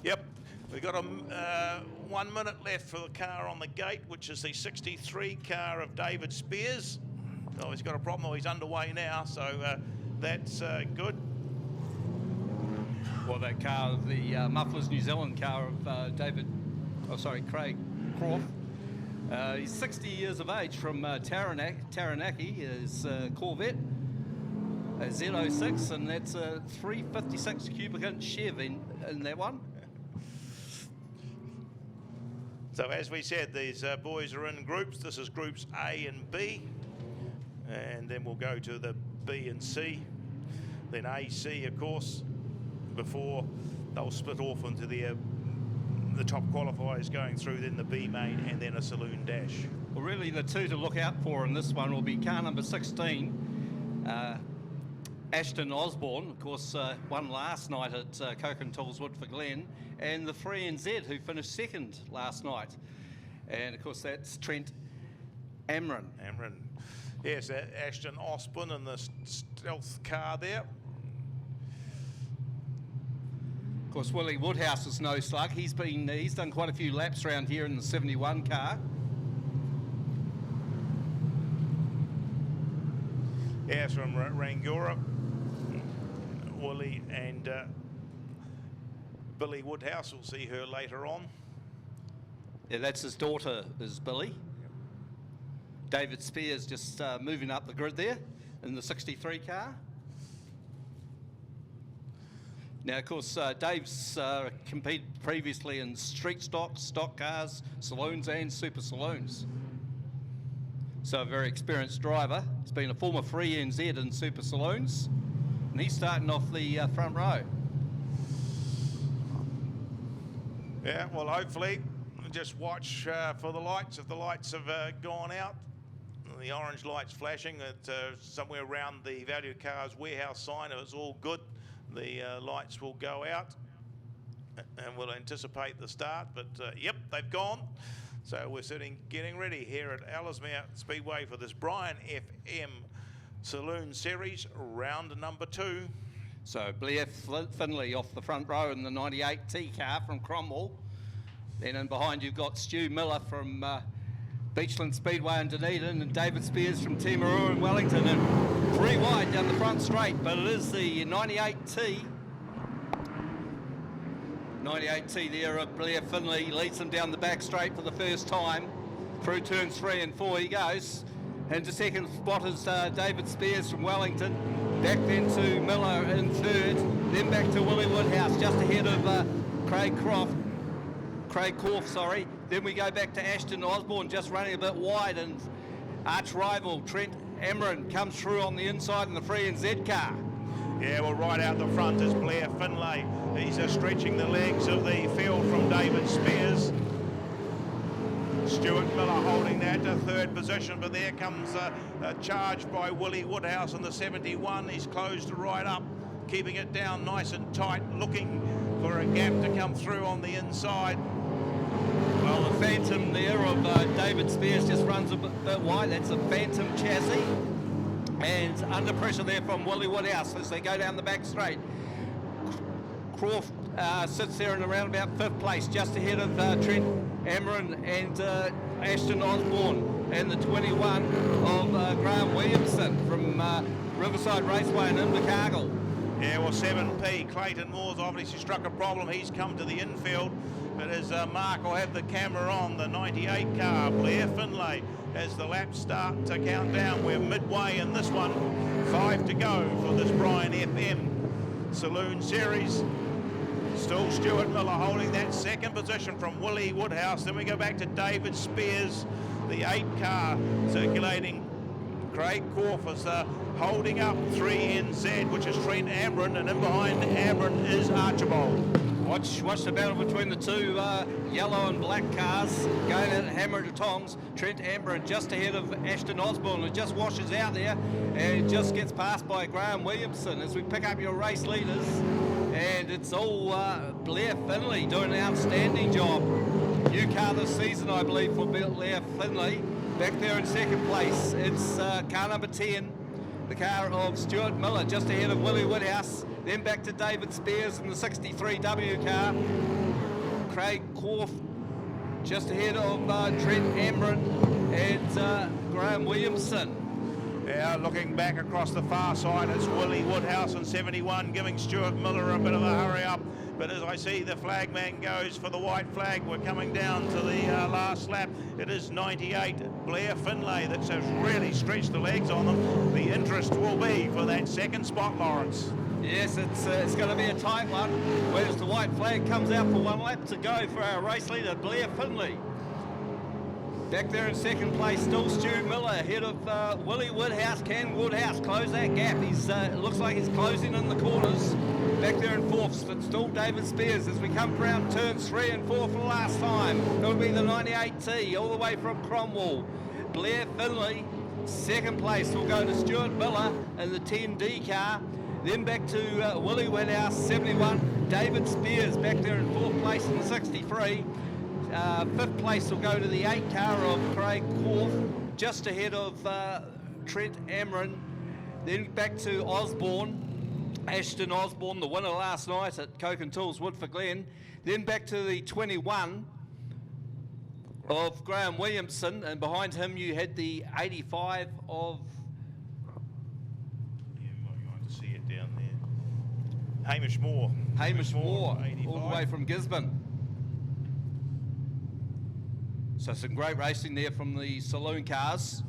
Yep, we've got 1 minute left for the car on the gate, which is the 63 car of David Spears. Oh, he's got a problem, though. He's underway now, so that's good. Well, that car, the Mufflers New Zealand car of Craig Croft. He's 60 years of age from Taranaki, his Corvette, a Z06, and that's a 356 cubic inch Chev in that one. So as we said, these boys are in groups. This is groups A and B, and then we'll go to the B and C, then AC, of course, before they'll split off into the top qualifiers going through, then the B main, and then a saloon dash. Well, really the two to look out for in this one will be car number 16, Ashton Osborne, of course, won last night at Coke and Toolswood for Glen, and the 3NZ, who finished second last night. And of course, that's Trent Amron. Yes, Ashton Osborne in the stealth car there. Of course, Willie Woodhouse is no slug. He's done quite a few laps around here in the 71 car. Yes, from Rangura, Willie and Billy Woodhouse. We'll see her later on. Yeah, that's his daughter, is Billy. Yep. David Spears just moving up the grid there in the 63 car. Now, of course, Dave's competed previously in street stock cars, saloons and super saloons. So a very experienced driver. He's been a former 3NZ in super saloons, and he's starting off the front row. Yeah, well, hopefully, just watch for the lights. If the lights have gone out, the orange light's flashing at somewhere around the Value Cars warehouse sign, if it's all good, the lights will go out and we'll anticipate the start. But yep, they've gone. So we're getting ready here at Ellesmere Speedway for this Brian FM Saloon Series, round number 2. So Blair Finley off the front row in the 98T car from Cromwell. Then in behind you've got Stu Miller from Beachland Speedway in Dunedin, and David Spears from Timaru in Wellington, and 3 wide down the front straight, but it is the 98T. 98T there of Blair Finley, leads them down the back straight for the first time. Through turns 3 and 4 he goes. And the second spot is David Spears from Wellington. Back then to Miller in third. Then back to Willie Woodhouse just ahead of Craig Croft. Then we go back to Ashton Osborne just running a bit wide, and arch rival Trent Amron comes through on the inside in the 3NZ car. Yeah, well, right out the front is Blair Finlay. He's stretching the legs of the field from David Spears. Stuart Miller holding that to third position, but there comes a charge by Willie Woodhouse in the 71. He's closed right up, keeping it down nice and tight, looking for a gap to come through on the inside. Well, the Phantom there of David Spears just runs a bit wide. That's a Phantom chassis. And under pressure there from Willie Woodhouse as they go down the back straight. Croft sits there in around about 5th place, just ahead of Trent Amron and Ashton Osborne, and the 21 of Graham Williamson from Riverside Raceway in Invercargill. Yeah, well, 7P, Clayton Moore's obviously struck a problem. He's come to the infield, but as Mark will have the camera on, the 98 car, Blair Finlay, as the laps start to count down. We're midway in this one, 5 to go for this Brian FM Saloon Series. Still Stuart Miller holding that second position from Willie Woodhouse. Then we go back to David Spears, the 8 car circulating. Craig Corf is holding up 3NZ, which is Trent Amron, and in behind Amron is Archibald. Watch the battle between the two yellow and black cars going at hammer to tongs. Trent Amron just ahead of Ashton Osborne. It just washes out there and just gets passed by Graham Williamson as we pick up your race leaders. And it's all Blair Finley doing an outstanding job. New car this season, I believe, for Blair Finley. Back there in second place, it's car number 10, the car of Stuart Miller, just ahead of Willie Woodhouse. Then back to David Spears in the 63W car. Craig Corf, just ahead of Trent Amron and Graham Williamson. Yeah, looking back across the far side, it's Willie Woodhouse in 71, giving Stuart Miller a bit of a hurry up. But as I see the flagman goes for the white flag, we're coming down to the last lap. It is 98, Blair Finlay, that's really stretched the legs on them. The interest will be for that second spot, Lawrence. Yes, it's going to be a tight one. Whereas the white flag comes out for 1 lap to go for our race leader, Blair Finlay. Back there in second place, still Stu Miller, ahead of Willie Woodhouse. Can Woodhouse close that gap? He's looks like he's closing in the corners. Back there in fourth, it's still David Spears as we come around turns 3 and 4 for the last time. It'll be the 98T all the way from Cromwell. Blair Finlay, second place, will go to Stuart Miller in the 10D car. Then back to Willie Woodhouse, 71. David Spears back there in fourth place in the 63. Fifth place will go to the 8 car of Craig Corf, just ahead of Trent Amron. Then back to Osborne, Ashton Osborne, the winner last night at Coke and Tools Woodford Glen. Then back to the 21 of Graham Williamson, and behind him you had the 85 of... Yeah, you might like to see it down there. Hamish Moore. Hamish Moore, 85. all the way from Gisborne. So some great racing there from the Saloon cars.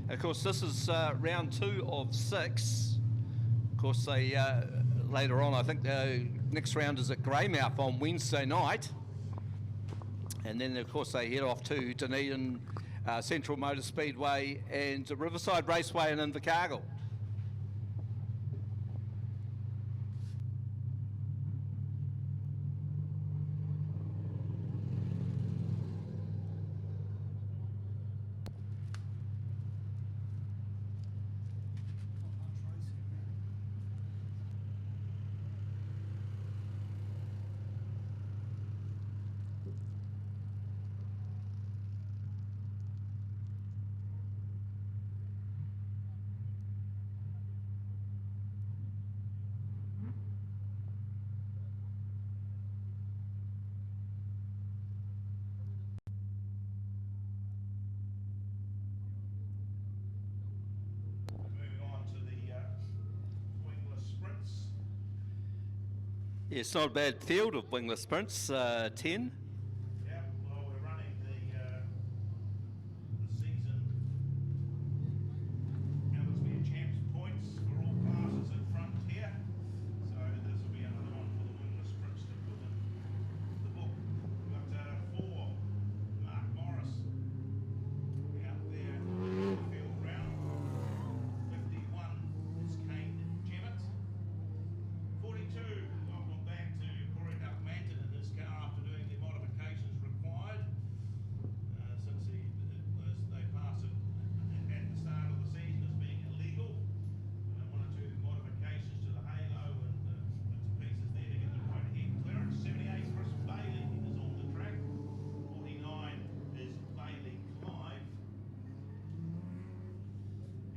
And of course, this is round 2 of 6. Of course, they later on, I think the next round is at Greymouth on Wednesday night. And then, of course, they head off to Dunedin Central Motor Speedway and Riverside Raceway in Invercargill. Yeah, it's not a bad field of wingless sprints, 10. Yeah, well, we're running the season Ellesmere Champs points for all classes in front here. So this will be another one for the wingless sprints to put in the book. We've got 4, Mark Morris out there in the field round. 51 is Kane Jemmett. 42. After doing the modifications required, since they passed it at the start of the season as being illegal. 1 or 2 modifications to the halo and bits and pieces there to get the right ahead clearance. 78 Chris Bailey is on the track. 49 is Bailey Clive.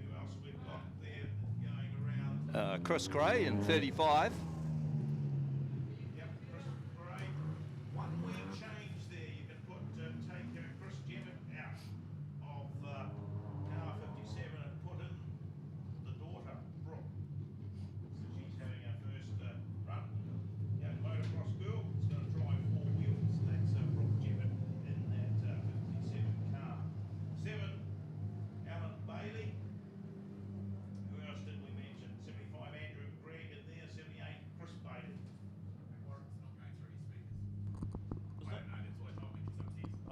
Who else we've got there going around? Chris Gray in 35.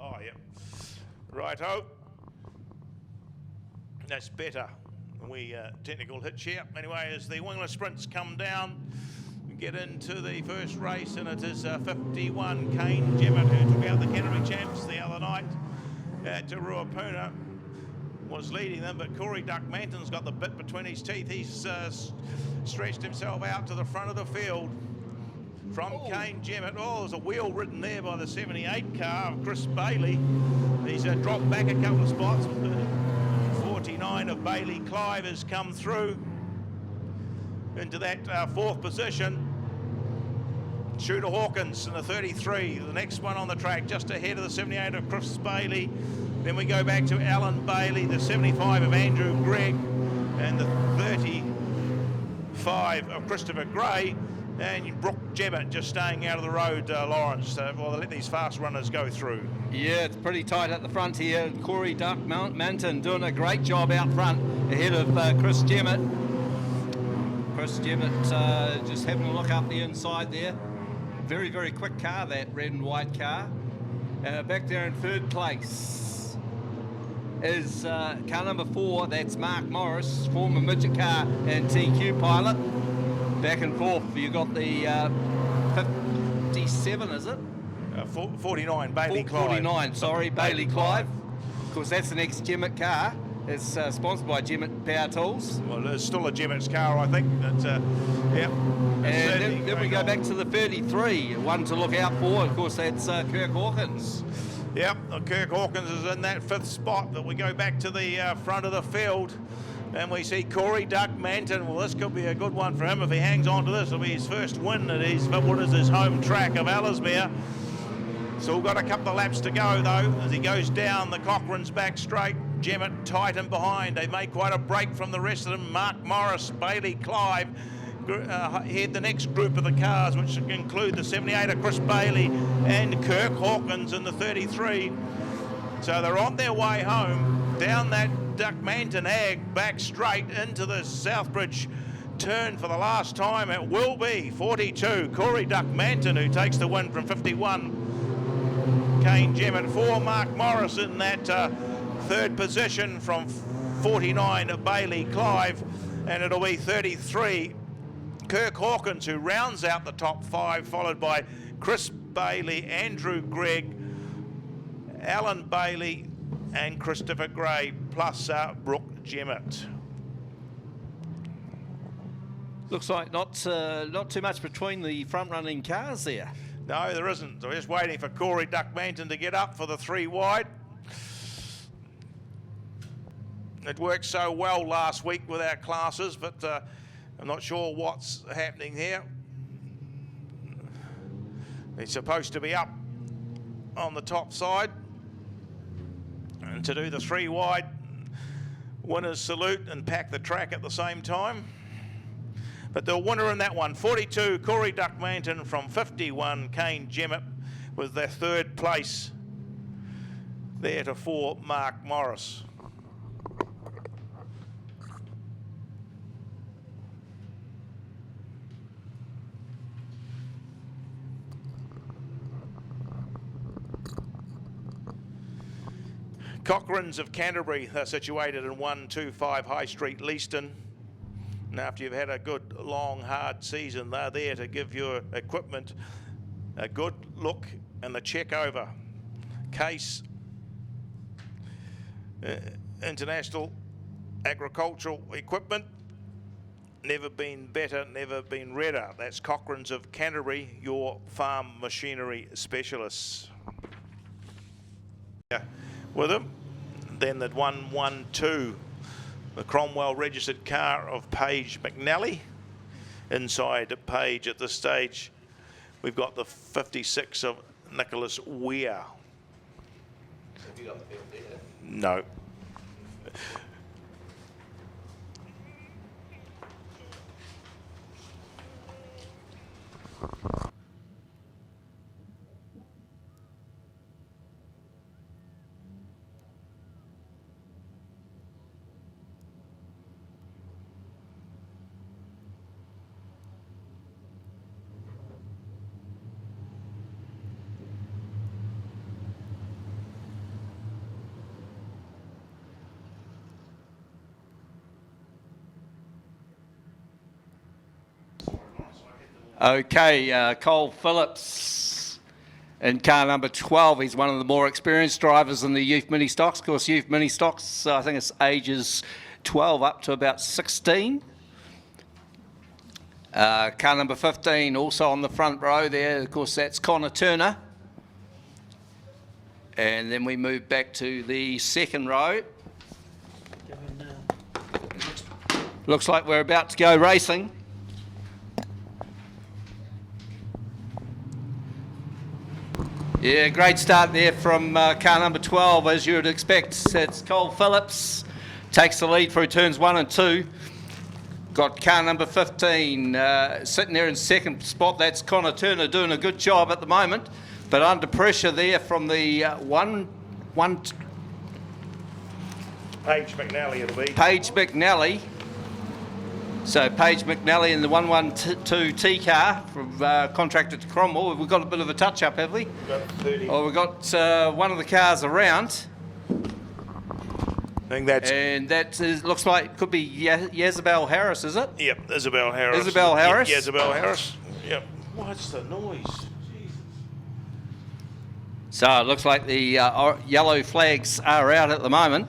Oh, yep. Righto. That's better. We technical hitch here. Anyway, as the wingless sprints come down, we get into the first race, and it is 51 Kane Jemmett, who took out the Canterbury Champs the other night at Ruapuna, was leading them, but Corey Duck Manton's got the bit between his teeth. He's stretched himself out to the front of the field. From Kane Jemmett. Oh, there's a wheel ridden there by the 78 car of Chris Bailey. He's dropped back a couple of spots. 49 of Bailey Clive has come through. into that fourth position. Shooter Hawkins in the 33, the next one on the track, just ahead of the 78 of Chris Bailey. Then we go back to Alan Bailey, the 75 of Andrew Gregg, and the 35 of Christopher Gray, and Brooke Jebbett just staying out of the road, Lawrence, while they let these fast runners go through. Yeah, it's pretty tight at the front here. Corey Duck Manton doing a great job out front ahead of Chris Jebbett. Chris Jebbett just having a look up the inside there. Very, very quick car, that red and white car. Back there in third place is car number 4. That's Mark Morris, former midget car and TQ pilot. Back and forth, you got the 57, is it? 49, Bailey Clive. 49, sorry, Bailey Clive. Of course, that's the next Jemmett car. It's sponsored by Jemmett Power Tools. Well, it's still a Gemmett's car, I think. Yeah. And then we go back to the 33, one to look out for. Of course, that's Kirk Hawkins. Yep, Kirk Hawkins is in that 5th spot. But we go back to the front of the field, and we see Corey Duck Manton. Well, this could be a good one for him if he hangs on to this. It'll be his first win at his home track of Ellesmere. Still got a couple of laps to go, though, as he goes down the Cochrane's back straight. Jemmett tight and behind. They made quite a break from the rest of them. Mark Morris, Bailey Clive head the next group of the cars, which include the 78 of Chris Bailey and Kirk Hawkins in the 33. So they're on their way home down that Duck Manton Ag back straight into the Southbridge turn for the last time. It will be 42 Corey Duck Manton who takes the win from 51 Kane Jemmett. 4 Mark Morris in that third position from 49 Bailey Clive, and it'll be 33 Kirk Hawkins who rounds out the top 5, followed by Chris Bailey, Andrew Gregg, Alan Bailey and Christopher Gray, plus Brooke Jemmett. Looks like not too much between the front-running cars there. No, there isn't. We're just waiting for Corey Duck Manton to get up for the 3 wide. It worked so well last week with our classes, but I'm not sure what's happening here. He's supposed to be up on the top side and to do the 3 wide winners salute and pack the track at the same time. But the winner in that one, 42 Corey Duck Manton from 51 Kane Jemmett, with their 3rd place there to 4 Mark Morris. Cochrane's of Canterbury, they're situated in 125 High Street, Leaston. And after you've had a good, long, hard season, they're there to give your equipment a good look and the check over. Case International Agricultural Equipment, never been better, never been redder. That's Cochrane's of Canterbury, your farm machinery specialists. Yeah. With him, then the 112, the Cromwell registered car of Paige McNally. Inside Paige at this stage, we've got the 56 of Nicholas Weir. Have you got the field there? No. Okay, Cole Phillips in car number 12. He's one of the more experienced drivers in the youth mini stocks. Of course, youth mini stocks, I think it's ages 12 up to about 16. Car number 15 also on the front row there. Of course, that's Connor Turner. And then we move back to the second row. Looks like we're about to go racing. Yeah, great start there from car number 12, as you would expect. It's Cole Phillips, takes the lead through turns 1 and 2. Got car number 15 sitting there in second spot. That's Connor Turner doing a good job at the moment, but under pressure there from the Paige McNally it'll be. Paige McNally. So Paige McNally in the 112 T car from contracted to Cromwell. We've got a bit of a touch up, have we? We've got 30. Oh, we've got one of the cars around. I think that's... And that looks like it could be Yazabel Harris, is it? Yep, Isabel Harris. Isabel Harris? Yep, Isabel Harris. Yep. What's the noise? So it looks like the yellow flags are out at the moment.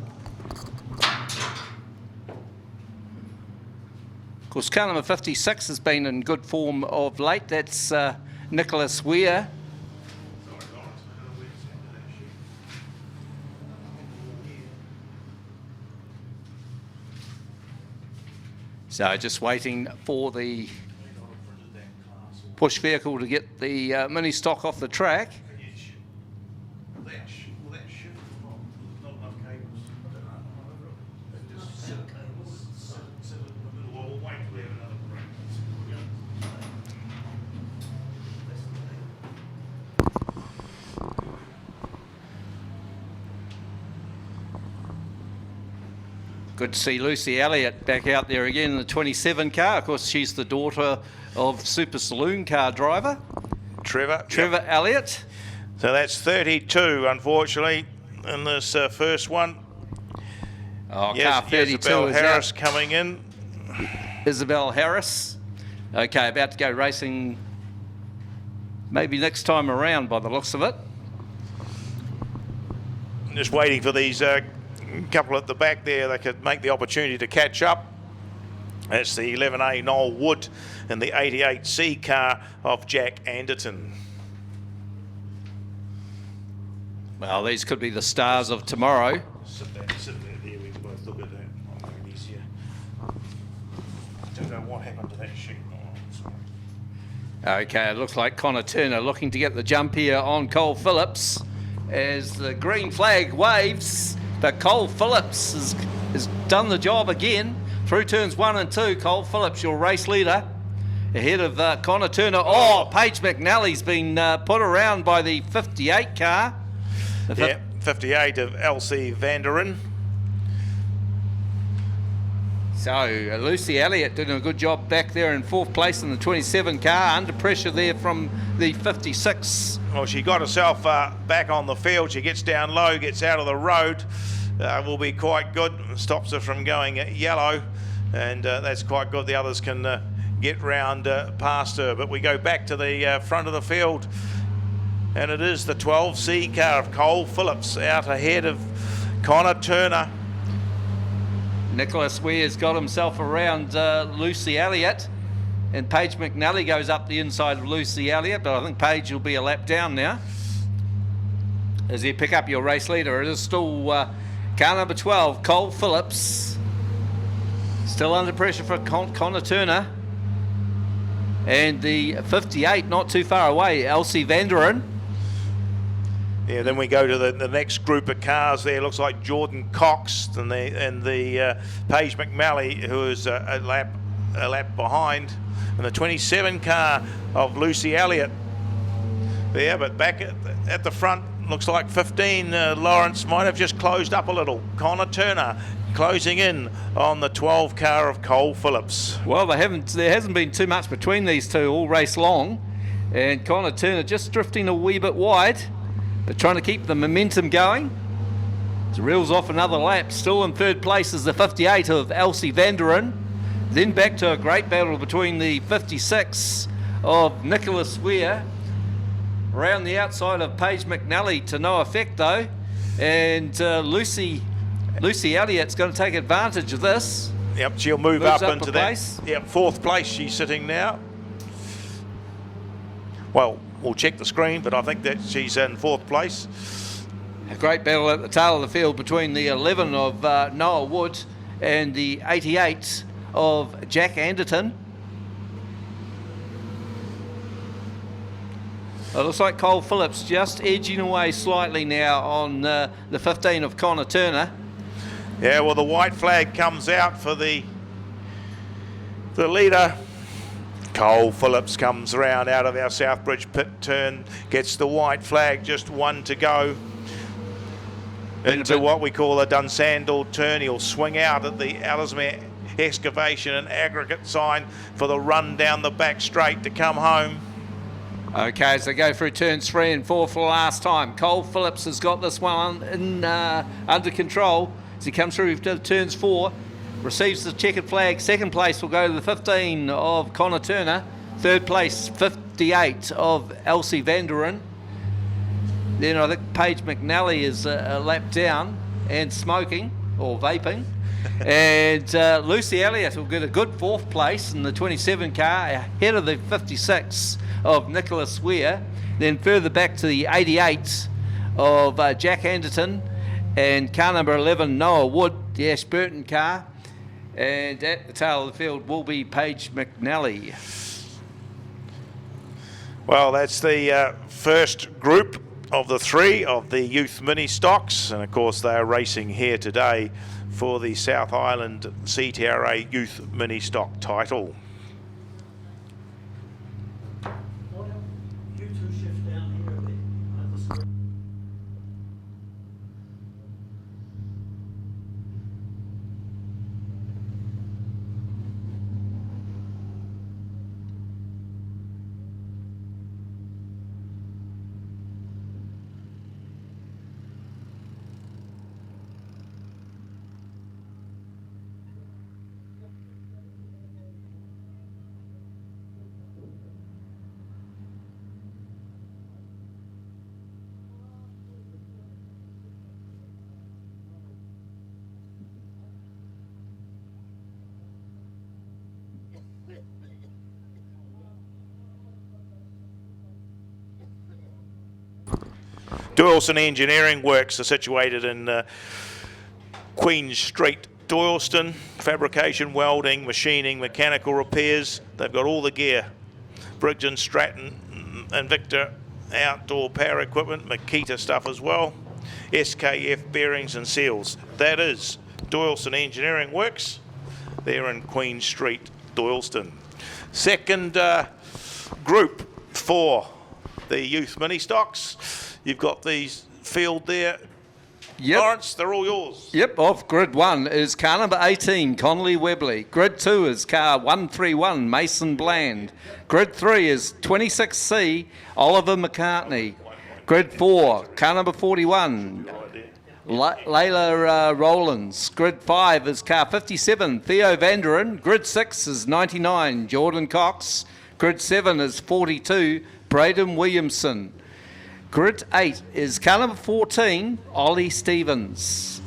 Of course, car number 56 has been in good form of late. That's Nicholas Weir. So just waiting for the push vehicle to get the mini stock off the track. Good to see Lucy Elliott back out there again in the 27 car. Of course, she's the daughter of Super Saloon car driver Trevor Yep. Elliott. So that's 32, unfortunately, in this first one. Oh, Yes, car 32 Isabel is Harris out. coming in. Isabel Harris. Okay, about to go racing maybe next time around by the looks of it. Just waiting for these couple at the back there. They could make the opportunity to catch up. That's the 11A Noel Wood and the 88C car of Jack Anderton. Well, these could be the stars of tomorrow. Sit there, there. We can both look at that. I'll make it easier. I don't know what happened to that sheet. Oh, sorry. Okay, it looks like Connor Turner looking to get the jump here on Cole Phillips as the green flag waves. But Cole Phillips has done the job again through turns 1 and 2. Cole Phillips, your race leader, ahead of Connor Turner. Oh, Paige McNally's been put around by the 58 car. Yeah, 58 of Elsie Vanderen. So Lucy Elliott doing a good job back there in 4th place in the 27 car, under pressure there from the 56. Well, she got herself back on the field. She gets down low, gets out of the road. Will be quite good. Stops her from going yellow, and that's quite good. The others can get round past her. But we go back to the front of the field, and it is the 12C car of Cole Phillips out ahead of Connor Turner. Nicholas Weir's got himself around Lucy Elliott, and Paige McNally goes up the inside of Lucy Elliott, but I think Paige will be a lap down now. As you pick up your race leader, it is still car number 12, Cole Phillips. Still under pressure for Connor Turner. And the 58, not too far away, Elsie Vanderen. Yeah, then we go to the next group of cars there. Looks like Jordan Cox and the Paige McNally, who is a lap behind, and the 27 car of Lucy Elliott there. But back at the front, looks like 15. Lawrence might have just closed up a little. Connor Turner closing in on the 12 car of Cole Phillips. Well, there hasn't been too much between these two all race long, and Connor Turner just drifting a wee bit wide, but trying to keep the momentum going. As reels off another lap. Still in 3rd place is the 58 of Elsie Vanderen. Then back to a great battle between the 56 of Nicholas Weir. Around the outside of Paige McNally to no effect though. And Lucy Elliott's going to take advantage of this. Yep, she'll move Moves up up into a that. place. Yep, 4th place she's sitting now. Well, we'll check the screen, but I think that she's in 4th place. A great battle at the tail of the field between the 11 of Noah Wood and the 88 of Jack Anderton. It looks like Cole Phillips just edging away slightly now on the 15 of Connor Turner. Yeah, well, the white flag comes out for the leader. Cole Phillips comes around out of our Southbridge pit turn, gets the white flag, just one to go. Into what we call a Dunsandel turn. He'll swing out at the Ellesmere excavation and aggregate sign for the run down the back straight to come home. Okay, as they go through turns 3 and 4 for the last time. Cole Phillips has got this one in under control as he comes through to turns 4. Receives the checkered flag. Second place will go to the 15 of Connor Turner. Third place, 58 of Elsie Vanderen. Then I think Paige McNally is a lap down and smoking or vaping. And Lucy Elliott will get a good 4th place in the 27 car ahead of the 56 of Nicholas Weir. Then further back to the 88 of Jack Anderton and car number 11 Noah Wood, the Ashburton car. And at the tail of the field will be Paige McNally. Well, that's the first group of the 3 of the youth mini stocks, and of course they are racing here today for the South Island CTRA youth mini stock title. Doyleson Engineering Works are situated in Queen Street, Doyleston. Fabrication, welding, machining, mechanical repairs. They've got all the gear. Briggs and Stratton and Victor outdoor power equipment, Makita stuff as well. SKF bearings and seals. That is Doyleson Engineering Works. They're in Queen Street, Doyleston. Second group for the youth mini stocks. You've got these field there. Yep. Lawrence, they're all yours. Yep, off grid 1 is car number 18, Connolly Webley. Grid 2 is car 131, Mason Bland. Grid 3 is 26C, Oliver McCartney. Grid 4, car number 41, Layla Rowlands. Grid 5 is car 57, Theo Vanderen. Grid 6 is 99, Jordan Cox. Grid 7 is 42, Braden Williamson. Grid 8 is car number 14, Ollie Stevens.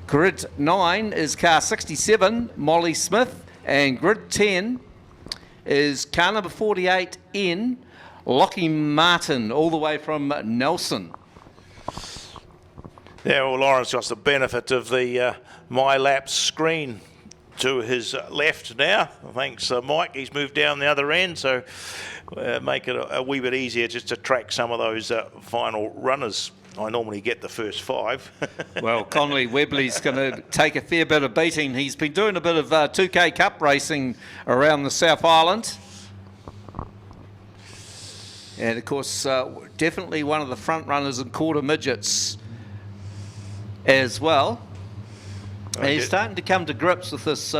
Grid 9 is car 67, Molly Smith. And grid 10 is car number 48 in Lockie Martin, all the way from Nelson. Yeah, well, Lawrence got the benefit of the My Laps screen to his left now. Thanks, Mike. He's moved down the other end, so make it a wee bit easier just to track some of those final runners. I normally get the first 5. Well, Connolly Webley's going to take a fair bit of beating. He's been doing a bit of 2K Cup racing around the South Island. And, of course, definitely one of the front runners in quarter midgets as well. And he's starting to come to grips with this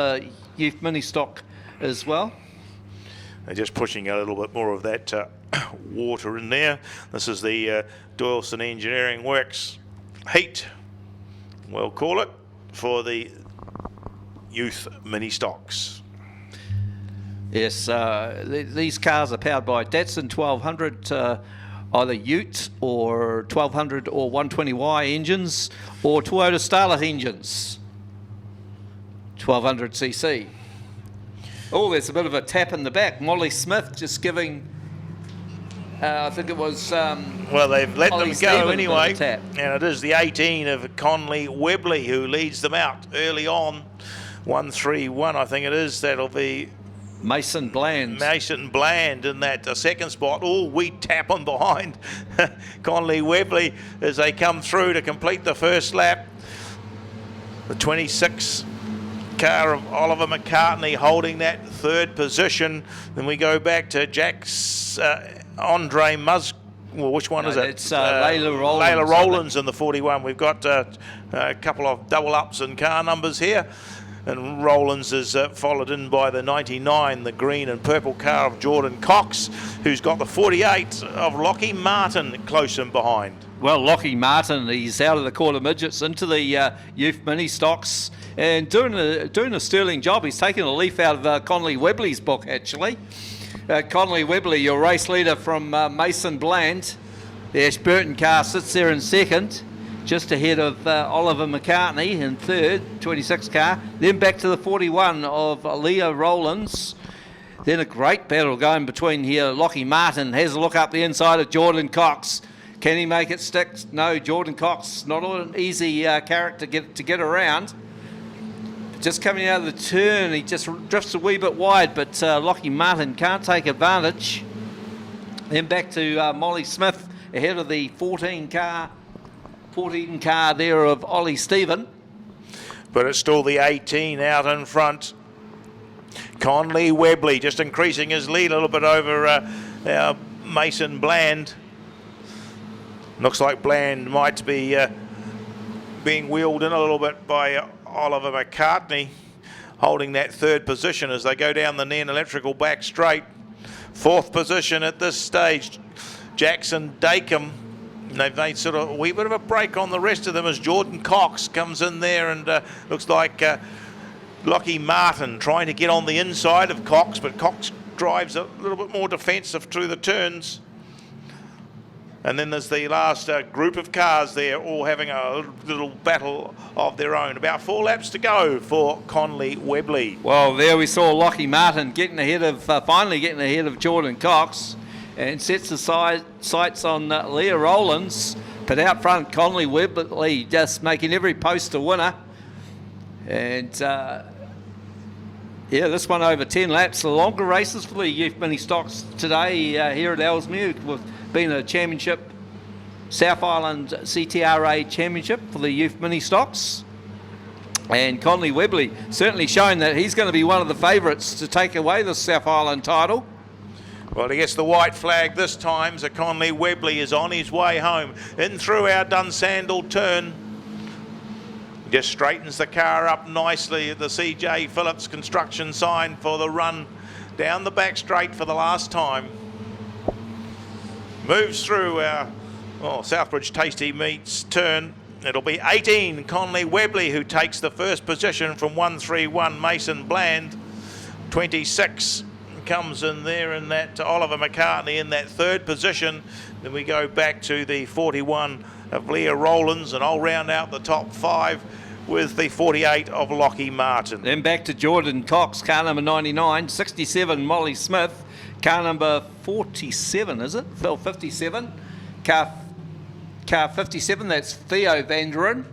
youth mini stock as well. They're just pushing a little bit more of that water in there. This is the Doyleson Engineering Works heat, we'll call it, for the youth mini stocks. Yes, these cars are powered by Datsun 1200, either Ute or 1200 or 120Y engines, or Toyota Starlet engines, 1200cc. Oh, there's a bit of a tap in the back. Molly Smith just giving, I think it was... well, they've let Ollie them Stevens go anyway. tap. And it is the 18 of Conley Webley who leads them out early on. 131, I think it is. That'll be Mason Bland. Mason Bland in that second spot. Oh, we tap on behind Conley Webley as they come through to complete the first lap. The 26 car of Oliver McCartney holding that third position. Then we go back to Jack's Andre Mus. Well, which one is it? It's Layla Rollins. Layla Rollins in the 41. We've got a couple of double ups in car numbers here. And Rollins is followed in by the 99, the green and purple car of Jordan Cox, who's got the 48 of Lockie Martin close in behind. Well, Lockie Martin, he's out of the quarter midgets into the youth mini stocks and doing a sterling job. He's taken a leaf out of Conley Webley's book, actually. Conley Webley, your race leader from Mason Bland. The Ashburton car sits there in second, just ahead of Oliver McCartney in third, 26 car. Then back to the 41 of Leah Rollins. Then a great battle going between here. Lockie Martin has a look up the inside of Jordan Cox. Can he make it stick? No, Jordan Cox, not an easy character to get around. Just coming out of the turn, he just drifts a wee bit wide, but Lockie Martin can't take advantage. Then back to Molly Smith ahead of the 14 car there of Ollie Stephen. But it's still the 18 out in front. Conley Webley just increasing his lead a little bit over Mason Bland. Looks like Bland might be being wheeled in a little bit by Oliver McCartney, holding that third position as they go down the Nairn Electrical back straight. Fourth position at this stage, Jackson Dacomb. They've made sort of a wee bit of a break on the rest of them as Jordan Cox comes in there and looks like Lockie Martin trying to get on the inside of Cox, but Cox drives a little bit more defensive through the turns. And then there's the last group of cars there, all having a little battle of their own. About 4 laps to go for Conley Webley. Well, there we saw Lockie Martin finally getting ahead of Jordan Cox, and sets the sights on Leah Rollins. But out front, Conley Webley just making every post a winner. And yeah, this one over 10 laps. The longer races for the youth mini stocks today here at Ellesmere. With been a championship, South Island CTRA championship for the youth mini stocks. And Conley Webley certainly showing that he's going to be one of the favourites to take away the South Island title. Well, he gets the white flag this time, so Conley Webley is on his way home. In through our Dunsandel turn. Just straightens the car up nicely at the CJ Phillips construction sign for the run down the back straight for the last time. Moves through our Southbridge Tasty Meats turn. It'll be 18, Conley Webley, who takes the first position from 131 Mason Bland. 26 comes in there in that Oliver McCartney in that third position. Then we go back to the 41 of Leah Rollins, and I'll round out the top 5 with the 48 of Lockie Martin. Then back to Jordan Cox, car number 99, 67 Molly Smith, car number 47, is it? Well, 57. Car 57, that's Theo Vanderen.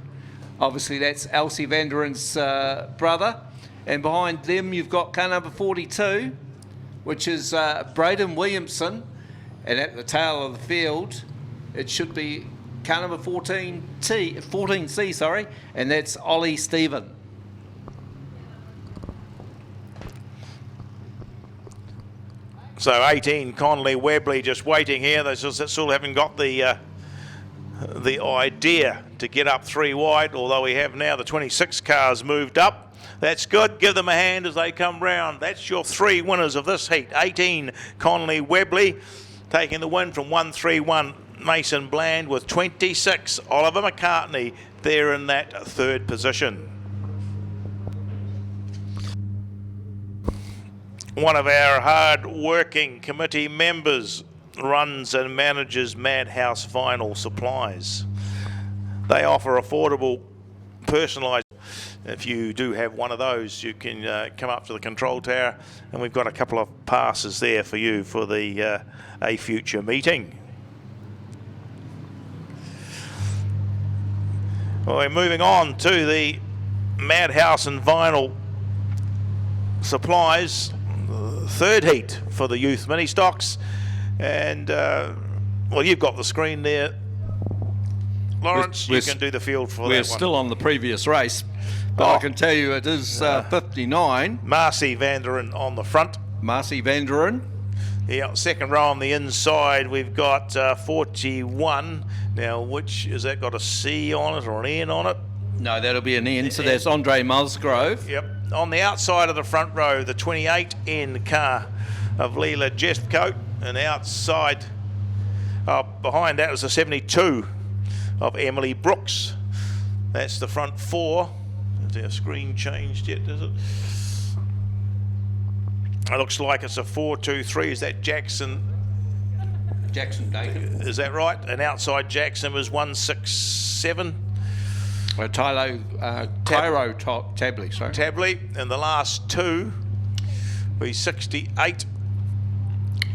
Obviously, that's Elsie Vanderen's brother. And behind them, you've got car number 42, which is Braden Williamson. And at the tail of the field, it should be car number 14C, sorry, and that's Ollie Stephen. So 18, Conley Webley just waiting here. They still haven't got the idea to get up 3 wide, although we have now the 26 cars moved up. That's good. Give them a hand as they come round. That's your 3 winners of this heat. 18, Conley Webley, taking the win from 131 Mason Bland, with 26 Oliver McCartney there in that third position. One of our hard-working committee members runs and manages Madhouse Vinyl Supplies. They offer affordable, personalised. If you do have one of those, you can come up to the control tower, and we've got a couple of passes there for you for the a future meeting. Well, we're moving on to the Madhouse and Vinyl Supplies. third heat for the youth mini stocks. And well, you've got the screen there, Lawrence. You can do the field for that one. We're still on the previous race, but I can tell you it is 59. Marcy Vanderen on the front. Marcy Vanderen. Yeah, second row on the inside, we've got 41. Now, which, has that got a C on it or an N on it? No, that'll be an N, so there's Andre Musgrove. Yep. On the outside of the front row, the 28N car of Leela Jeffcoat, and outside, behind that was the 72 of Emily Brooks. That's the front four. Has our screen changed yet, does it? It looks like it's a 4-2-3. Is that Jackson? Jackson Dakin. Is that right? And outside Jackson was 167. Tylo, Cairo Tabley, sorry. Tabley, and the last two be 68.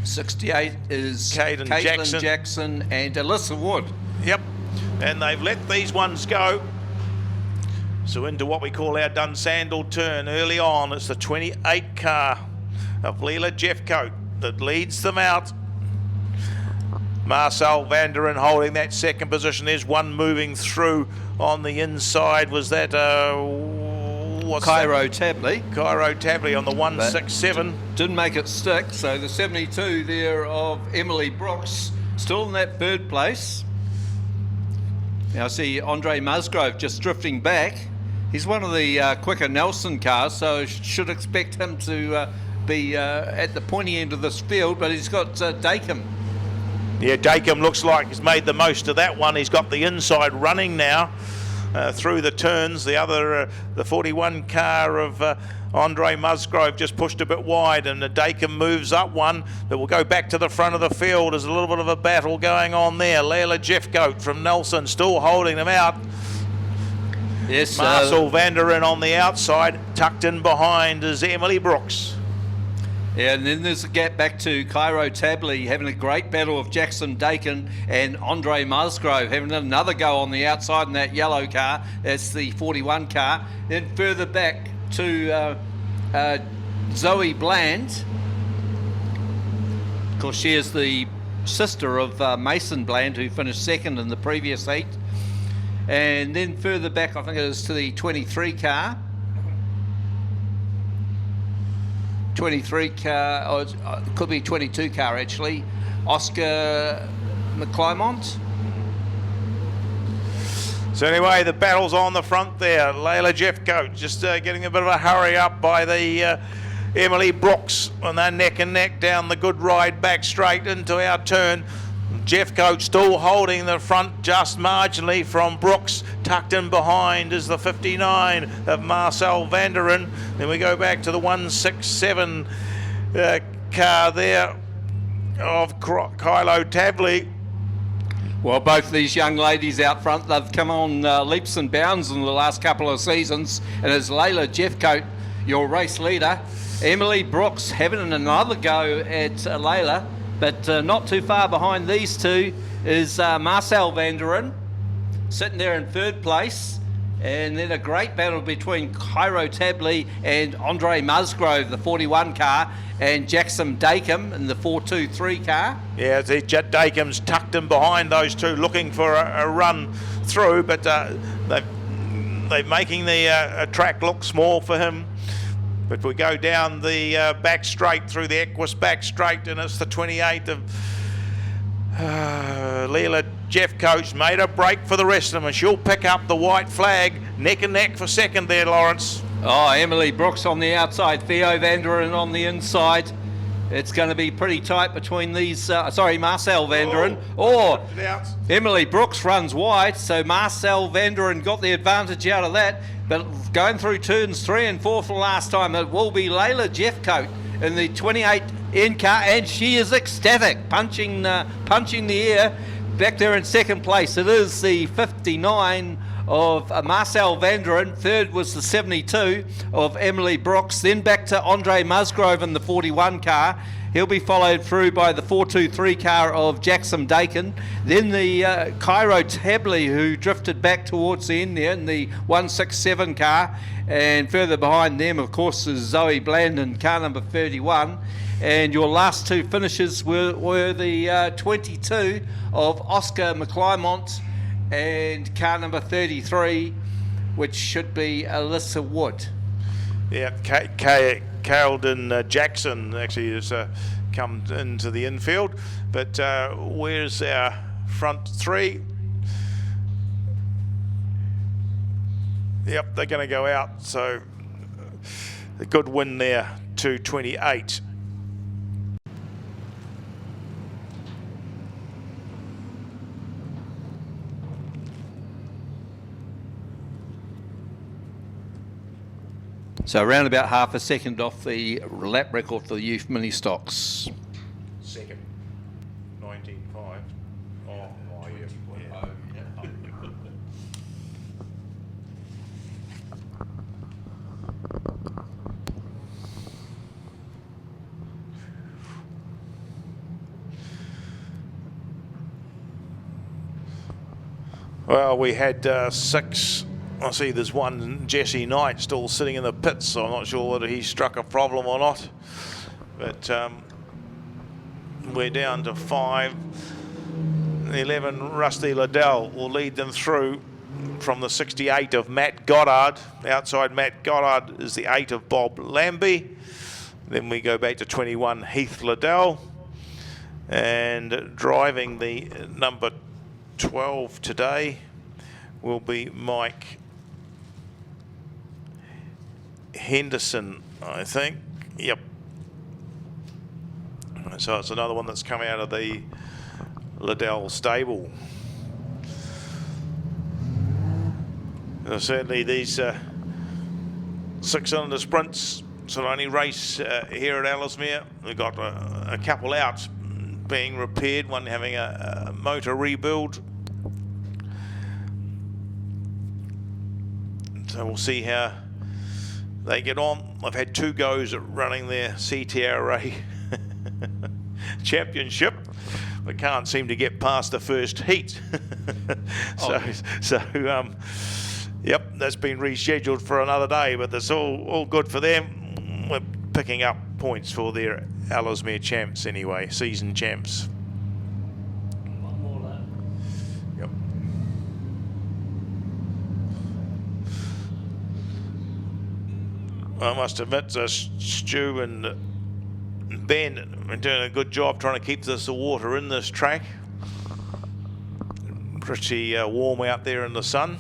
68 is Caitlin Jackson and Alyssa Wood. Yep, and they've let these ones go. So into what we call our Dunsandel turn early on. It's the 28 car of Leela Jeffcoat that leads them out. Marcel Vanderen holding that second position. There's one moving through on the inside. Was that Cairo Tabley? Cairo Tabley on the 167. Didn't make it stick, so the 72 there of Emily Brooks still in that third place. Now I see Andre Musgrove just drifting back. He's one of the quicker Nelson cars, so should expect him to be at the pointy end of this field, but he's got Dakin. Yeah, Dakin looks like he's made the most of that one. He's got the inside running now through the turns. The other, the 41 car of Andre Musgrove just pushed a bit wide, and the Dakin moves up one that will go back to the front of the field. There's a little bit of a battle going on there. Leila Jeffcoat from Nelson still holding them out. Yes, Marcel Vanderen on the outside, tucked in behind is Emily Brooks. Yeah, and then there's a gap back to Cairo Tabley having a great battle of Jackson Dakin and Andre Musgrove having another go on the outside in that yellow car. That's the 41 car. Then further back to Zoe Bland. Of course, she is the sister of Mason Bland, who finished second in the previous heat. And then further back, I think it is to the 23 car. 23 car, or it could be 22 car actually. Oscar McClymont. So anyway, the battle's on the front there. Leila Jeffcoat just getting a bit of a hurry up by the Emily Brooks, and they're neck and neck down the good ride back straight into our turn. Jeffcoat still holding the front just marginally from Brooks. Tucked in behind is the 59 of Marcel Vanderen. Then we go back to the 167 car there of Kylo Tabley. Well, both these young ladies out front, they've come on leaps and bounds in the last couple of seasons. And as Leila Jeffcoat, your race leader, Emily Brooks having another go at Leila. But not too far behind these two is Marcel Vanderen, sitting there in third place. And then a great battle between Cairo Tabley and Andre Musgrove, the 41 car, and Jackson Dakin in the 423 car. Yeah, Dakin's tucked in behind those two, looking for a run through, but they're making the track look small for him. But we go down the back straight through the Equus back straight, and it's the 28 of Leila Jeffcoat made a break for the rest of them, and she'll pick up the white flag neck and neck for second there, Lawrence. Oh, Emily Brooks on the outside, Theo Vanderen on the inside. It's going to be pretty tight between these, Marcel Vanderen. Emily Brooks runs wide, so Marcel Vanderen got the advantage out of that. But going through turns 3 and 4 for the last time, it will be Leila Jeffcoat in the 28N car, and she is ecstatic, punching the air back there in second place. It is the 59 of Marcel Vanderen. Third was the 72 of Emily Brooks. Then back to Andre Musgrove in the 41 car. He'll be followed through by the 423 car of Jackson Dakin. Then the Cairo Tabley, who drifted back towards the end there in the 167 car. And further behind them, of course, is Zoe Bland in car number 31. And your last two finishes were the 22 of Oscar McClymont and car number 33, which should be Alyssa Wood. Yeah, Carlton Jackson actually has come into the infield, but where's our front three? Yep, they're going to go out, so a good win there, 2:28. So around about half a second off the lap record for the youth mini stocks. Second, 19.5. Oh, yeah. Well, we had 6. I see there's one, Jesse Knight, still sitting in the pits, so I'm not sure whether he struck a problem or not. But we're down to 5. 11, Rusty Liddell will lead them through from the 68 of Matt Goddard. Outside Matt Goddard is the 8 of Bob Lambie. Then we go back to 21, Heath Liddell. And driving the number 12 today will be Mike Henderson, I think. Yep. So it's another one that's come out of the Liddell stable. Certainly these 6-cylinder sprints sort of only race here at Ellesmere. We've got a couple out being repaired, one having a motor rebuild. So we'll see how they get on. I've had 2 goes at running their CTRA championship, but can't seem to get past the first heat. Yep, that's been rescheduled for another day, but that's all good for them. We're picking up points for their Ellesmere champs anyway, season champs. One more lap. Yep. I must admit, Stu and Ben are doing a good job trying to keep the water in this track. Pretty warm out there in the sun.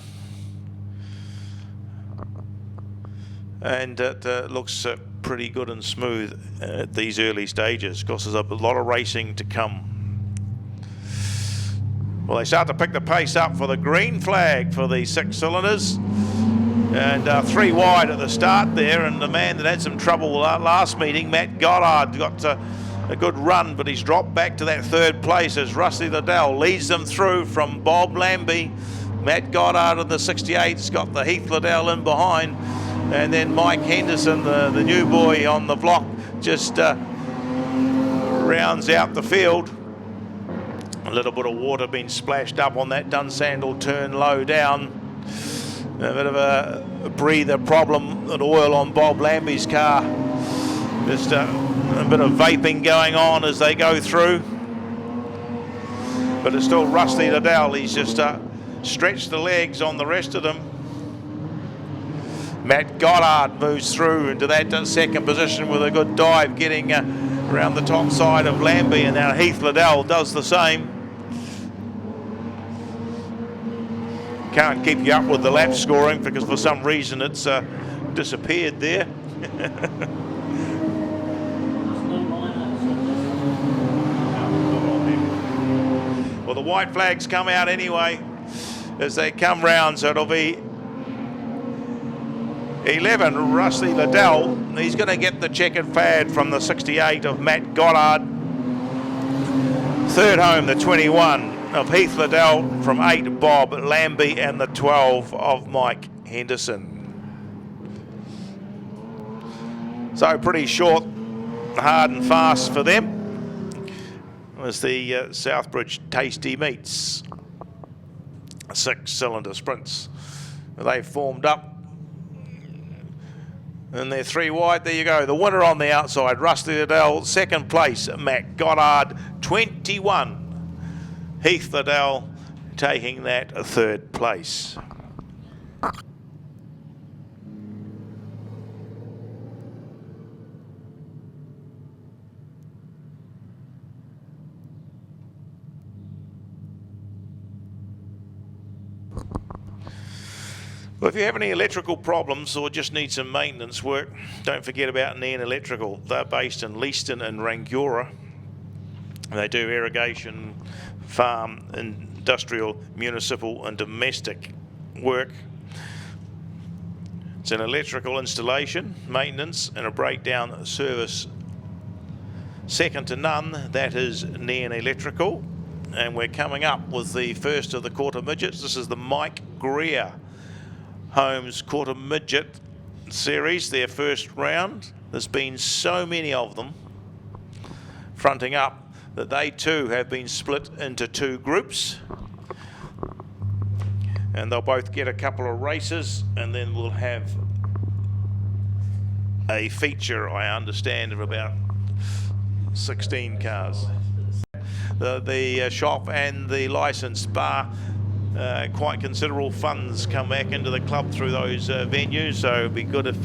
And it looks pretty good and smooth at these early stages. Of course, there's a lot of racing to come. Well, they start to pick the pace up for the green flag for the 6 cylinders. And 3 wide at the start there, and the man that had some trouble last meeting, Matt Goddard, got a good run, but he's dropped back to that 3rd place as Rusty Liddell leads them through from Bob Lambie. Matt Goddard in the 68's got the Heath Liddell in behind, and then Mike Henderson, the new boy on the block, just rounds out the field. A little bit of water being splashed up on that Dunsandle turn low down. A bit of a breather problem, that oil on Bob Lambie's car. Just a bit of vaping going on as they go through. But it's still Rusty Liddell. He's just stretched the legs on the rest of them. Matt Goddard moves through into that 2nd position with a good dive, getting around the top side of Lambie, and now Heath Liddell does the same. Can't keep you up with the lap scoring because for some reason it's disappeared there. Well, the white flags come out anyway as they come round, so it'll be 11, Rusty Liddell. He's going to get the checkered fad from the 68 of Matt Goddard. 3rd home, the 21 of Heath Liddell, from 8 Bob Lambie, and the 12 of Mike Henderson. So pretty short, hard and fast for them. It was the Southbridge Tasty Meats 6-cylinder sprints. They formed up And they're 3 wide. There you go. The winner on the outside, Rusty Liddell. Second place, Matt Goddard, 21. Heath Liddell taking that 3rd place. Well, if you have any electrical problems or just need some maintenance work, don't forget about Nairn Electrical. They're based in Leaston and Rangiora. They do irrigation, farm, industrial, municipal and domestic work. It's an electrical installation, maintenance and a breakdown service second to none. That is Nairn Electrical. And we're coming up with the first of the quarter midgets. This is the Mike Greer Homes Quarter Midget Series, their first round. There's been so many of them fronting up that they too have been split into 2 groups. And they'll both get a couple of races, and then we'll have a feature, I understand, of about 16 cars. The shop and the licensed bar, quite considerable funds come back into the club through those venues, so it'd be good if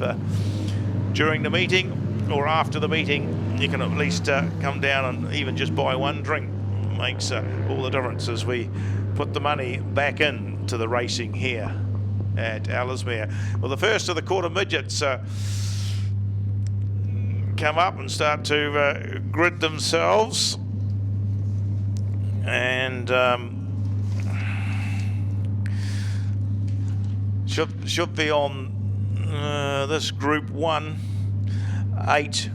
during the meeting or after the meeting you can at least come down and even just buy 1 drink. Makes all the difference as we put the money back in to the racing here at Ellesmere. Well, the first of the quarter midgets come up and start to grid themselves, and should be on this group 1, 8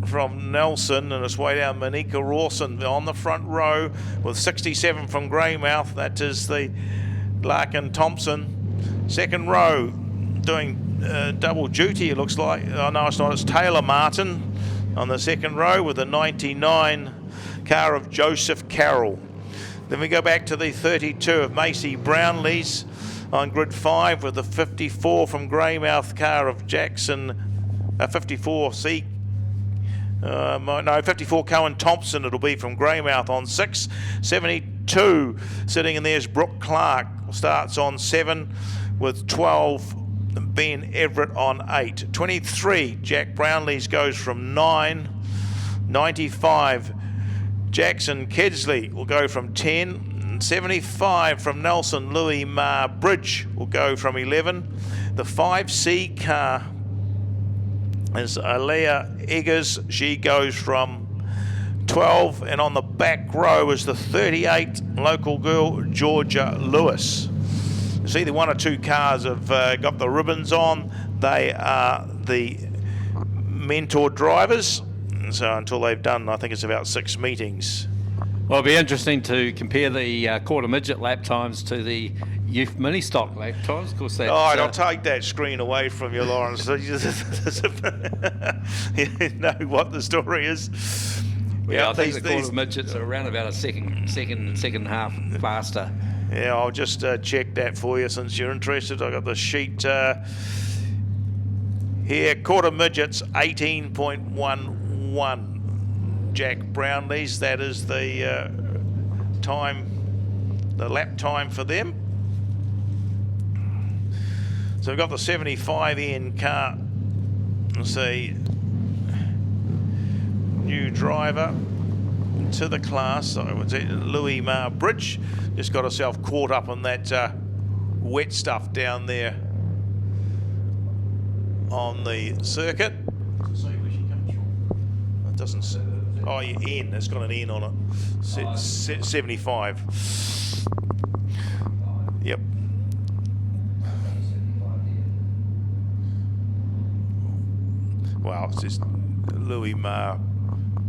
from Nelson, and it's way down Monika Rawson on the front row with 67 from Greymouth. That is the Larkin Thompson. Second row doing double duty, it looks like. Oh no, it's not, it's Taylor Martin on the second row with the 99 car of Joseph Carroll. Then we go back to the 32 of Macy Brownlees on grid 5 with the 54 from Greymouth car of Jackson, 54C. 54 Cohen Thompson it'll be from Greymouth on 6. 72 sitting in there is Brooke Clark, starts on 7 with 12 Ben Everett on 8. 23 Jack Brownlees goes from 9. 95 Jackson Kedsley will go from 10. 75 from Nelson Louis Mar Bridge will go from 11. The 5C car is Alea Eggers, she goes from 12, and on the back row is the 38 local girl Georgia Lewis. You see the 1 or 2 cars have got the ribbons on. They are the mentor drivers, so until they've done, I think it's about 6 meetings. Well, it'll be interesting to compare the quarter midget lap times to the youth mini stock lap times. Of course, that's, I'll take that screen away from you, Lawrence. You know what the story is. Yeah, I think the quarter midgets are around about a second and a half faster. Yeah, I'll just check that for you since you're interested. I've got the sheet here. Quarter midgets, 18.11. Jack Brownlees, that is the time, the lap time for them. So we've got the 75 Ian car. Let's see, new driver to the class. I would say Louis Mar Bridge just got herself caught up on that wet stuff down there on the circuit. Let's see where she comes from. It doesn't. Oh, yeah, N. It's got an N on it. 75. Yep. Wow, it's just Louis Mar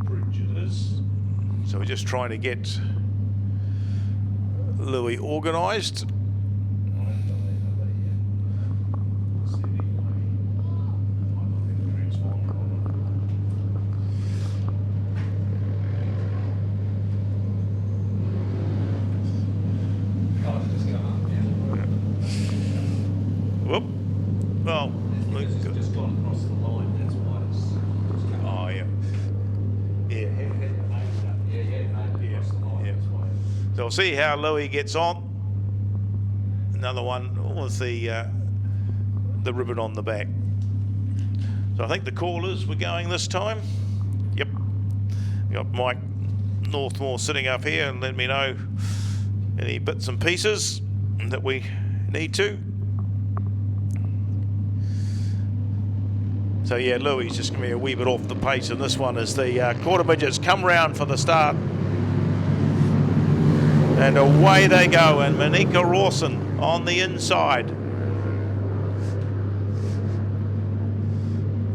Bridge it is. So we're just trying to get Louis organised. Whoop. Well, we'll see how Louis gets on. Another one with the ribbon on the back. So I think the callers were going this time. Yep. We got Mike Northmore sitting up here and let me know any bits and pieces that we need to. So yeah, Louis just going to be a wee bit off the pace in this one as the quarter midgets come round for the start. And away they go, and Monika Rawson on the inside.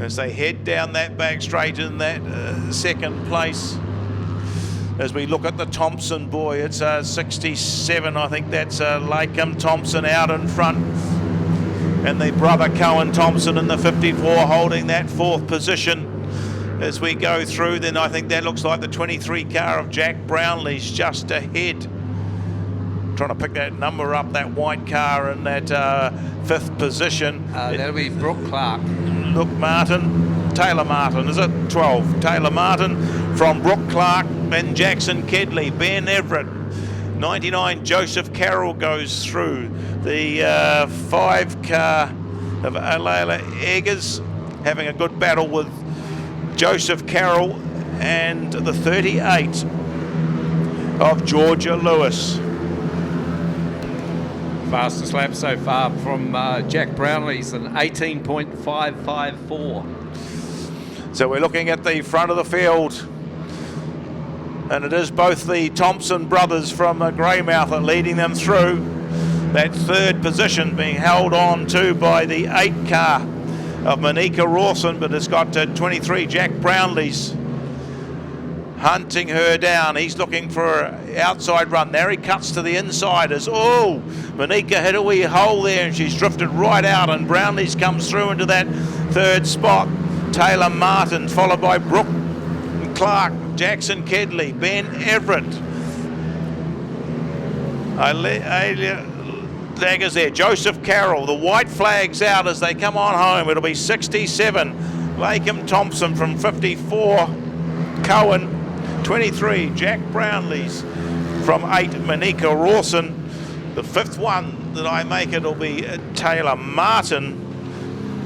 As they head down that back straight in that second place. As we look at the Thompson boy, it's 67, I think that's Lakem Thompson out in front. And the brother Cohen Thompson in the 54 holding that fourth position. As we go through, then I think that looks like the 23 car of Jack Brownlee's just ahead. Trying to pick that number up, that white car in that fifth position. That'll be Brooke Clark. Look, Taylor Martin, is it? 12. Taylor Martin from Brooke Clark, then Jackson Kedley, Ben Everett. 99 Joseph Carroll goes through. The 5 car of Alayla Eggers having a good battle with Joseph Carroll, and the 38 of Georgia Lewis. Fastest lap so far from Jack Brownlee's an 18.554. So we're looking at the front of the field, and it is both the Thompson brothers from Greymouth are leading them through. That third position being held on to by the 8 car of Monika Rawson, but it's got 23 Jack Brownlee's hunting her down. He's looking for an outside run. There he cuts to the inside as, oh, Monika hit a wee hole there and she's drifted right out, and Brownlee's comes through into that third spot. Taylor Martin, followed by Brooke Clark, Jackson Kedley, Ben Everett. Daggers there, Joseph Carroll. The white flag's out as they come on home. It'll be 67, Lakem Thompson from 54, Cohen, 23, Jack Brownlee's from 8, Monika Rawson. The fifth one that I make it'll be Taylor Martin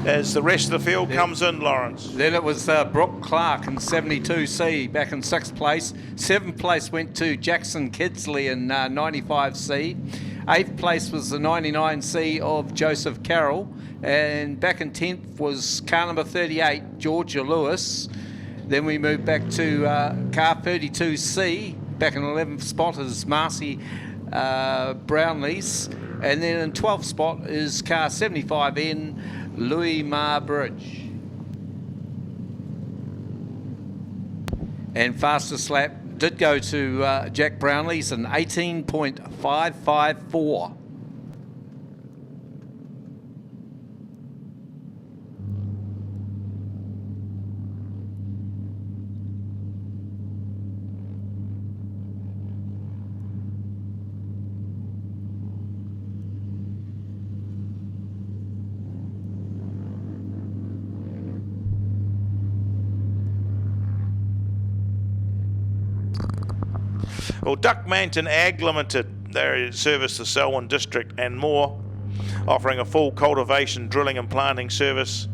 as the rest of the field comes in, Lawrence. Then it was Brooke Clark in 72C back in 6th place. 7th place went to Jackson Kedley in 95C. 8th place was the 99C of Joseph Carroll. And back in 10th was car number 38, Georgia Lewis. Then we moved back to car 32C. Back in 11th spot is Marcy Brownlee's. And then in 12th spot is car 75N, Louis Marbridge. And fastest lap did go to Jack Brownlee's in 18.554. Well, Duckmanton Ag Limited, they service the Selwyn district and more, offering a full cultivation, drilling and planting service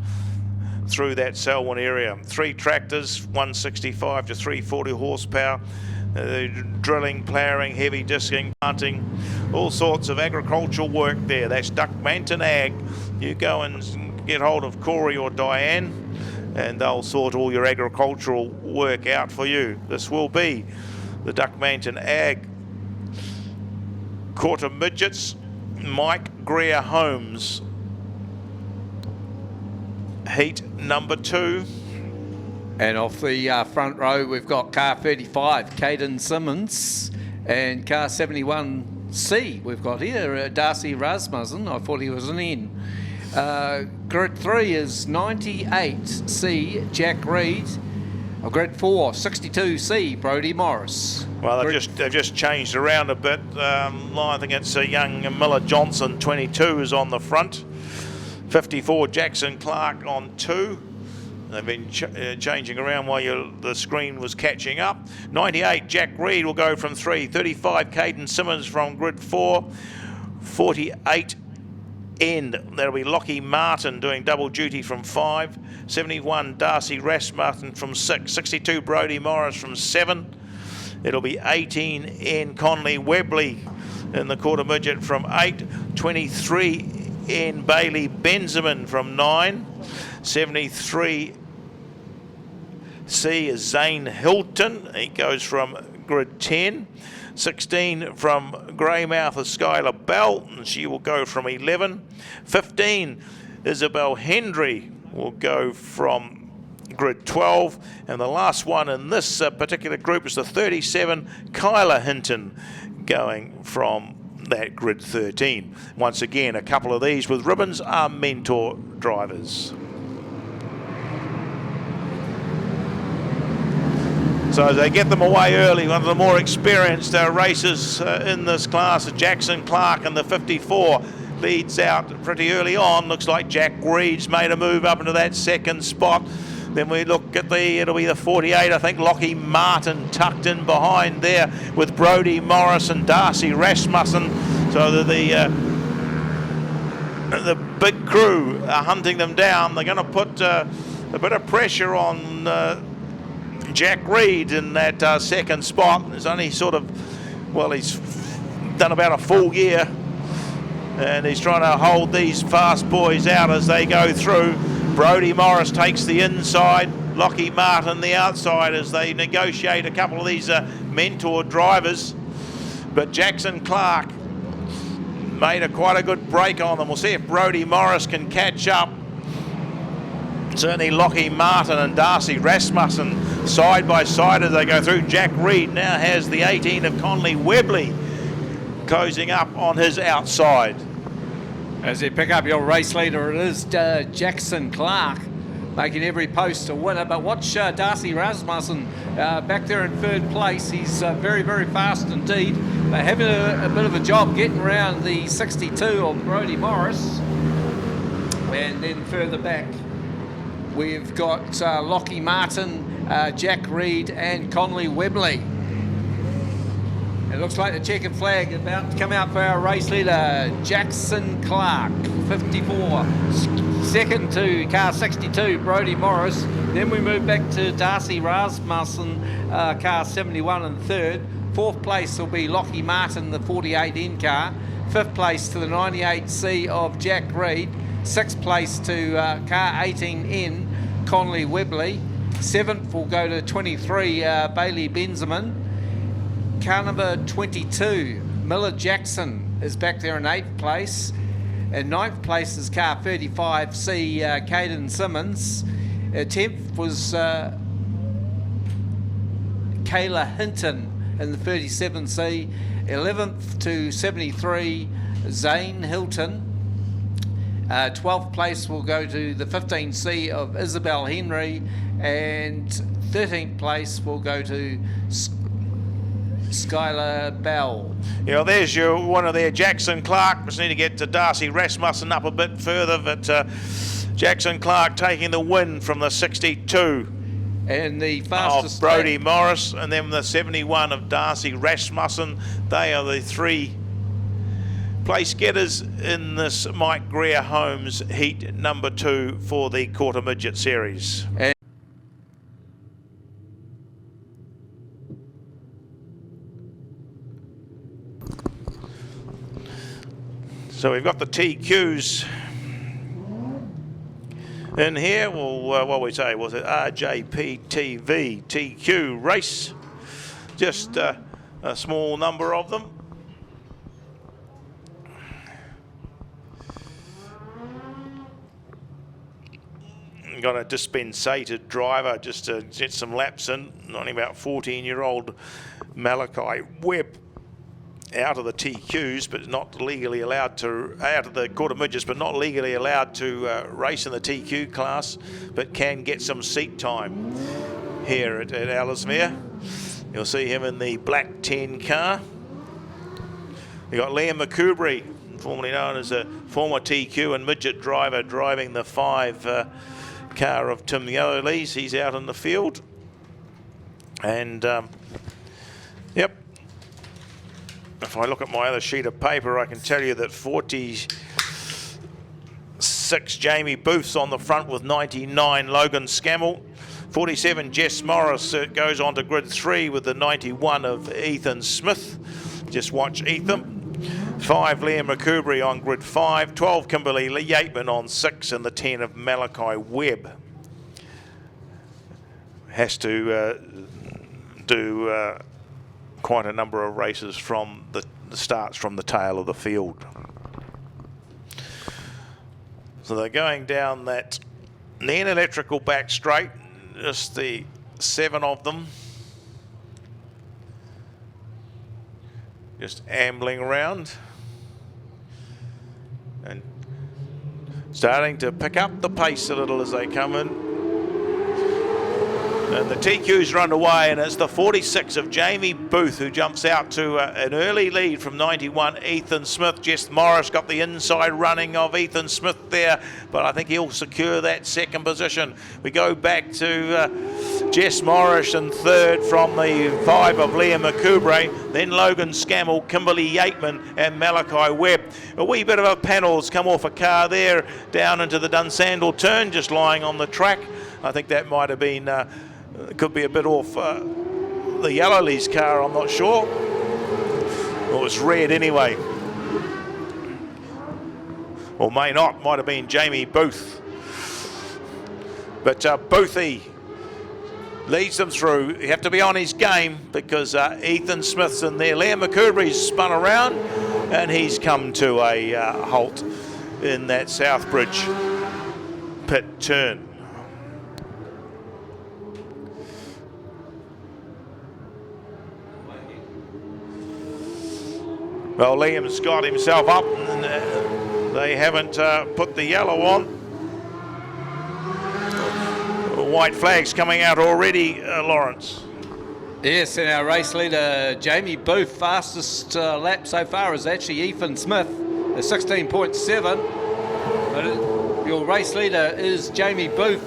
through that Selwyn area. 3 tractors, 165 to 340 horsepower, drilling, ploughing, heavy disking, planting, all sorts of agricultural work there. That's Duckmanton Ag. You go and get hold of Corey or Diane and they'll sort all your agricultural work out for you. This will be the Duckmanton Ag quarter midgets, Mike Greer Holmes, heat number 2. And off the front row, we've got car 35, Caden Simmons, and car 71C, we've got here, Darcy Rasmussen. I thought he was an N. Grid 3 is 98C, Jack Reed. Grid 4, 62C, Brodie Morris. Well, they've just changed around a bit. I think it's a young Miller Johnson, 22, is on the front. 54, Jackson Clark on 2. They've been changing around while the screen was catching up. 98, Jack Reed will go from 3. 35, Caden Simmons from grid 4. 48, End. That'll be Lockie Martin doing double duty from 5. 71, Darcy Rasmussen from 6. 62, Brodie Morris from 7. It'll be 18, N. Conley Webley in the quarter midget from 8. 23, N. Bailey Benjamin from 9. 73, C is Zane Hilton. He goes from grid 10. 16 from Greymouth is Skylar Bell, and she will go from 11. 15, Isabel Hendry will go from grid 12. And the last one in this particular group is the 37, Kyla Hinton, going from that grid 13. Once again, a couple of these with ribbons are mentor drivers. So they get them away early. One of the more experienced racers in this class, Jackson Clark in the 54, leads out pretty early on. Looks like Jack Reed's made a move up into that second spot. Then we look at it'll be the 48, I think, Lockie Martin tucked in behind there with Brodie Morris and Darcy Rasmussen. So the big crew are hunting them down. They're going to put a bit of pressure on Jack Reed in that second spot. It's only sort of, well, he's done about a full year, and he's trying to hold these fast boys out as they go through. Brodie Morris takes the inside, Lockie Martin the outside as they negotiate a couple of these mentor drivers. But Jackson Clark made quite a good break on them. We'll see if Brodie Morris can catch up. Certainly Lockie Martin and Darcy Rasmussen side by side as they go through. Jack Reed now has the 18 of Conley Webley closing up on his outside. As you pick up your race leader, it is Jackson Clark making every post a winner. But watch Darcy Rasmussen back there in third place. He's very, very fast indeed. They're having a bit of a job getting around the 62 of Brodie Morris. And then further back, we've got Lockie Martin, Jack Reed and Conley Webley. It looks like the checkered flag is about to come out for our race leader, Jackson Clark, 54. Second to car 62, Brodie Morris. Then we move back to Darcy Rasmussen, car 71 and third. Fourth place will be Lockie Martin, the 48N car. Fifth place to the 98C of Jack Reed. Sixth place to car 18N, Conley Webley. Seventh will go to 23, Bailey Benjamin. Car number 22, Miller Jackson, is back there in 8th place. In 9th place is car 35C, Caden Simmons. 10th was Kayla Hinton in the 37C. 11th to 73, Zane Hilton. 12th place will go to the 15C of Isabel Henry, and 13th place will go to Skylar Bell. You know, there's your one of their Jackson Clark. Just need to get to Darcy Rasmussen up a bit further, but Jackson Clark taking the win from the 62 and the fastest of Brodie Morris, and then the 71 of Darcy Rasmussen. They are the three place getters in this Mike Greer Holmes heat number 2 for the quarter midget series. So we've got the TQs in here. Well, what we say, was it RJP TV TQ race? Just a small number of them. Got a dispensated driver just to get some laps in. Only about 14-year-old Malachi Webb out of the TQs, but not legally allowed to, out of the quarter midgets, but not legally allowed to race in the TQ class, but can get some seat time here at Ellesmere. You'll see him in the black 10 car. You've got Liam McCoubrey, formerly known as a former TQ and midget driver, driving the 5 car of Tim Yellowlees. He's out in the field. And, yep. If I look at my other sheet of paper, I can tell you that 46 Jamie Booth's on the front with 99 Logan Scammell. 47 Jess Morris goes on to grid 3 with the 91 of Ethan Smith. Just watch Ethan. 5 Liam McCoubrey on grid 5. 12 Kimberly Yateman on 6, and the 10 of Malachi Webb. Has to do quite a number of races from the starts from the tail of the field. So they're going down that then electrical back straight, just the 7 of them. Just ambling around and starting to pick up the pace a little as they come in. And the TQ's run away, and it's the 46 of Jamie Booth who jumps out to an early lead from 91 Ethan Smith. Jess Morris got the inside running of Ethan Smith there, but I think he'll secure that second position. We go back to Jess Morris in third from the 5 of Liam McCoubrey, then Logan Scammell, Kimberly Yateman and Malachi Webb. A wee bit of a panel's come off a car there down into the Dunsandel turn, just lying on the track. I think that might have been could be a bit off the Yellowlees car, I'm not sure. Well, it's red anyway. Or may not, might have been Jamie Booth. But Boothie leads them through. You have to be on his game because Ethan Smith's in there. Liam McCoubrey's spun around and he's come to a halt in that Southbridge pit turn. Well, Liam's got himself up, and they haven't put the yellow on. White flags coming out already, Lawrence. Yes, and our race leader, Jamie Booth, fastest lap so far is actually Ethan Smith, at 16.7. But your race leader is Jamie Booth,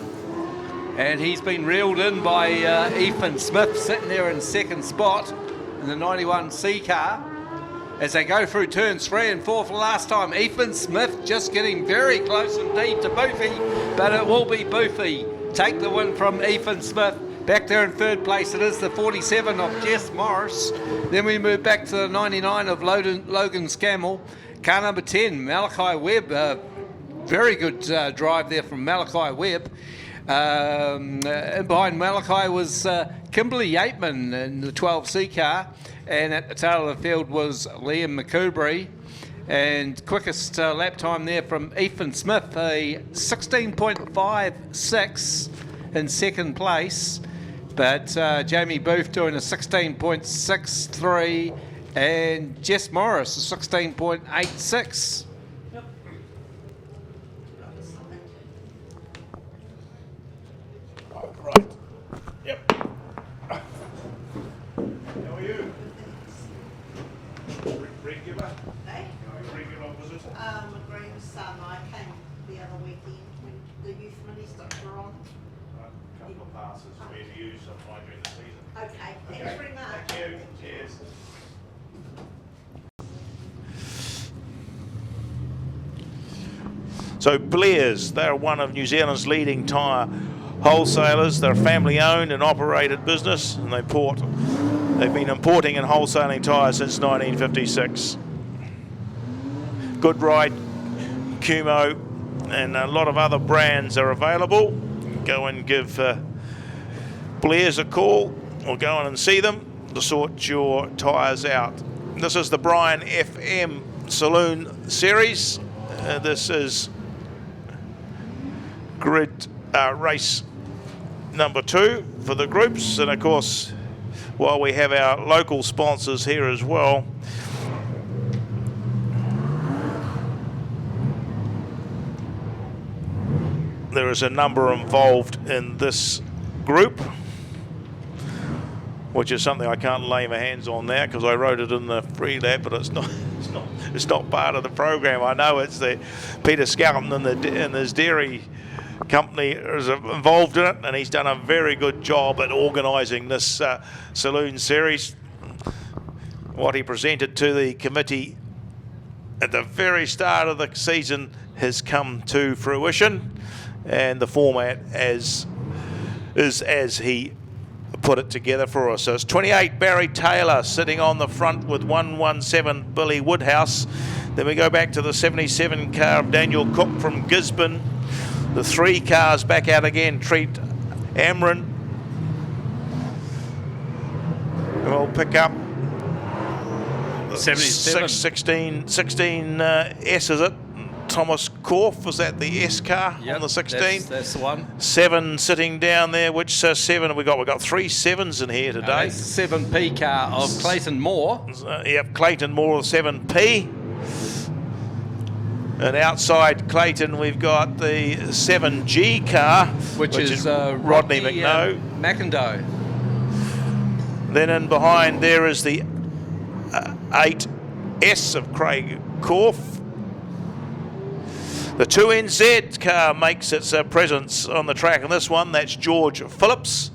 and he's been reeled in by Ethan Smith, sitting there in second spot in the 91C car. As they go through turns 3 and 4 for the last time, Ethan Smith just getting very close indeed to Boothie, but it will be Boothie take the win from Ethan Smith. Back there in third place, it is the 47 of Jess Morris. Then we move back to the 99 of Logan Scammell. Car number 10, Malachi Webb. Very good drive there from Malachi Webb. And behind Malachi was Kimberly Yateman in the 12C car. And at the tail of the field was Liam McCoubrey. And quickest lap time there from Ethan Smith, a 16.56 in second place. But Jamie Booth doing a 16.63 and Jess Morris a 16.86. So Blair's, they're one of New Zealand's leading tyre wholesalers. They're a family-owned and operated business, and they've been importing and wholesaling tyres since 1956. Goodride, Kumo, and a lot of other brands are available. Go and give Blair's a call, or go in and see them to sort your tyres out. This is the Brian FM Saloon Series. This is grid race number 2 for the groups, and of course while we have our local sponsors here as well, there is a number involved in this group, which is something I can't lay my hands on now because I wrote it in the free lab, but it's not part of the program. I know it's the Peter Skelton and his dairy company is involved in it, and he's done a very good job at organising this Saloon series. What he presented to the committee at the very start of the season has come to fruition, and the format is as he put it together for us. So it's 28 Barry Taylor sitting on the front with 117 Billy Woodhouse. Then we go back to the 77 car of Daniel Cook from Gisborne. The 3 cars back out again, Trent Amron. We'll pick up the 16 S, is it? Thomas Korf, was that the S car on the 16? That's the one. 7 sitting down there. Which 7 have we got? We've got 3 7s in here today. 7P car of Clayton Moore. Yep, Clayton Moore, 7P. And outside Clayton, we've got the 7G car, which is Rodney McIndoe. Then in behind there is the 8S of Craig Korf. The 2NZ car makes its presence on the track in this one. That's George Phillips.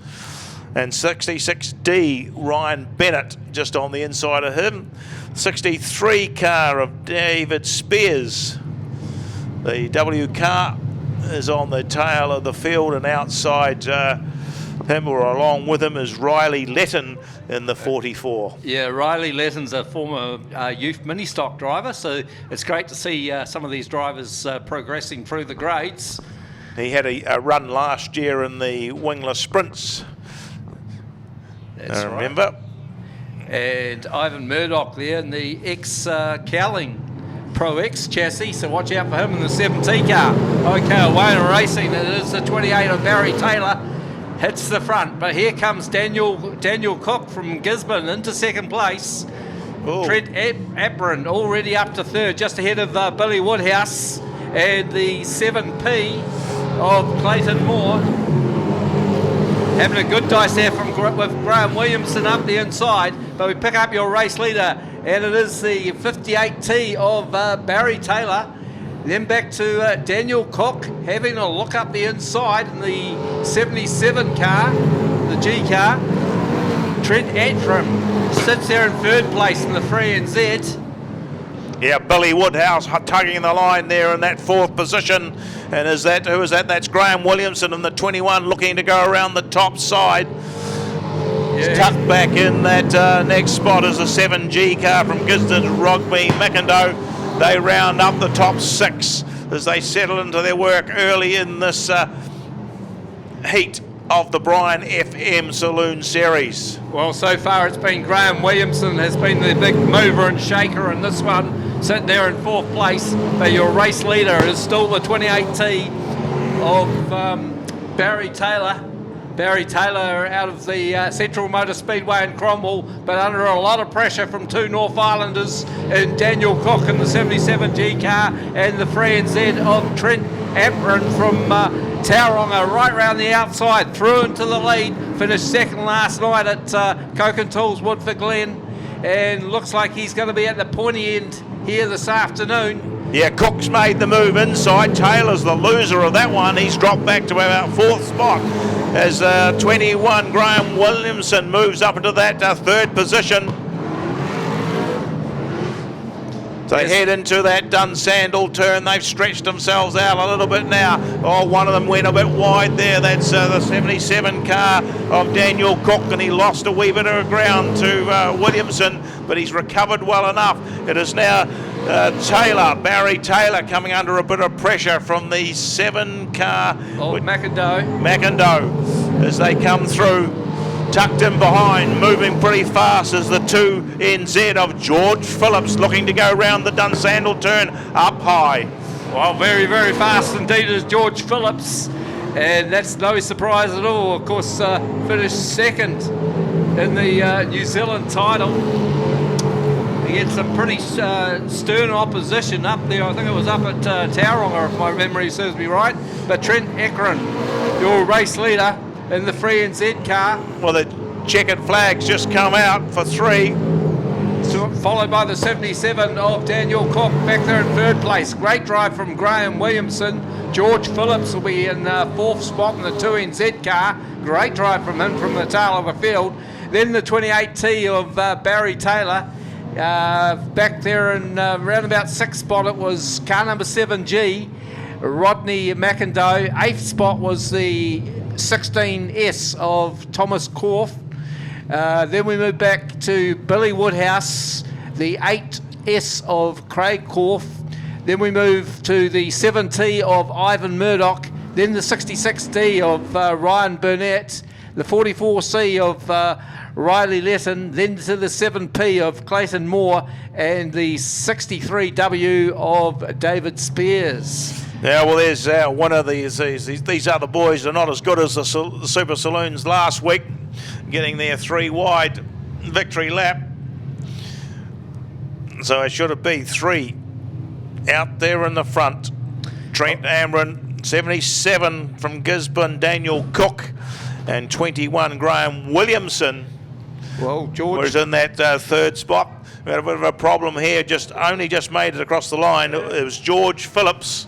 And 66D, Ryan Bennett, just on the inside of him. 63 car of David Spears. The W car is on the tail of the field, and outside him or along with him is Riley Letton in the 44. Yeah, Riley Letton's a former youth mini stock driver, so it's great to see some of these drivers progressing through the grades. He had a run last year in the Wingless sprints. That's right. Remember? And Ivan Murdoch there in the ex-Cowling Pro X chassis, so watch out for him in the 7T car. Okay, away and racing. It is the 28 of Barry Taylor. Hits the front, but here comes Daniel Cook from Gisborne into second place. Ooh. Trent Apron already up to third, just ahead of Billy Woodhouse, and the 7P of Clayton Moore. Having a good dice there with Graham Williamson up the inside, but we pick up your race leader, and it is the 58T of Barry Taylor. Then back to Daniel Cook, having a look up the inside in the 77 car, the G car. Trent Atram sits there in third place in the 3NZ. Yeah, Billy Woodhouse tugging the line there in that 4th position. And who is that? That's Graham Williamson in the 21, looking to go around the top side. Yeah. Tucked back in that next spot is a 7G car from Gisborne, Rodney McIndoe. They round up the top 6 as they settle into their work early in this heat of the Brian FM Saloon Series. Well, so far it's been Graham Williamson has been the big mover and shaker in this one, sitting there in 4th place. But your race leader is still the 28T of Barry Taylor. Barry Taylor out of the Central Motor Speedway in Cromwell, but under a lot of pressure from 2 North Islanders in Daniel Cook in the 77G car and the 3NZ of Trent Apron from Tauranga right round the outside, through into the lead, finished second last night at Coke and Tools Woodford Glen, and looks like he's going to be at the pointy end here this afternoon. Yeah, Cook's made the move inside. Taylor's the loser of that one. He's dropped back to about 4th spot as 21 Graham Williamson moves up into that 3rd position. They head into that Dunsandle turn. They've stretched themselves out a little bit now. Oh, one of them went a bit wide there. That's the 77 car of Daniel Cook, and he lost a wee bit of ground to Williamson, but he's recovered well enough. It is now Barry Taylor, coming under a bit of pressure from the 7 car. McIndoe, as they come through. Tucked in behind, moving pretty fast is the 2NZ of George Phillips, looking to go round the Dunsandle turn up high. Well, very, very fast indeed is George Phillips, and that's no surprise at all. Of course, finished second in the New Zealand title. He had some pretty stern opposition up there. I think it was up at Tauranga, if my memory serves me right. But Trent Ekron, your race leader, in the 3NZ car. Well, the checkered flags just come out for 3. So, followed by the 77 of Daniel Cook back there in 3rd place. Great drive from Graham Williamson George Phillips will be in 4th spot in the 2NZ car. Great drive from him from the tail of the field. Then the 28T of Barry Taylor. Back there in round about 6th spot, it was car number 7G, Rodney McIndoe. 8th spot was the 16S of Thomas Korf. Then we moved back to Billy Woodhouse, the 8S of Craig Korf. Then we moved to the 7T of Ivan Murdoch. Then the 66D of Ryan Burnett, the 44C of Riley Letton, then to the 7P of Clayton Moore, and the 63W of David Spears. Yeah, well, there's one of these other boys are not as good as the Super Saloons last week, getting their 3 wide victory lap. So it should have been 3 out there in the front. Trent Amron, 77 from Gisborne, Daniel Cook, and 21 Graham Williamson. Well, George was in that 3rd spot. We had a bit of a problem here, only just made it across the line. It was George Phillips.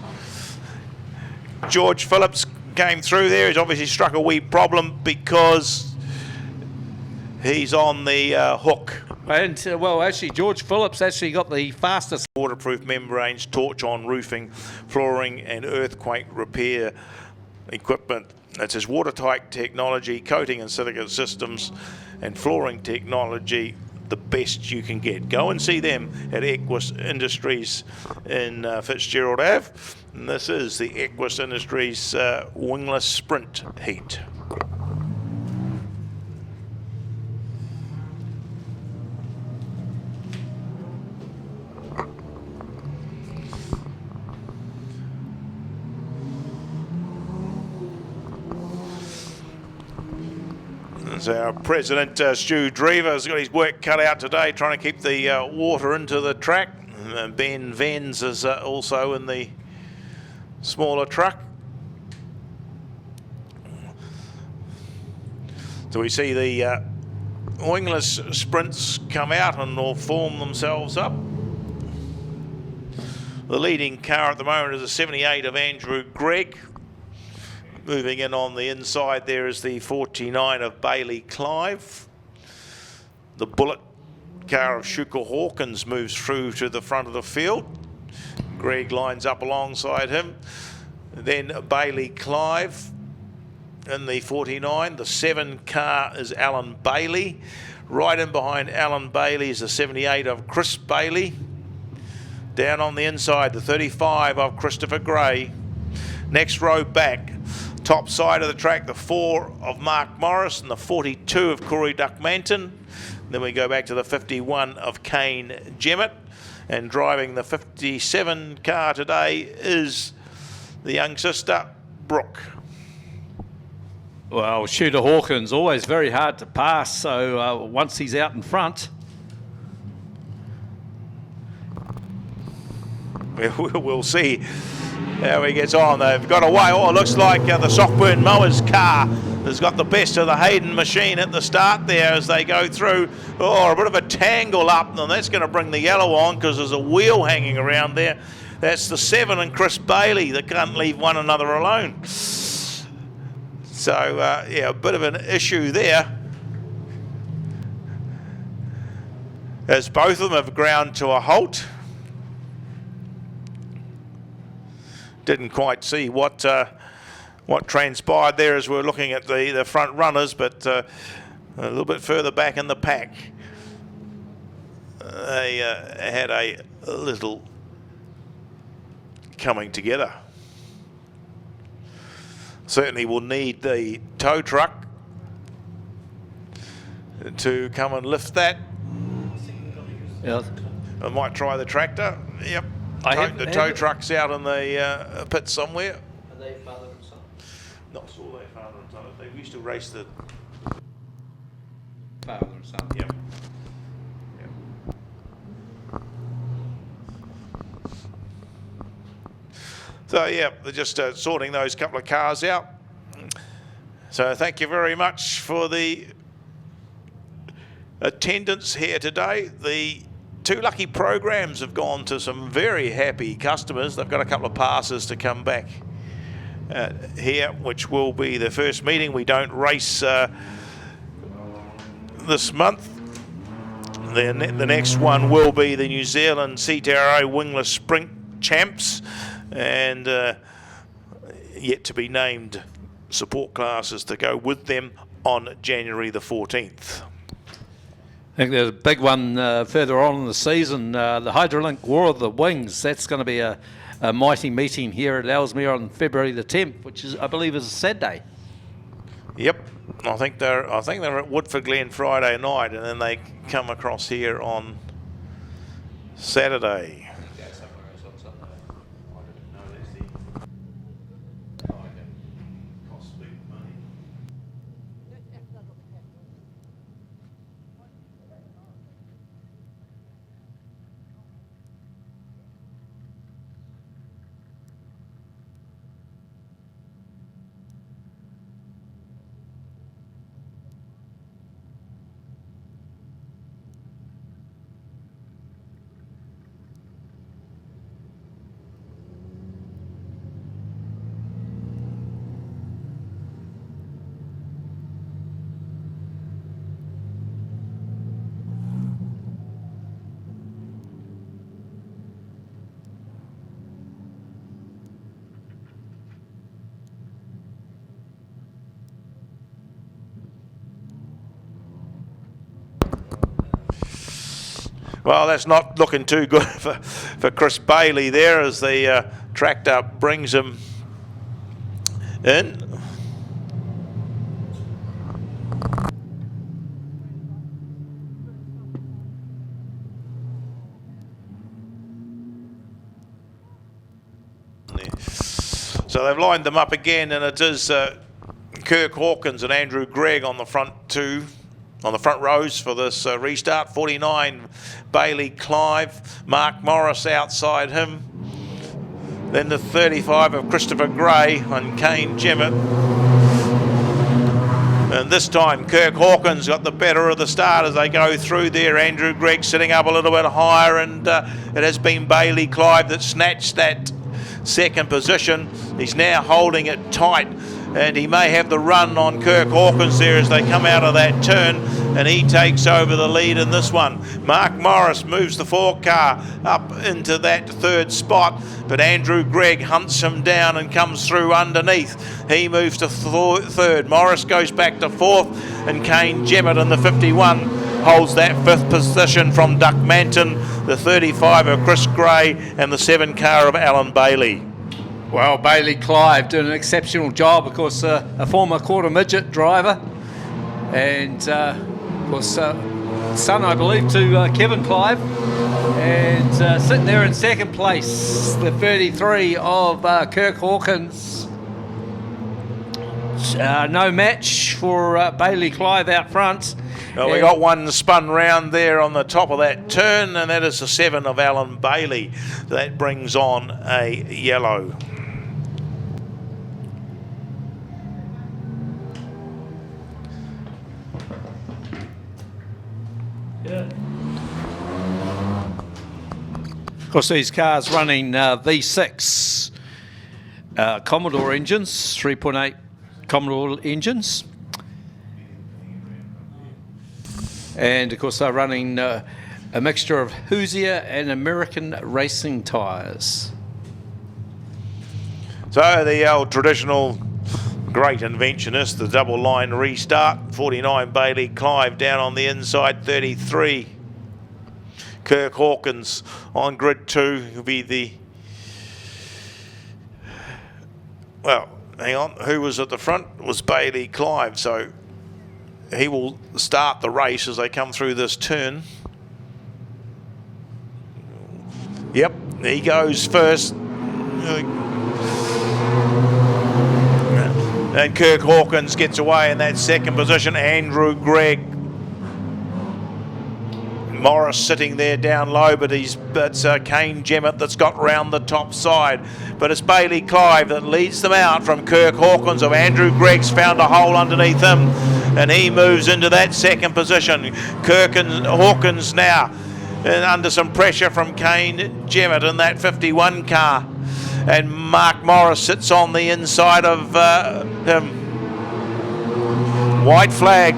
George Phillips came through there. He's obviously struck a wee problem because he's on the hook. And well, actually, George Phillips actually got the fastest. Waterproof membranes, torch on roofing, flooring and earthquake repair equipment. It says watertight technology, coating and silicate systems and flooring technology, the best you can get. Go and see them at Equus Industries in Fitzgerald Ave. And this is the Equus Industries Wingless Sprint Heat. So our President Stu Drever has got his work cut out today, trying to keep the water into the track. And Ben Venz is also in the smaller truck. So we see the wingless sprints come out and will form themselves up. The leading car at the moment is a 78 of Andrew Gregg. Moving in on the inside there is the 49 of Bailey Clive. The Bullet car of Shuka Hawkins moves through to the front of the field. Greg lines up alongside him. Then Bailey Clive in the 49. The 7 car is Alan Bailey. Right in behind Alan Bailey is the 78 of Chris Bailey. Down on the inside, the 35 of Christopher Gray. Next row back, top side of the track, the 4 of Mark Morris and the 42 of Corey Duckmanton. Then we go back to the 51 of Kane Jemmett. And driving the 57 car today is the young sister, Brooke. Well, Shooter Hawkins, always very hard to pass, so once he's out in front. We'll see how he gets on. They've got away. Oh, it looks like the Sockburn Mowers car has got the best of the Hayden machine at the start there as they go through. Oh, a bit of a tangle up, and that's going to bring the yellow on because there's a wheel hanging around there. That's the 7 and Chris Bailey that can't leave one another alone. So, yeah, a bit of an issue there, as both of them have ground to a halt. Didn't quite see what transpired there as we're looking at the front runners, but a little bit further back in the pack, they had a little coming together. Certainly will need the tow truck to come and lift that. Yeah. I might try the tractor. Yep. The tow truck's out in the pit somewhere. Are they father and son? Not sure they father and son. They used to race the. Father and son. Yep. So yeah, they're just sorting those couple of cars out. So thank you very much for the attendance here today. The 2 lucky programs have gone to some very happy customers. They've got a couple of passes to come back here, which will be the first meeting. We don't race this month. The next one will be the New Zealand CTRO Wingless Sprint Champs, and yet to be named support classes to go with them on January the 14th. I think there's a big one further on in the season, the Hydrolink War of the Wings. That's going to be a mighty meeting here at Ellesmere on February the 10th, which is, I believe, is a Saturday. Yep, I think they're at Woodford Glen Friday night, and then they come across here on Saturday. Well, that's not looking too good for Chris Bailey there, as the tractor brings him in. So they've lined them up again, and it is Kirk Hawkins and Andrew Gregg on the front rows for this restart. 49 Bailey Clive, Mark Morris outside him, then the 35 of Christopher Gray and Kane Jemmett, and this time Kirk Hawkins got the better of the start as they go through there. Andrew Gregg sitting up a little bit higher, and it has been Bailey Clive that snatched that second position. He's now holding it tight, and he may have the run on Kirk Hawkins there as they come out of that turn, and he takes over the lead in this one. Mark Morris moves the 4 car up into that third spot, but Andrew Gregg hunts him down and comes through underneath. He moves to third. Morris goes back to fourth, and Kane Jemmett in the 51 holds that fifth position from Duck Manton, the 35 of Chris Gray, and the 7 car of Alan Bailey. Well, Bailey Clive doing an exceptional job, of course, a former quarter midget driver, and of course son, I believe, to Kevin Clive, and sitting there in second place, the 33 of Kirk Hawkins. No match for Bailey Clive out front. Well, we got one spun round there on the top of that turn, and that is the 7 of Alan Bailey. That brings on a yellow. Yeah. Of course, these cars running V6 Commodore engines, 3.8 Commodore engines. And of course, they're running a mixture of Hoosier and American racing tyres. So the old traditional great inventionist, the double line restart. 49 Bailey Clive down on the inside. 33 Kirk Hawkins on grid 2. He'll be the, well, hang on, who was at the front? It was Bailey Clive, so he will start the race as they come through this turn. Yep, he goes first. And Kirk Hawkins gets away in that second position. Andrew Gregg. Morris sitting there down low, but it's Kane Jemmett that's got round the top side. But it's Bailey Clive that leads them out from Kirk Hawkins. Of Andrew Gregg's found a hole underneath him, and he moves into that second position. Hawkins now under some pressure from Kane Jemmett in that 51 car. and Mark Morris sits on the inside of him. White flag.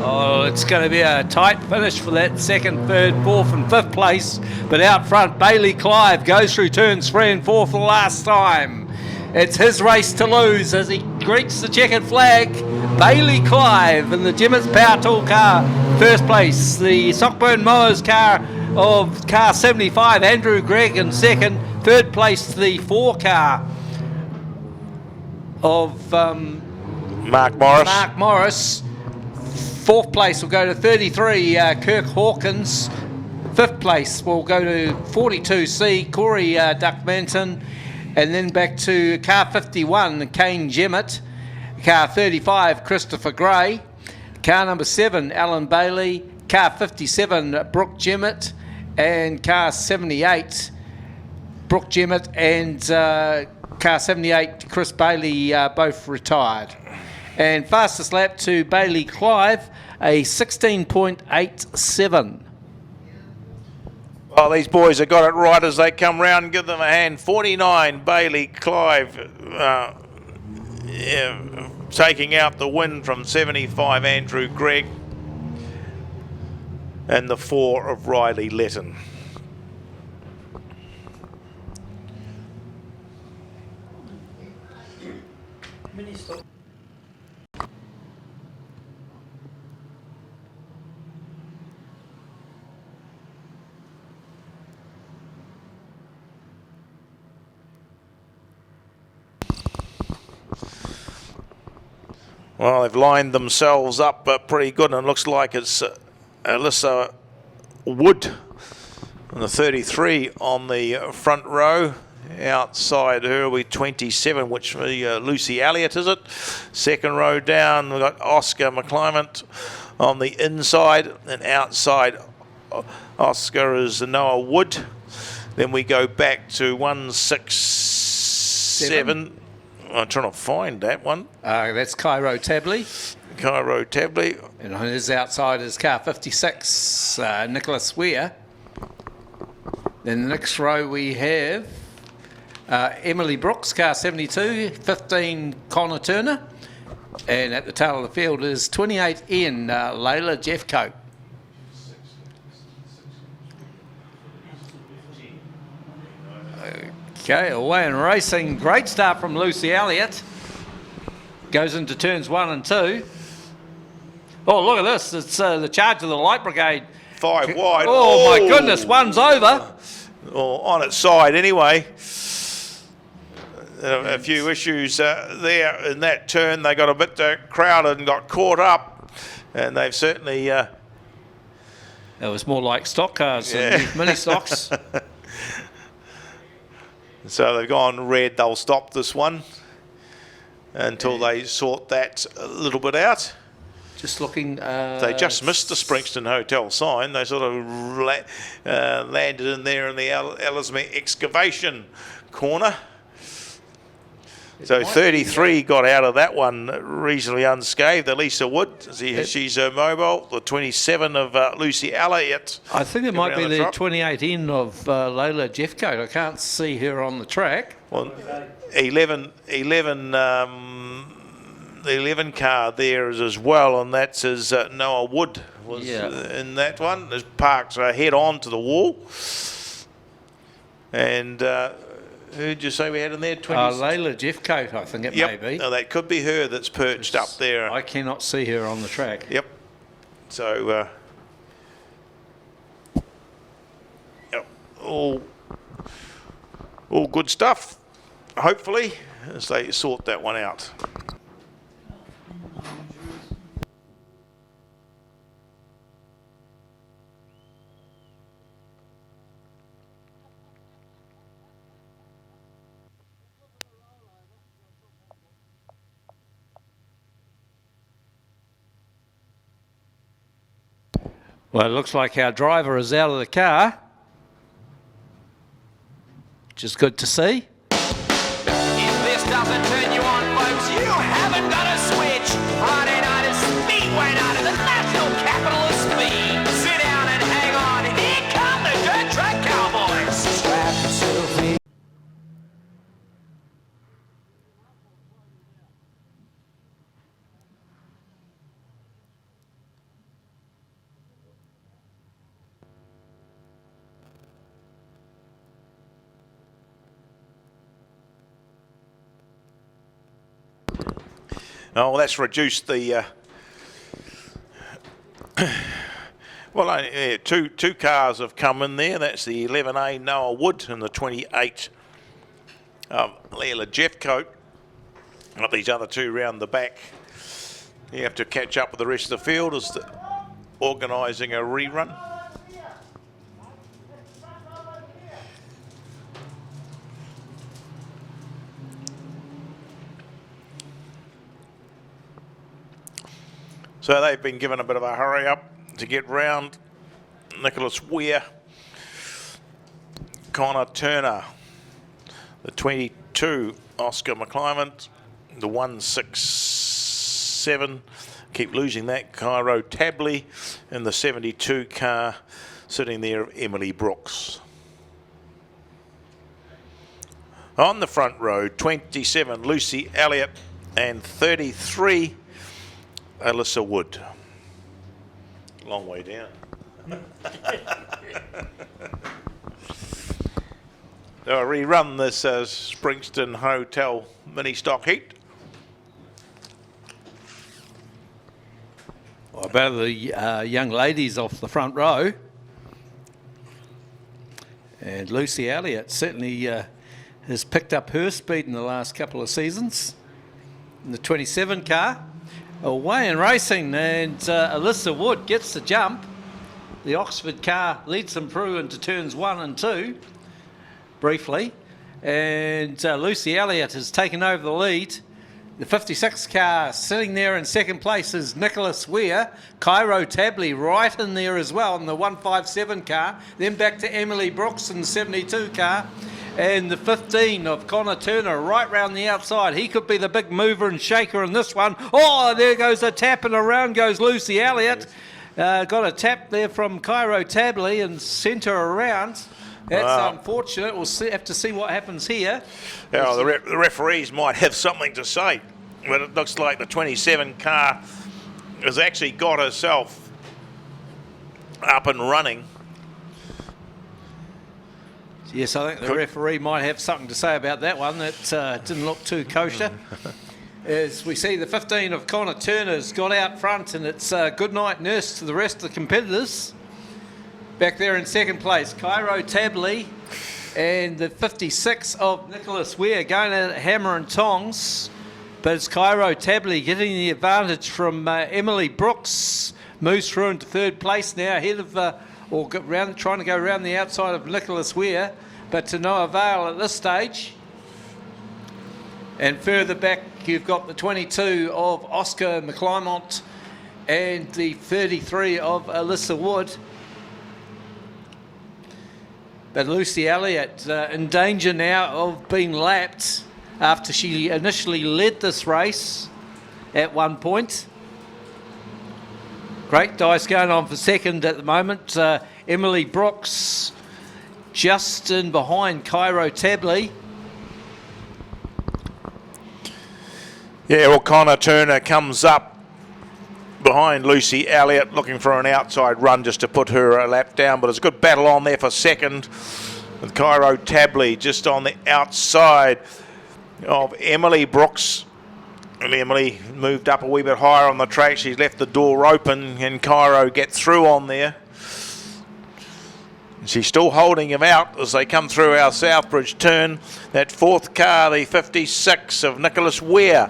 Oh, it's going to be a tight finish for that second, third, fourth and fifth place. But out front, Bailey Clive goes through turns 3 and 4 for the last time. It's his race to lose as he greets the checkered flag. Bailey Clive in the Jimmett's Power Tool car, first place. The Sockburn Mowers car of car 75, Andrew Gregg in second. Third place, the 4 car of Mark Morris. Mark Morris. Fourth place will go to 33, Kirk Hawkins. Fifth place will go to 42C, Corey Duckmanton. And then back to car 51, Kane Jemmett. Car 35, Christopher Gray. Car number 7, Alan Bailey. Car 57, Brooke Jemmett. And car 78, Brooke Jemmett and car 78, Chris Bailey, both retired. And fastest lap to Bailey Clive, a 16.87. Well, these boys have got it right as they come round and give them a hand. 49, Bailey Clive, taking out the win from 75, Andrew Gregg, and the 4 of Riley Letton. Well, they've lined themselves up pretty good, and it looks like it's Alyssa Wood on the 33 on the front row. Outside her, we 27, which Lucy Elliott, is it? Second row down, we've got Oscar McClymont on the inside, and outside Oscar is Noah Wood. Then we go back to 167. I'm trying to find that one. That's Cairo Tabley. Cairo Tabley. And on his outside is car 56, Nicholas Weir. Then the next row we have Emily Brooks, car 72, 15, Connor Turner. And at the tail of the field is 28N, Layla Jeffcoat. Okay, away and racing. Great start from Lucy Elliott. Goes into turns 1 and 2. Oh, look at this. It's the charge of the Light Brigade. 5 wide. Oh, my goodness. One's over. Or on its side anyway. A few issues there in that turn. They got a bit crowded and got caught up. And they've certainly... It was more like stock cars than mini stocks. So they've gone red. They'll stop this one until they sort that a little bit out. Just looking... they just missed the Springston Hotel sign. They sort of landed in there in the Ellesmere excavation corner. So 33 got out of that one reasonably unscathed. Elisa Wood, she's mobile. The 27 of Lucy Elliott. I think it might be the 28N of Layla Jeffcoat. I can't see her on the track. Well, 11 the 11 car there is as well, and that's as Noah Wood was in that one. There's parked head on to the wall. And who'd you say we had in there? Layla Jeffcoat, I think it may be. No, that could be her that's perched up there. I cannot see her on the track. Yep. So, all good stuff, hopefully, as they sort that one out. Well, it looks like our driver is out of the car, which is good to see. If this doesn't turn you on, folks, you haven't got a switch. Friday night is Speedway night at the national capital of speed. Sit down and hang on. Here come the dirt track cowboys. Strap Oh, that's reduced the... well, yeah, two cars have come in there. That's the 11A Noah Wood and the 28 Leila Jeffcoat. Up these other two round the back. You have to catch up with the rest of the field as organising a rerun. So they've been given a bit of a hurry up to get round. Nicholas Weir, Connor Turner, the 22 Oscar McClymont, the 167, keep losing that, Cairo Tabley, and the 72 car sitting there of Emily Brooks. On the front row, 27 Lucy Elliott and 33 Alyssa Wood. Long way down. So I rerun this Springston Hotel mini stock heat. Well, about the young ladies off the front row. And Lucy Elliott certainly has picked up her speed in the last couple of seasons. In the 27 car. Away in racing, and Alyssa Wood gets the jump. The Oxford car leads them through into turns 1 and 2, briefly. And Lucy Elliott has taken over the lead. The 56 car sitting there in second place is Nicholas Weir. Cairo Tabley right in there as well in the 157 car. Then back to Emily Brooks in the 72 car. And the 15 of Connor Turner right round the outside. He could be the big mover and shaker in this one. Oh, there goes a tap and around goes Lucy Elliott. Got a tap there from Cairo Tabley and sent her around. That's unfortunate. We'll have to see what happens here. Yeah, the referees might have something to say, but it looks like the 27 car has actually got herself up and running. Yes, I think the referee might have something to say about that one. That didn't look too kosher. As we see, the 15 of Connor Turner's got out front, and it's good night nurse to the rest of the competitors. Back there in second place, Cairo Tabley, and the 56 of Nicholas Weir going at hammer and tongs. But it's Cairo Tabley getting the advantage from Emily Brooks. Moves through into third place now, ahead of... trying to go around the outside of Nicholas Weir, but to no avail at this stage. And further back, you've got the 22 of Oscar McClymont and the 33 of Alyssa Wood. But Lucy Elliott in danger now of being lapped after she initially led this race at one point. Great dice going on for second at the moment. Emily Brooks just in behind Cairo Tabley. Yeah, well, Connor Turner comes up behind Lucy Elliott looking for an outside run just to put her a lap down, but it's a good battle on there for second with Cairo Tabley just on the outside of Emily Brooks. And Emily moved up a wee bit higher on the track. She's left the door open and Cairo gets through on there. She's still holding him out as they come through our Southbridge turn. That fourth car, the 56 of Nicholas Weir,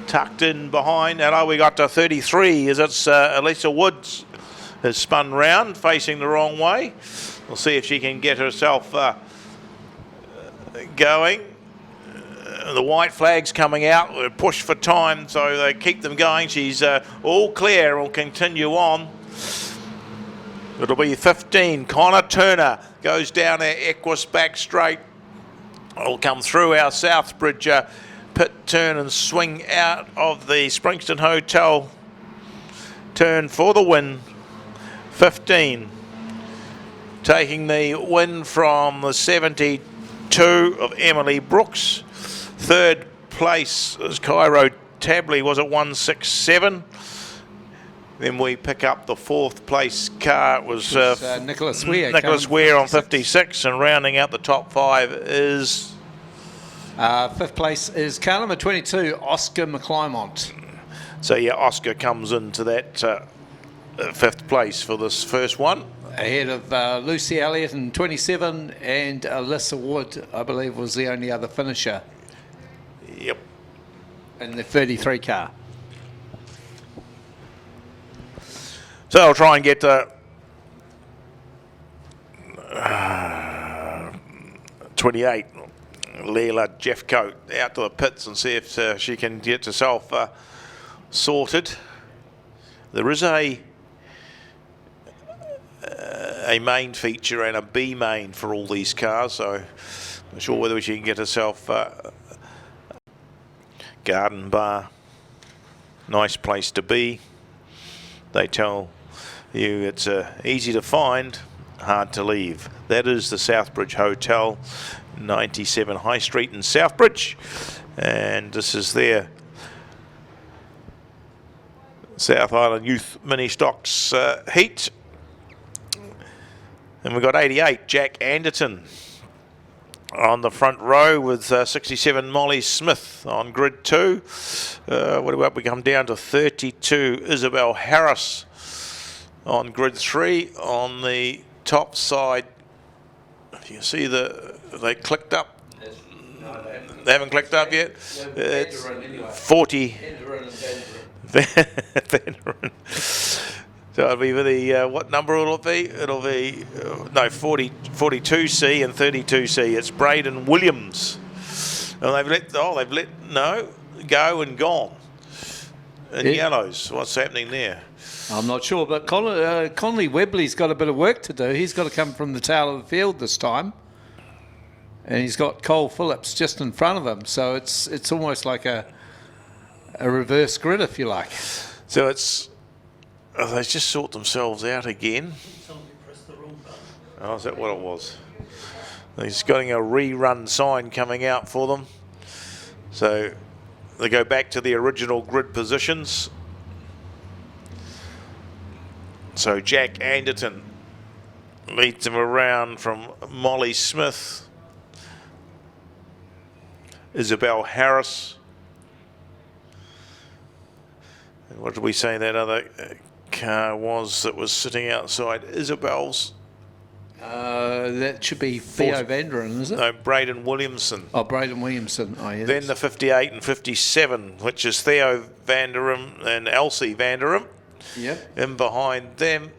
tucked in behind. And we got to 33 as it's Elisa Woods has spun round facing the wrong way. We'll see if she can get herself going. The white flag's coming out. We're pushed for time, so they keep them going. She's all clear and will continue on. It'll be 15. Connor Turner goes down our Equus back straight. It'll come through our Southbridge pit turn and swing out of the Springston Hotel turn for the win. 15. Taking the win from the 72 of Emily Brooks. Third place is Cairo Tabley, was at 167. Then we pick up the fourth place car. It was Nicholas Weir. Nicholas Weir on 56, and rounding out the top five is... fifth place is car number 22, Oscar McClymont. So yeah, Oscar comes into that 5th place for this first one. Ahead of Lucy Elliott in 27, and Alyssa Wood, I believe, was the only other finisher. Yep. In the 33 car. So I'll try and get 28, Leila Jeffcoat, out to the pits and see if she can get herself sorted. There is a main feature and a B main for all these cars, so I'm not sure whether she can get herself garden bar. Nice place to be. They tell you it's easy to find, hard to leave. That is the Southbridge Hotel, 97 High Street in Southbridge, and this is their South Island Youth Mini Stocks heat. And we've got 88, Jack Anderton on the front row with 67, Molly Smith on grid 2. What about we come down to 32, Isabel Harris on grid 3. On the top side, if you see they clicked up. No, they haven't clicked up yet. It's Anyway. 40. Veteran. So it'll be the what number will it be? It'll be no 42C and 32C. It's Braden Williams, and they've let no go and gone in yellows. What's happening there? I'm not sure, but Conley Webley's got a bit of work to do. He's got to come from the tail of the field this time, and he's got Cole Phillips just in front of him. So it's almost like a reverse grid, if you like. So it's. They just sort themselves out again. Somebody pressed the wrong button. Oh, is that what it was? He's got a rerun sign coming out for them. So they go back to the original grid positions. So Jack Anderton leads them around from Molly Smith, Isabel Harris. And what did we say that other car was that was sitting outside Isabel's? That should be Theo Vanderen, is it? No, Braden Williamson. Oh, Braden Williamson. Oh, yeah. Then the 58 and 57, which is Theo Vanderum and Elsie Vanderum. Yep. In behind them,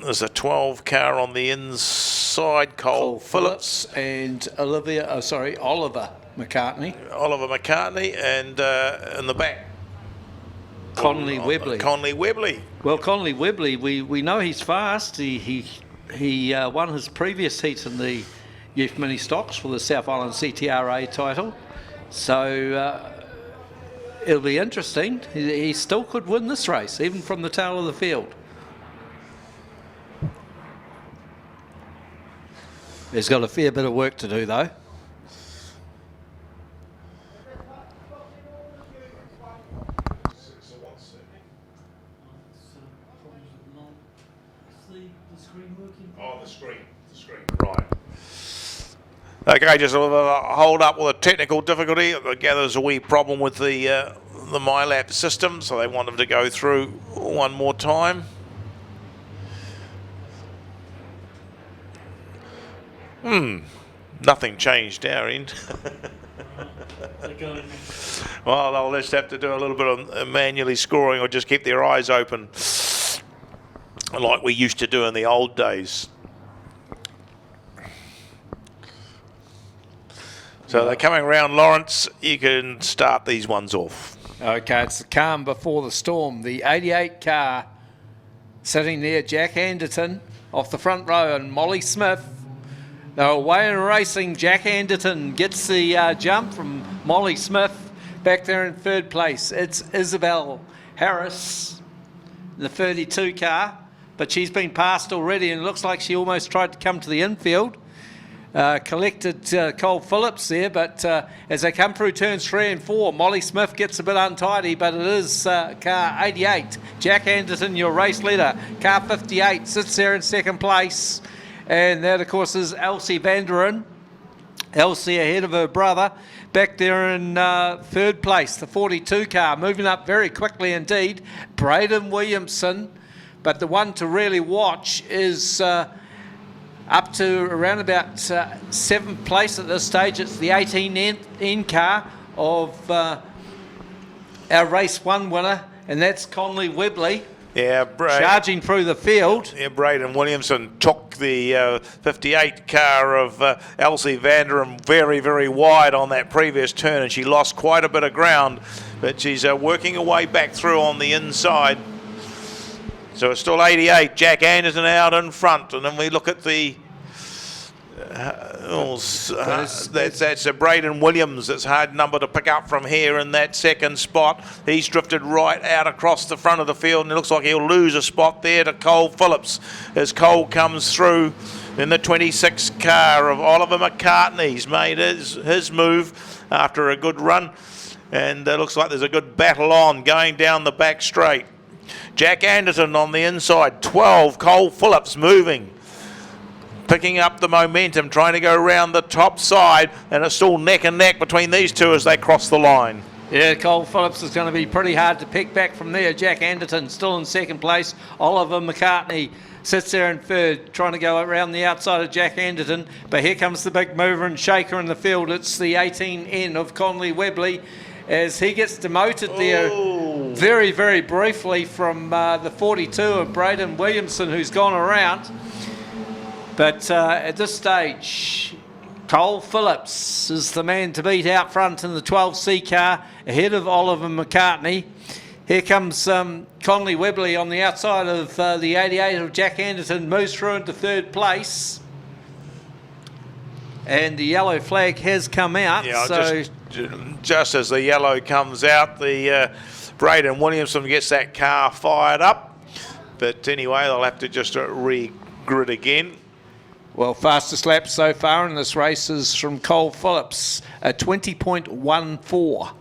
there's a 12 car on the inside, Cole Phillips. And Oliver McCartney. Oliver McCartney, and in the back, Conley Webley. Conley Webley. Well, Conley Webley, we know he's fast. He won his previous heat in the Youth Mini Stocks for the South Island CTRA title. So it'll be interesting. He still could win this race, even from the tail of the field. He's got a fair bit of work to do, though. Oh, the screen, right. Okay, just a little hold up with a technical difficulty. I gather there's a wee problem with the MyLab system, so they want them to go through one more time. Nothing changed our end. Well, they'll just have to do a little bit of manually scoring or just keep their eyes open like we used to do in the old days. So they're coming around, Lawrence. You can start these ones off. Okay, it's the calm before the storm. The 88 car sitting there, Jack Anderton off the front row and Molly Smith. They're away and racing. Jack Anderton gets the jump from Molly Smith. Back there in third place, it's Isabel Harris, the 32 car, but she's been passed already and it looks like she almost tried to come to the infield. Collected Cole Phillips there, but as they come through turns 3 and 4, Molly Smith gets a bit untidy, but it is car 88. Jack Anderton, your race leader. Car 58 sits there in second place. And that, of course, is Elsie Vanderen. Elsie ahead of her brother. back there in third place, the 42 car, moving up very quickly indeed. Braden Williamson, but the one to really watch is up to around about 7th place at this stage. It's the 18N car of our race 1 winner, and that's Conley Webley. Yeah, charging through the field. Yeah, Braden Williamson took the 58 car of Elsie Vanderum very, very wide on that previous turn, and she lost quite a bit of ground, but she's working her way back through on the inside. So it's still 88. Jack Anderson out in front, and then we look at the that's a Braden Williams. That's a hard number to pick up from here in that second spot. He's drifted right out across the front of the field, and it looks like he'll lose a spot there to Cole Phillips as Cole comes through in the 26 car of Oliver McCartney. He's made his move after a good run, and it looks like there's a good battle on going down the back straight. Jack Anderson on the inside, 12. Cole Phillips moving, picking up the momentum, trying to go around the top side, and it's still neck and neck between these two as they cross the line. Yeah, Cole Phillips is going to be pretty hard to pick back from there. Jack Anderson still in second place. Oliver McCartney sits there in third, trying to go around the outside of Jack Anderson. But here comes the big mover and shaker in the field. It's the 18N of Conley Webley, as he gets demoted there very, very briefly from the 42 of Braden Williamson, who's gone around. But at this stage, Cole Phillips is the man to beat out front in the 12C car, ahead of Oliver McCartney. Here comes Conley Webley on the outside of the 88 of Jack Anderson, moves through into third place. And the yellow flag has come out. Yeah, so just as the yellow comes out, the Braden Williamson gets that car fired up. But anyway, they'll have to just re-grid again. Well, fastest lap so far in this race is from Cole Phillips, a 20.14.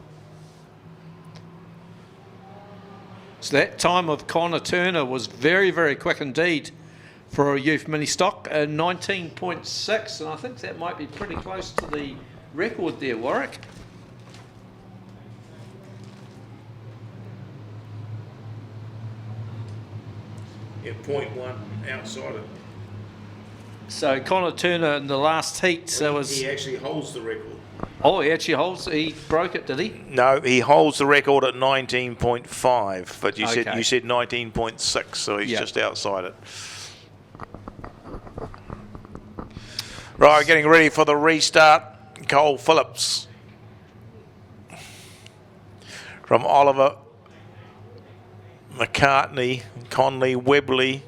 So that time of Connor Turner was very, very quick indeed for a youth mini stock, a 19.6, and I think that might be pretty close to the record there, Warwick. Yeah, 0.1 outside it. So Connor Turner in the last heat was... He actually holds the record. Oh, he actually holds... He broke it, did he? No, he holds the record at 19.5, but you Okay. said 19.6, so he's just outside it. Right, getting ready for the restart. Cole Phillips from Oliver McCartney, Conley Webley,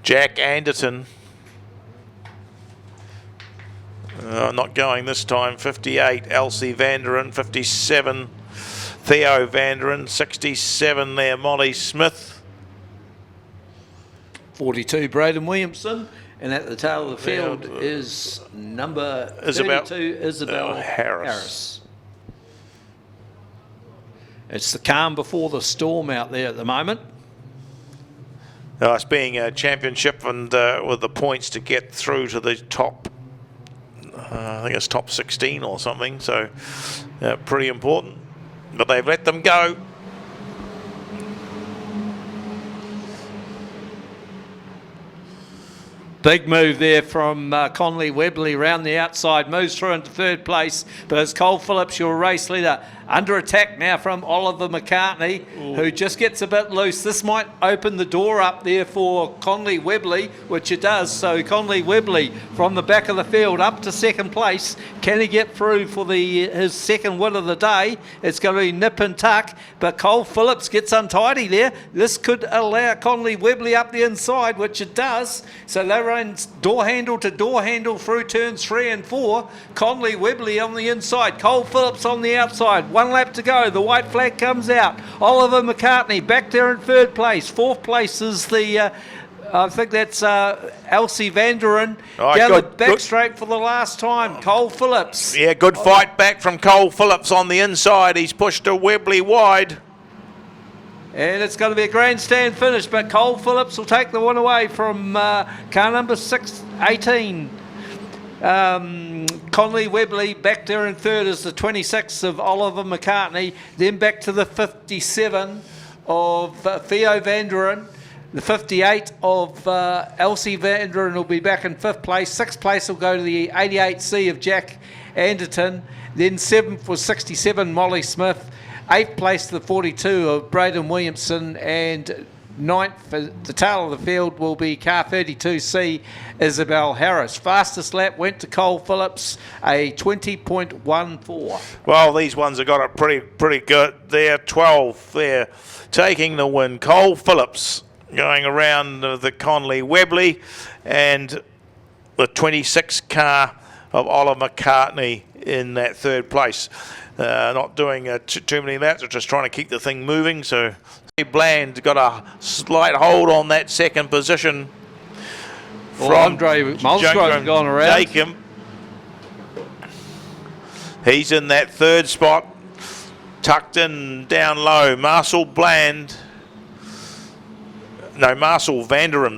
Jack Anderson. Not going this time. 58, Elsie Vanderum. 57, Theo Vanderum. 67 there, Molly Smith. 42, Braden Williamson. And at the tail of the field is number 32, Isabel Harris. It's the calm before the storm out there at the moment. It's being a championship, and with the points to get through to the top, I think it's top 16 or something, so pretty important. But they've let them go. Big move there from Conley Webley round the outside, moves through into third place, but it's Cole Phillips, your race leader, under attack now from Oliver McCartney, who just gets a bit loose. This might open the door up there for Conley Webley, which it does. So Conley Webley from the back of the field up to second place. Can he get through for his second win of the day? It's going to be nip and tuck, but Cole Phillips gets untidy there. This could allow Conley Webley up the inside, which it does. So they run door handle to door handle through turns 3 and 4. Conley Webley on the inside, Cole Phillips on the outside. 1 lap to go. The white flag comes out. Oliver McCartney back there in third place. Fourth place is the, I think that's Elsie Vanderum. Down the back straight for the last time. Cole Phillips. Yeah, good fight back from Cole Phillips on the inside. He's pushed a Webley wide. And it's going to be a grandstand finish, but Cole Phillips will take the one away from car number 18. Conley Webley back there in third is the 26 of Oliver McCartney. Then back to the 57 of Theo Vanderen. The 58 of Elsie Vanderen will be back in 5th place. 6th place will go to the 88C of Jack Anderton. Then 7th was 67 Molly Smith. 8th place to the 42 of Braden Williamson. And 9th at the tail of the field will be car 32C Isabel Harris. Fastest lap went to Cole Phillips, a 20.14. Well, these ones have got it pretty good. They're 12 there, taking the win. Cole Phillips going around the Conley Webley, and the 26 car of Oliver McCartney in that 3rd place. Not doing too many laps, just trying to keep the thing moving. So Bland got a slight hold on that 2nd position. Andre Musgrove's gone around. Dakem. He's in that 3rd spot, tucked in down low. Marcel Vanderum,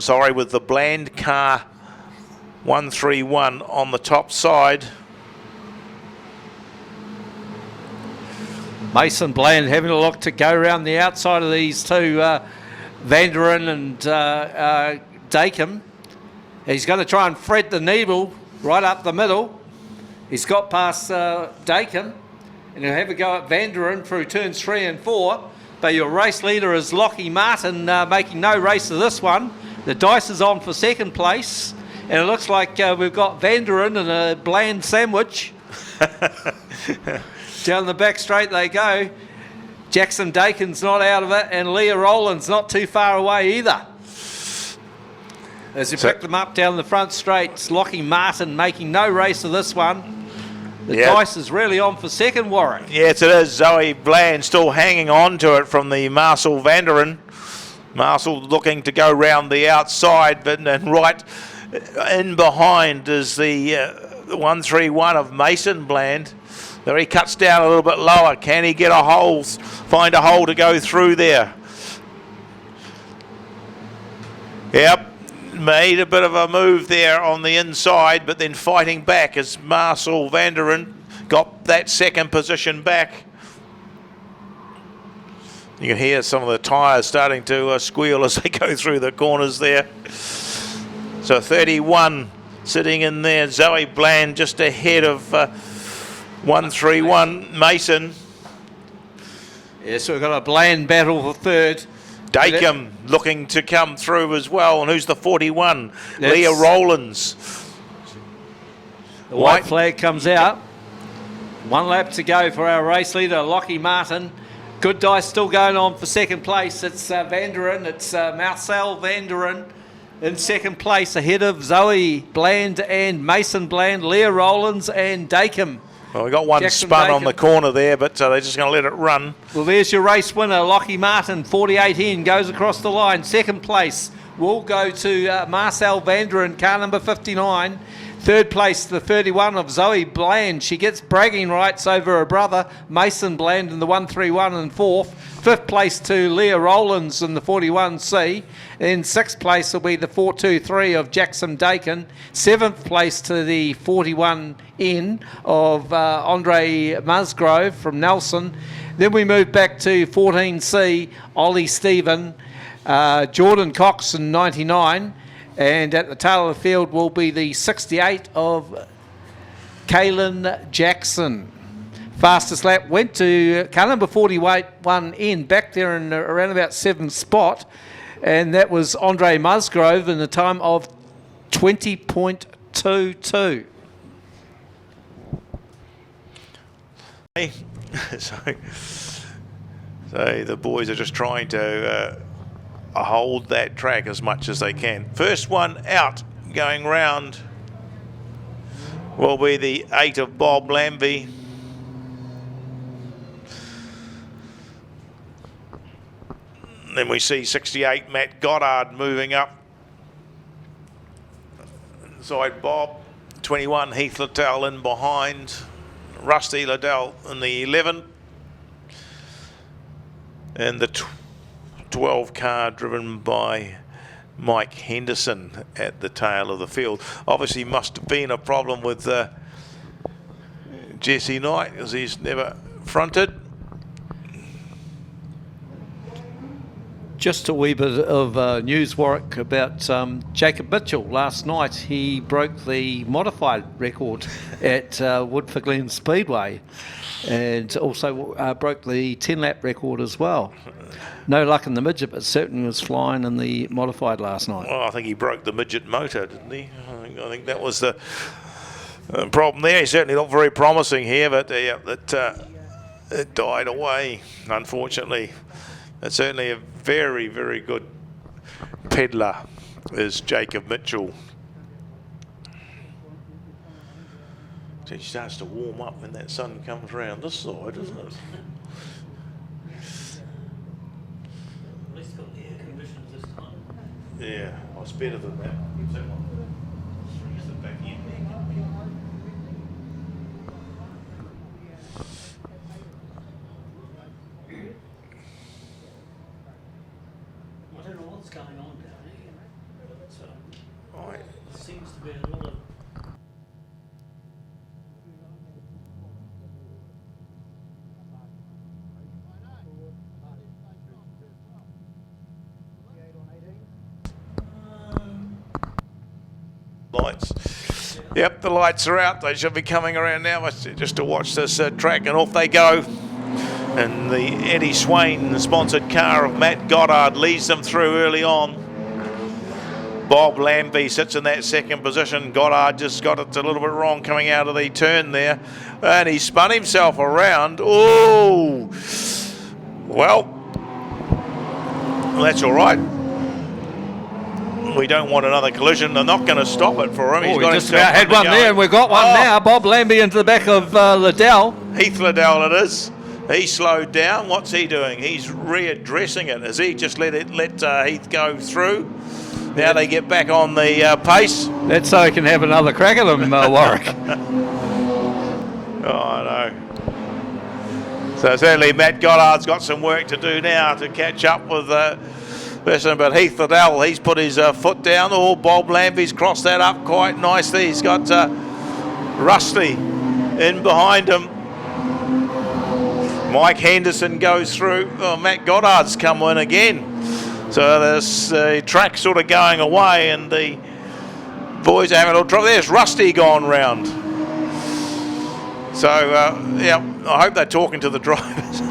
sorry, with the Bland car 131 on the top side. Mason Bland having a look to go around the outside of these two, Vanderen and Dakem. He's going to try and thread the needle right up the middle. He's got past Dakem, and he'll have a go at Vanderen through turns 3 and 4. But your race leader is Lockie Martin, making no race of this one. The dice is on for 2nd place, and it looks like we've got Vanderen and a Bland sandwich. Down the back straight they go. Jackson Dakin's not out of it, and Leah Rowland's not too far away either. As you pick them up down the front straight, Lockie Martin making no race of this one. The dice is really on for 2nd, Warwick. Yes, it is. Zoe Bland still hanging on to it from the Marcel Vanderen. Marcel looking to go round the outside, and right in behind is the 131 of Mason Bland. There he cuts down a little bit lower. Can he get a hole, find a hole to go through there? Yep, made a bit of a move there on the inside, but then fighting back as Marcel Vanderen got that 2nd position back. You can hear some of the tyres starting to squeal as they go through the corners there. So 31 sitting in there. Zoe Bland just ahead of 131 Mason. Yeah, so we've got a Bland battle for 3rd. Dakem looking to come through as well. And who's the 41? Leah Rowlands. The white flag comes out. 1 lap to go for our race leader, Lockie Martin. Good dice still going on for 2nd place. It's Vanderen. It's Marcel Vanderen in 2nd place, ahead of Zoe Bland and Mason Bland, Leah Rowlands and Dakem. Well, we got one Jackson spun Dakem on the corner there, but they're just going to let it run. Well, there's your race winner, Lockie Martin, 48 in, goes across the line. 2nd place will go to Marcel Vanderen, car number 59. 3rd place, the 31 of Zoe Bland. She gets bragging rights over her brother, Mason Bland, in the 131 and 4th. 5th place to Leah Rowlands in the 41C. In 6th place will be the 423 of Jackson Dakin. 7th place to the 41N of Andre Musgrove from Nelson. Then we move back to 14C, Ollie Stephen, Jordan Cox in 99. And at the tail of the field will be the 68 of Kaylin Jackson. Fastest lap went to car number 41 in, back there in around about 7th spot. And that was Andre Musgrove in the time of 20.22. So the boys are just trying to hold that track as much as they can. First one out going round will be the 8 of Bob Lambie. Then we see 68 Matt Goddard moving up. Inside Bob, 21 Heath Liddell in behind. Rusty Liddell in the 11. And the 12 car driven by Mike Henderson at the tail of the field. Obviously must have been a problem with Jesse Knight, as he's never fronted. Just a wee bit of news, Warwick, about Jacob Mitchell. Last night he broke the modified record at Woodford Glen Speedway, and also broke the 10-lap record as well. No luck in the midget, but certainly was flying in the modified last night. Well, I think he broke the midget motor, didn't he? I think that was the problem there. He certainly looked very promising here, but it died away, unfortunately. It's certainly a very, very good peddler is Jacob Mitchell. It starts to warm up when that sun comes around this side, doesn't it? At least got the air conditioners this time. Yeah, well, it's better than that. Freeze the back end. I don't know what's going on down here, but Right. there seems to be a lot of Lights. Yep, the lights are out. They should be coming around now just to watch this track, and off they go. And the Eddie Swain sponsored car of Matt Goddard leads them through early on. Bob Lambie sits in that second position. Goddard just got it a little bit wrong coming out of the turn there, and he spun himself around. Oh, well, that's all right. We don't want another collision. They're not going to stop it for him. He's got just himself about had one there, and we've got one now. Bob Lambie into the back of Liddell. Heath Liddell it is. He slowed down. What's he doing? He's readdressing it. Has he just let Heath go through? Now they get back on the pace. That's so he can have another crack at him, Warwick. Oh, I know. So certainly Matt Goddard's got some work to do now to catch up with person, but Heath Liddell, he's put his foot down. Oh, Bob Lambie's crossed that up quite nicely. He's got Rusty in behind him. Mike Henderson goes through. Oh, Matt Goddard's come in again. So this track sort of going away, and the boys are having a little trouble. There's Rusty gone round. So, yeah, I hope they're talking to the drivers.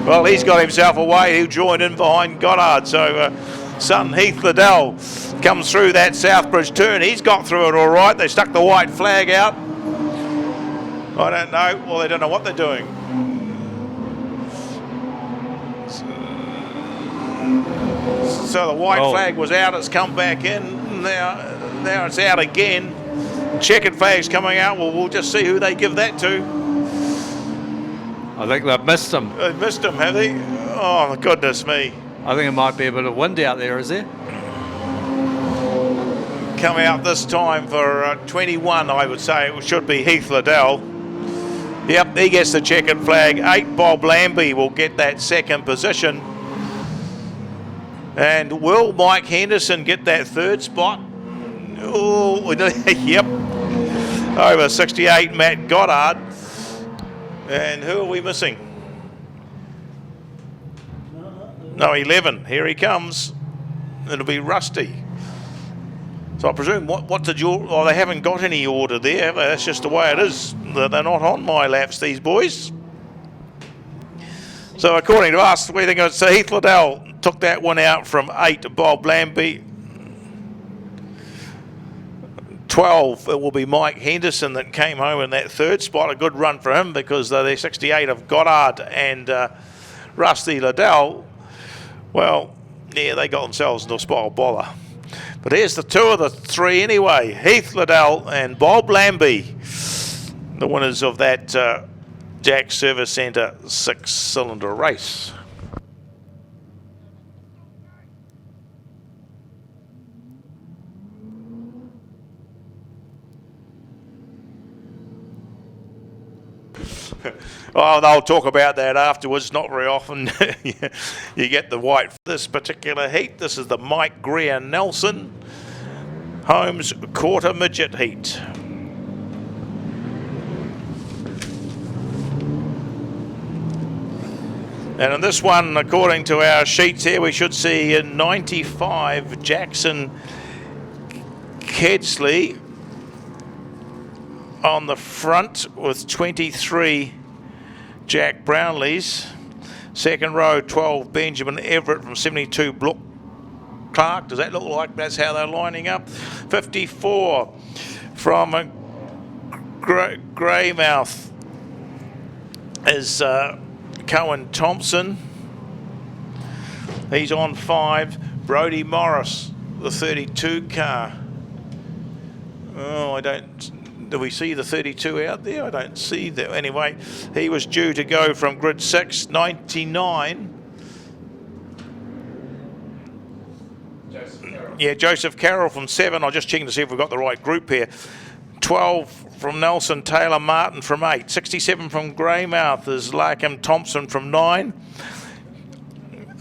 Well, he's got himself away. He'll join in behind Goddard. So, son Heath Liddell comes through that Southbridge turn. He's got through it all right. They stuck the white flag out. I don't know. Well, they don't know what they're doing. So the white flag was out. It's come back in. Now it's out again. Checkered flag's coming out. Well, we'll just see who they give that to. I think they've missed him. They've missed him, have they? Oh, goodness me. I think it might be a bit of wind out there, is there? Come out this time for 21, I would say. It should be Heath Liddell. Yep, he gets the checkered flag. 8, Bob Lambie will get that second position. And will Mike Henderson get that third spot? Oh, yep. Over 68, Matt Goddard. And who are we missing? No, 11. Here he comes. It'll be Rusty. So I presume, what did you... Oh, they haven't got any order there, have they? That's just the way it is. They're not on my laps, these boys. So according to us, we think it's Heath Liddell took that one out from 8, Bob Lambie. 12, it will be Mike Henderson that came home in that third spot. A good run for him because they're 68 of Goddard and Rusty Liddell. Well, yeah, they got themselves into a spot of bother. But here's the two of the three anyway. Heath Liddell and Bob Lambie, the winners of that Jack Service Centre 6-cylinder race. Oh, they'll talk about that afterwards. Not very often you get the white for this particular heat. This is the Mike Greer Nelson Holmes quarter midget heat. And in this one, according to our sheets here, we should see in 95 Jackson Kedsley on the front with 23 Jack Brownlees. Second row, 12 Benjamin Everett from 72 Brook Clark. Does that look like that's how they're lining up? 54 from Greymouth is Cohen Thompson. He's on 5. Brodie Morris, the 32 car. Oh, I don't... Do we see the 32 out there? I don't see that. Anyway, he was due to go from grid 6, 99. Yeah, Joseph Carroll from 7. I'm just checking to see if we've got the right group here. 12 from Nelson, Taylor Martin from 8. 67 from Greymouth is Larkham Thompson from 9.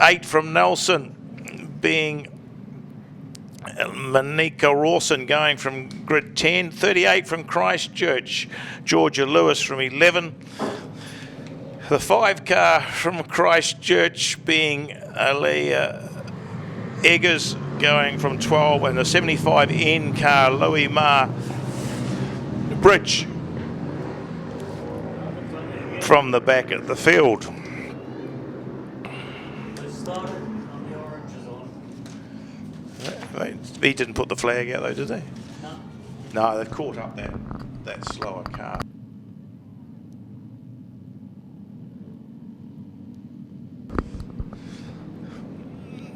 8 from Nelson being Monica Rawson going from grid 10. 38 from Christchurch, Georgia Lewis from 11. The 5 car from Christchurch being Alea Eggers going from 12, and the 75N car, Louis Marr Bridge from the back of the field. He didn't put the flag out though, did they? No. No, they've caught up that slower car.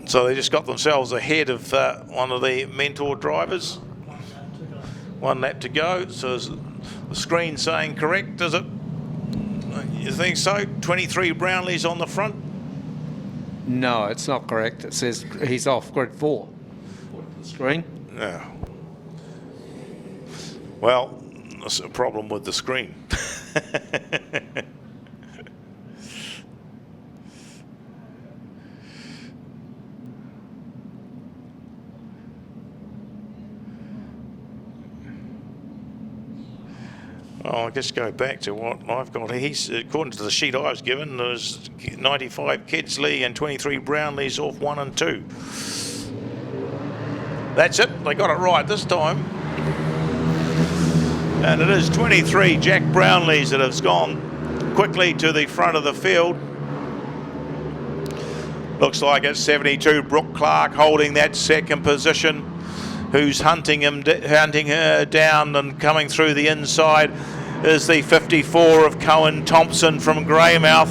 So they just got themselves ahead of one of the mentor drivers. 1 lap to go. So is the screen saying correct, is it? You think so? 23 Brownlees on the front? No, it's not correct. It says he's off grid 4. The screen. No. Well, that's a problem with the screen. Oh, I guess go back to what I've got. He's, according to the sheet I was given, there's 95 Kedsley and 23 Brownlees off 1 and 2. That's it. They got it right this time. And it is 23 Jack Brownlees that has gone quickly to the front of the field. Looks like it's 72 Brook Clark holding that second position, who's hunting her down and coming through the inside is the 54 of Cohen Thompson from Greymouth.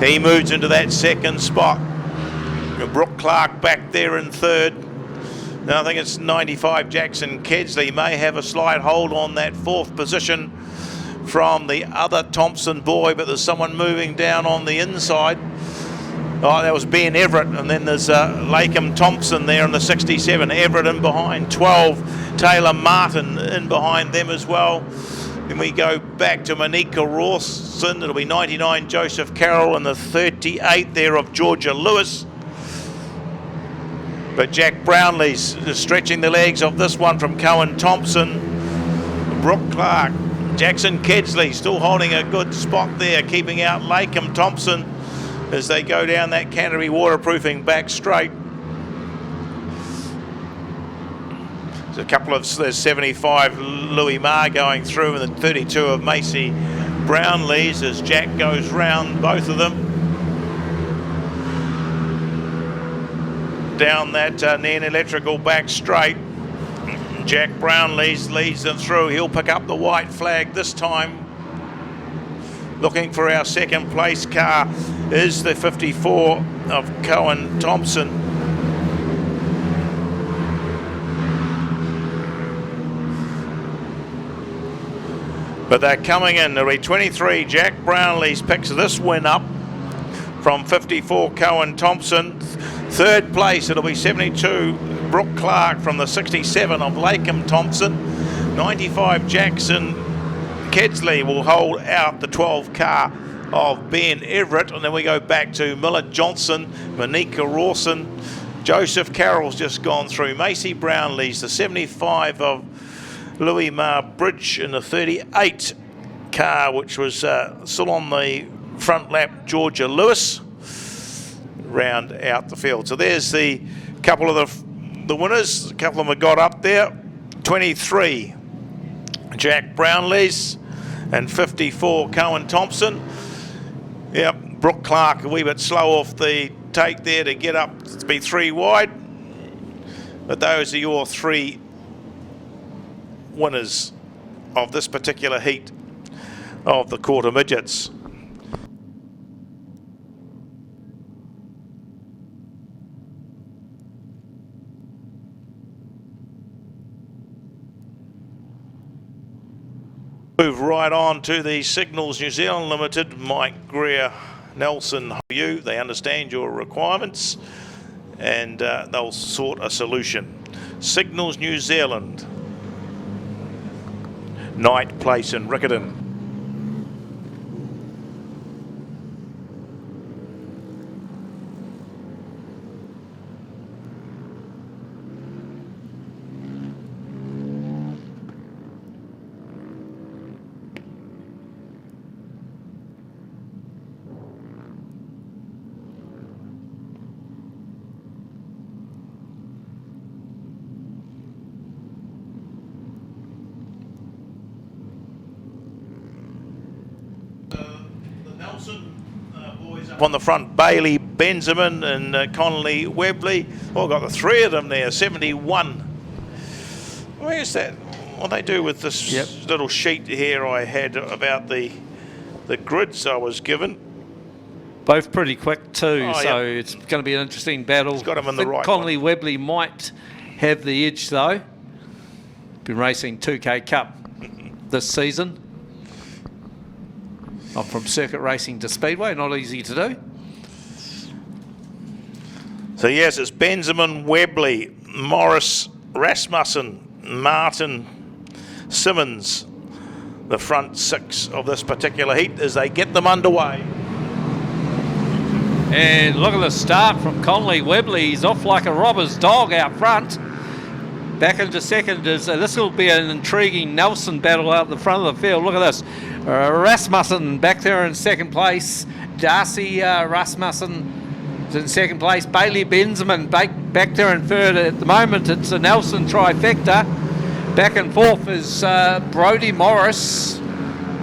He moves into that second spot. Brook Clark back there in third. Now I think it's 95 Jackson Kedsley may have a slight hold on that fourth position from the other Thompson boy, but there's someone moving down on the inside. Oh, that was Ben Everett, and then there's Lakeham Thompson there in the 67. Everett in behind, 12. Taylor Martin in behind them as well. Then we go back to Monica Rawson. It'll be 99 Joseph Carroll and the 38 there of Georgia Lewis. But Jack Brownlee's stretching the legs of this one from Cohen Thompson. Brook Clark, Jackson Kedsley still holding a good spot there, keeping out Lakeham Thompson as they go down that Canterbury waterproofing back straight. There's a couple of, there's 75 Louis Marr going through and the 32 of Macy Brownlees as Jack goes round both of them. Down that Nairn Electrical back straight. Jack Brownlees leads them through. He'll pick up the white flag this time. Looking for our second place car is the 54 of Cohen Thompson. But they're coming in. There'll be 23 Jack Brownlees picks this win up from 54 Cohen Thompson. Third place, it'll be 72 Brook Clark from the 67 of Lakeham Thompson. 95 Jackson Kedsley will hold out the 12 car of Ben Everett, and then we go back to Miller Johnson, Monika Rawson, Joseph Carroll's just gone through, Macy Brownlee's the 75 of Louis Mar Bridge in the 38 car, which was still on the front lap, Georgia Lewis, round out the field. So there's the couple of the winners. A couple of them have got up there. 23 Jack Brownlees and 54 Cohen Thompson. Yep, Brooke Clark a wee bit slow off the take there to get up to be 3 wide. But those are your 3 winners of this particular heat of the quarter midgets. Move right on to the Signals New Zealand Limited. Mike Greer, Nelson, how are you? They understand your requirements and they'll sort a solution. Signals New Zealand, Knight Place in Riccarton. Boys up on the front, Bailey, Benjamin and Connolly Webley. Oh, got the 3 of them there, 71. Where's that? What they do with this little sheet here I had about the grids I was given. Both pretty quick too, it's going to be an interesting battle. He's got him in the right Connolly Webley might have the edge though. Been racing 2K Cup this season. I'm from circuit racing to speedway, not easy to do. So yes, it's Benjamin, Webley, Morris, Rasmussen, Martin, Simmons, the front 6 of this particular heat as they get them underway. And look at the start from Connolly Webley. He's off like a robber's dog out front. Back into second is this will be an intriguing Nelson battle out the front of the field. Look at this. Rasmussen back there in second place. Darcy Rasmussen is in second place. Bailey Benjamin back there in third. At the moment it's a Nelson trifecta. Back and forth is Brodie Morris,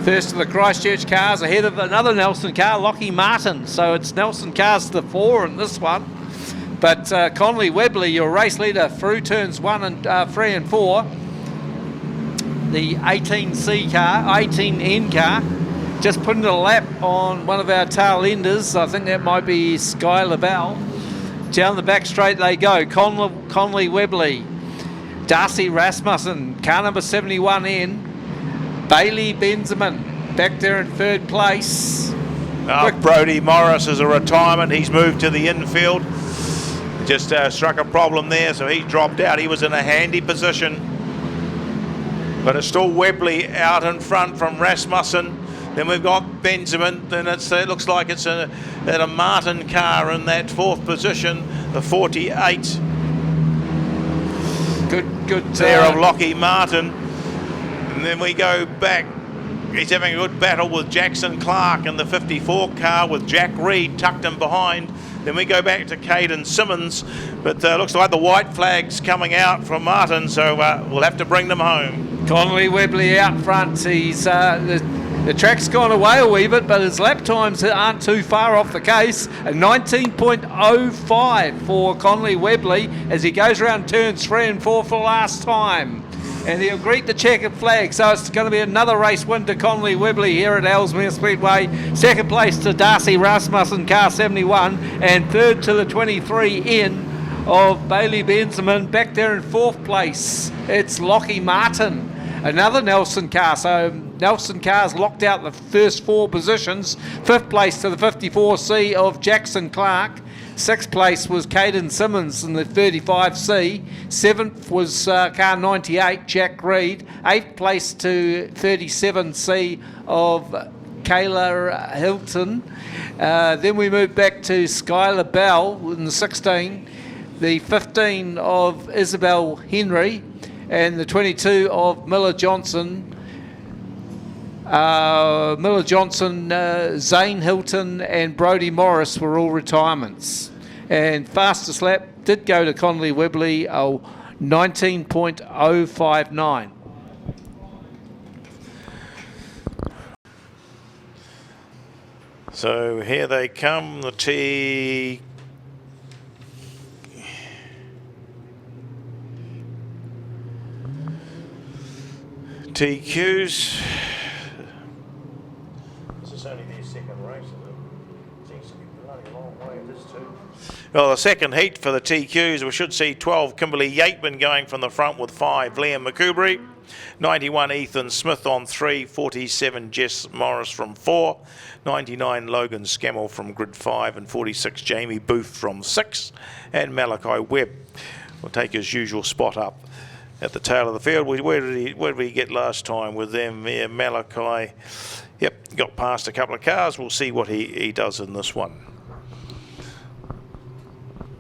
first of the Christchurch cars, ahead of another Nelson car, Lockie Martin. So it's Nelson cars to the 4 in this one. But Connolly Webley, your race leader through turns 1 and 3 and 4. The 18C car, 18N car, just putting a lap on one of our tail enders. I think that might be Sky Lavelle. Down the back straight they go. Connolly Webley, Darcy Rasmussen, car number 71N, Bailey Benjamin back there in third place. Brodie Morris is a retirement. He's moved to the infield. Just struck a problem there, so he dropped out. He was in a handy position. But it's still Webley out in front from Rasmussen. Then we've got Benjamin. Then it looks like it's a Martin car in that 4th position, the 48. Good there of Lockie Martin. And then we go back. He's having a good battle with Jackson Clark in the 54 car with Jack Reed tucked in behind. Then we go back to Caden Simmons, but looks like the white flag's coming out from Martin, so we'll have to bring them home. Connolly Webley out front. He's the track's gone away a wee bit, but his lap times aren't too far off the case. A 19.05 for Connolly Webley as he goes around turns 3 and 4 for the last time. And he'll greet the checkered flag, so it's going to be another race win to Connolly Webley here at Ellesmere Speedway. Second place to Darcy Rasmussen, car 71, and third to the 23N of Bailey Benjamin. Back there in 4th place, it's Lockie Martin, another Nelson car. So Nelson cars locked out the first 4 positions. 5th place to the 54C of Jackson Clark. Sixth place was Caden Simmons in the 35C. Seventh was car 98, Jack Reed. Eighth place to 37C of Kayla Hilton. Then we moved back to Skylar Bell in the 16. The 15 of Isabel Henry. And the 22 of Miller Johnson. Zane Hilton and Brodie Morris were all retirements. And fastest lap did go to Conley Webley, 19.059. So here they come, the TQs. This is only their second race, isn't it? Seems to be bloody a long way, this too. Well, the second heat for the TQs, we should see 12 Kimberly Yateman going from the front with 5 Liam McCoubrey, 91 Ethan Smith on 3, 47 Jess Morris from 4, 99 Logan Scammell from grid 5, and 46 Jamie Booth from 6, and Malachi Webb will take his usual spot up at the tail of the field. Where did we get last time with them? Yeah, Malachi, yep, got past a couple of cars. We'll see what he does in this one.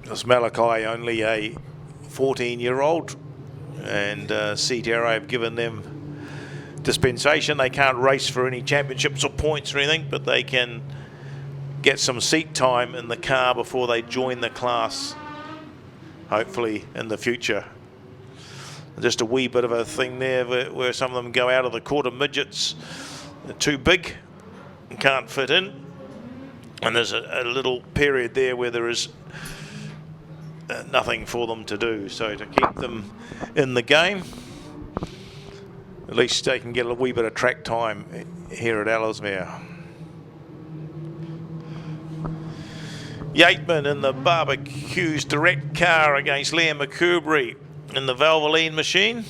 This Malachi only a 14-year-old, and CTRA have given them dispensation. They can't race for any championships or points or anything, but they can get some seat time in the car before they join the class, hopefully in the future. Just a wee bit of a thing there where some of them go out of the quarter midgets. They're too big and can't fit in. And there's a little period there where there is nothing for them to do. So to keep them in the game, at least they can get a wee bit of track time here at Ellesmere. Yateman in the Barbecues direct car against Liam McCoubrey in the Valvoline machine.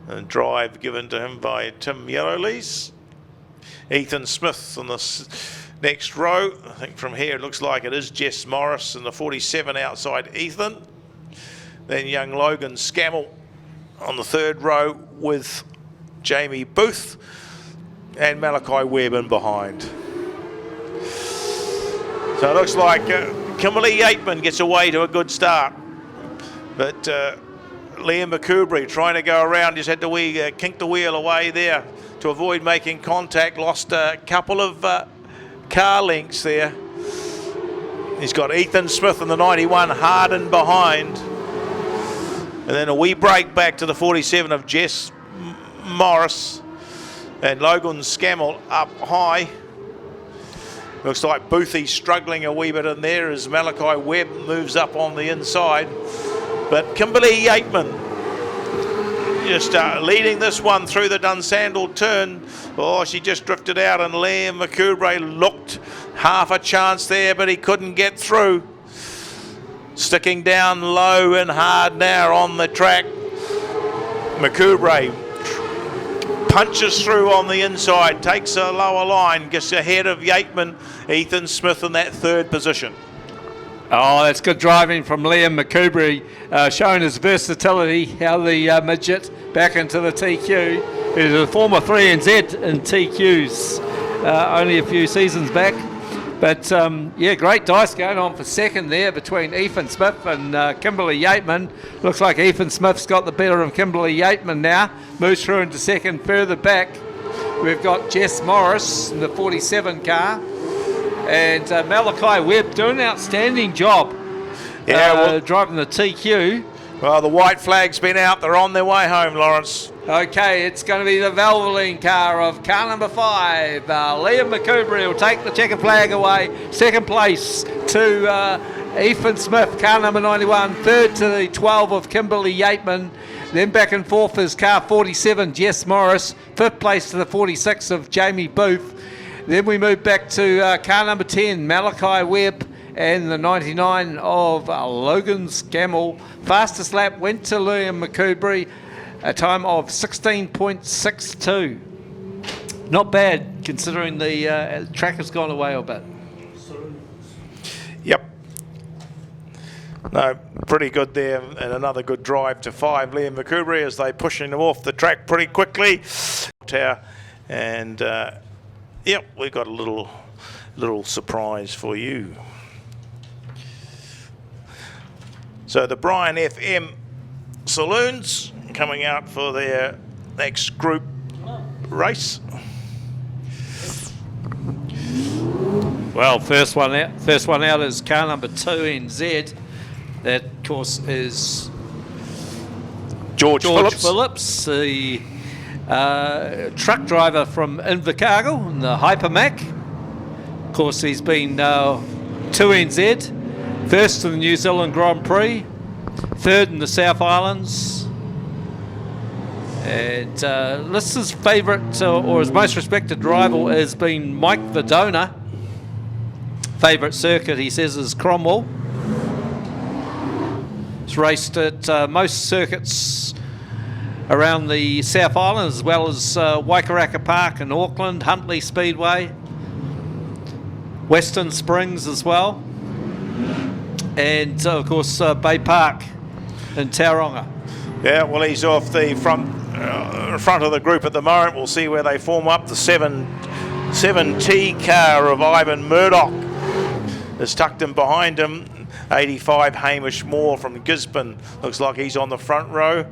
A drive given to him by Tim Yellowlees. Ethan Smith on the next row. I think from here it looks like it is Jess Morris in the 47 outside Ethan. Then young Logan Scammell on the third row with Jamie Booth and Malachi Webb in behind. So it looks like Kimberly Yateman gets away to a good start. But Liam McCoubrey trying to go around, just had to kink the wheel away there to avoid making contact, lost a couple of car lengths there. He's got Ethan Smith in the 91 hard in behind. And then a wee break back to the 47 of Jess Morris and Logan Scammell up high. Looks like Boothie's struggling a wee bit in there as Malachi Webb moves up on the inside. But Kimberly Yateman just leading this one through the Dunsandel turn. Oh, she just drifted out, and Liam McCoubrey looked half a chance there, but he couldn't get through. Sticking down low and hard now on the track. McCoubrey punches through on the inside, takes a lower line, gets ahead of Yateman. Ethan Smith in that third position. Oh, that's good driving from Liam McCoubrey, showing his versatility, how the midget back into the TQ. He's a former 3NZ in TQs only a few seasons back. But, yeah, great dice going on for second there between Ethan Smith and Kimberly Yateman. Looks like Ethan Smith's got the better of Kimberly Yateman now. Moves through into second. Further back, we've got Jess Morris in the 47 car. And Malachi Webb doing an outstanding job driving the TQ. Well, the white flag's been out. They're on their way home, Lawrence. Okay, it's going to be the Valvoline car of car number 5. Liam McCoubrey will take the checkered flag away. Second place to Ethan Smith, car number 91. Third to the 12 of Kimberly Yateman. Then back and forth is car 47, Jess Morris. Fifth place to the 46 of Jamie Booth. Then we move back to car number 10, Malachi Webb, and the 99 of Logan Scammell. Fastest lap went to Liam McCoubrey, a time of 16.62. Not bad, considering the track has gone away a bit. No, pretty good there, and another good drive to 5. Liam McCoubrey as they pushing him off the track pretty quickly. Tower, and yep, we've got a little surprise for you. So the Brian FM Saloons coming out for their next group race. Well, first one out is car number 2 NZ. That, of course, is George Phillips, the truck driver from Invercargill in the Hypermac. Of course, he's been 2 NZ, first in the New Zealand Grand Prix, third in the South Islands. And Lister's favourite or his most respected rival has been Mike Verdona. Favourite circuit, he says, is Cromwell. He's raced at most circuits around the South Island, as well as Waikaraka Park in Auckland, Huntley Speedway, Western Springs as well, and of course Bay Park in Tauranga. Yeah, well, he's off the front of the group at the moment. We'll see where they form up. The 7T car of Ivan Murdoch is tucked in behind him. 85 Hamish Moore from Gisborne, looks like he's on the front row.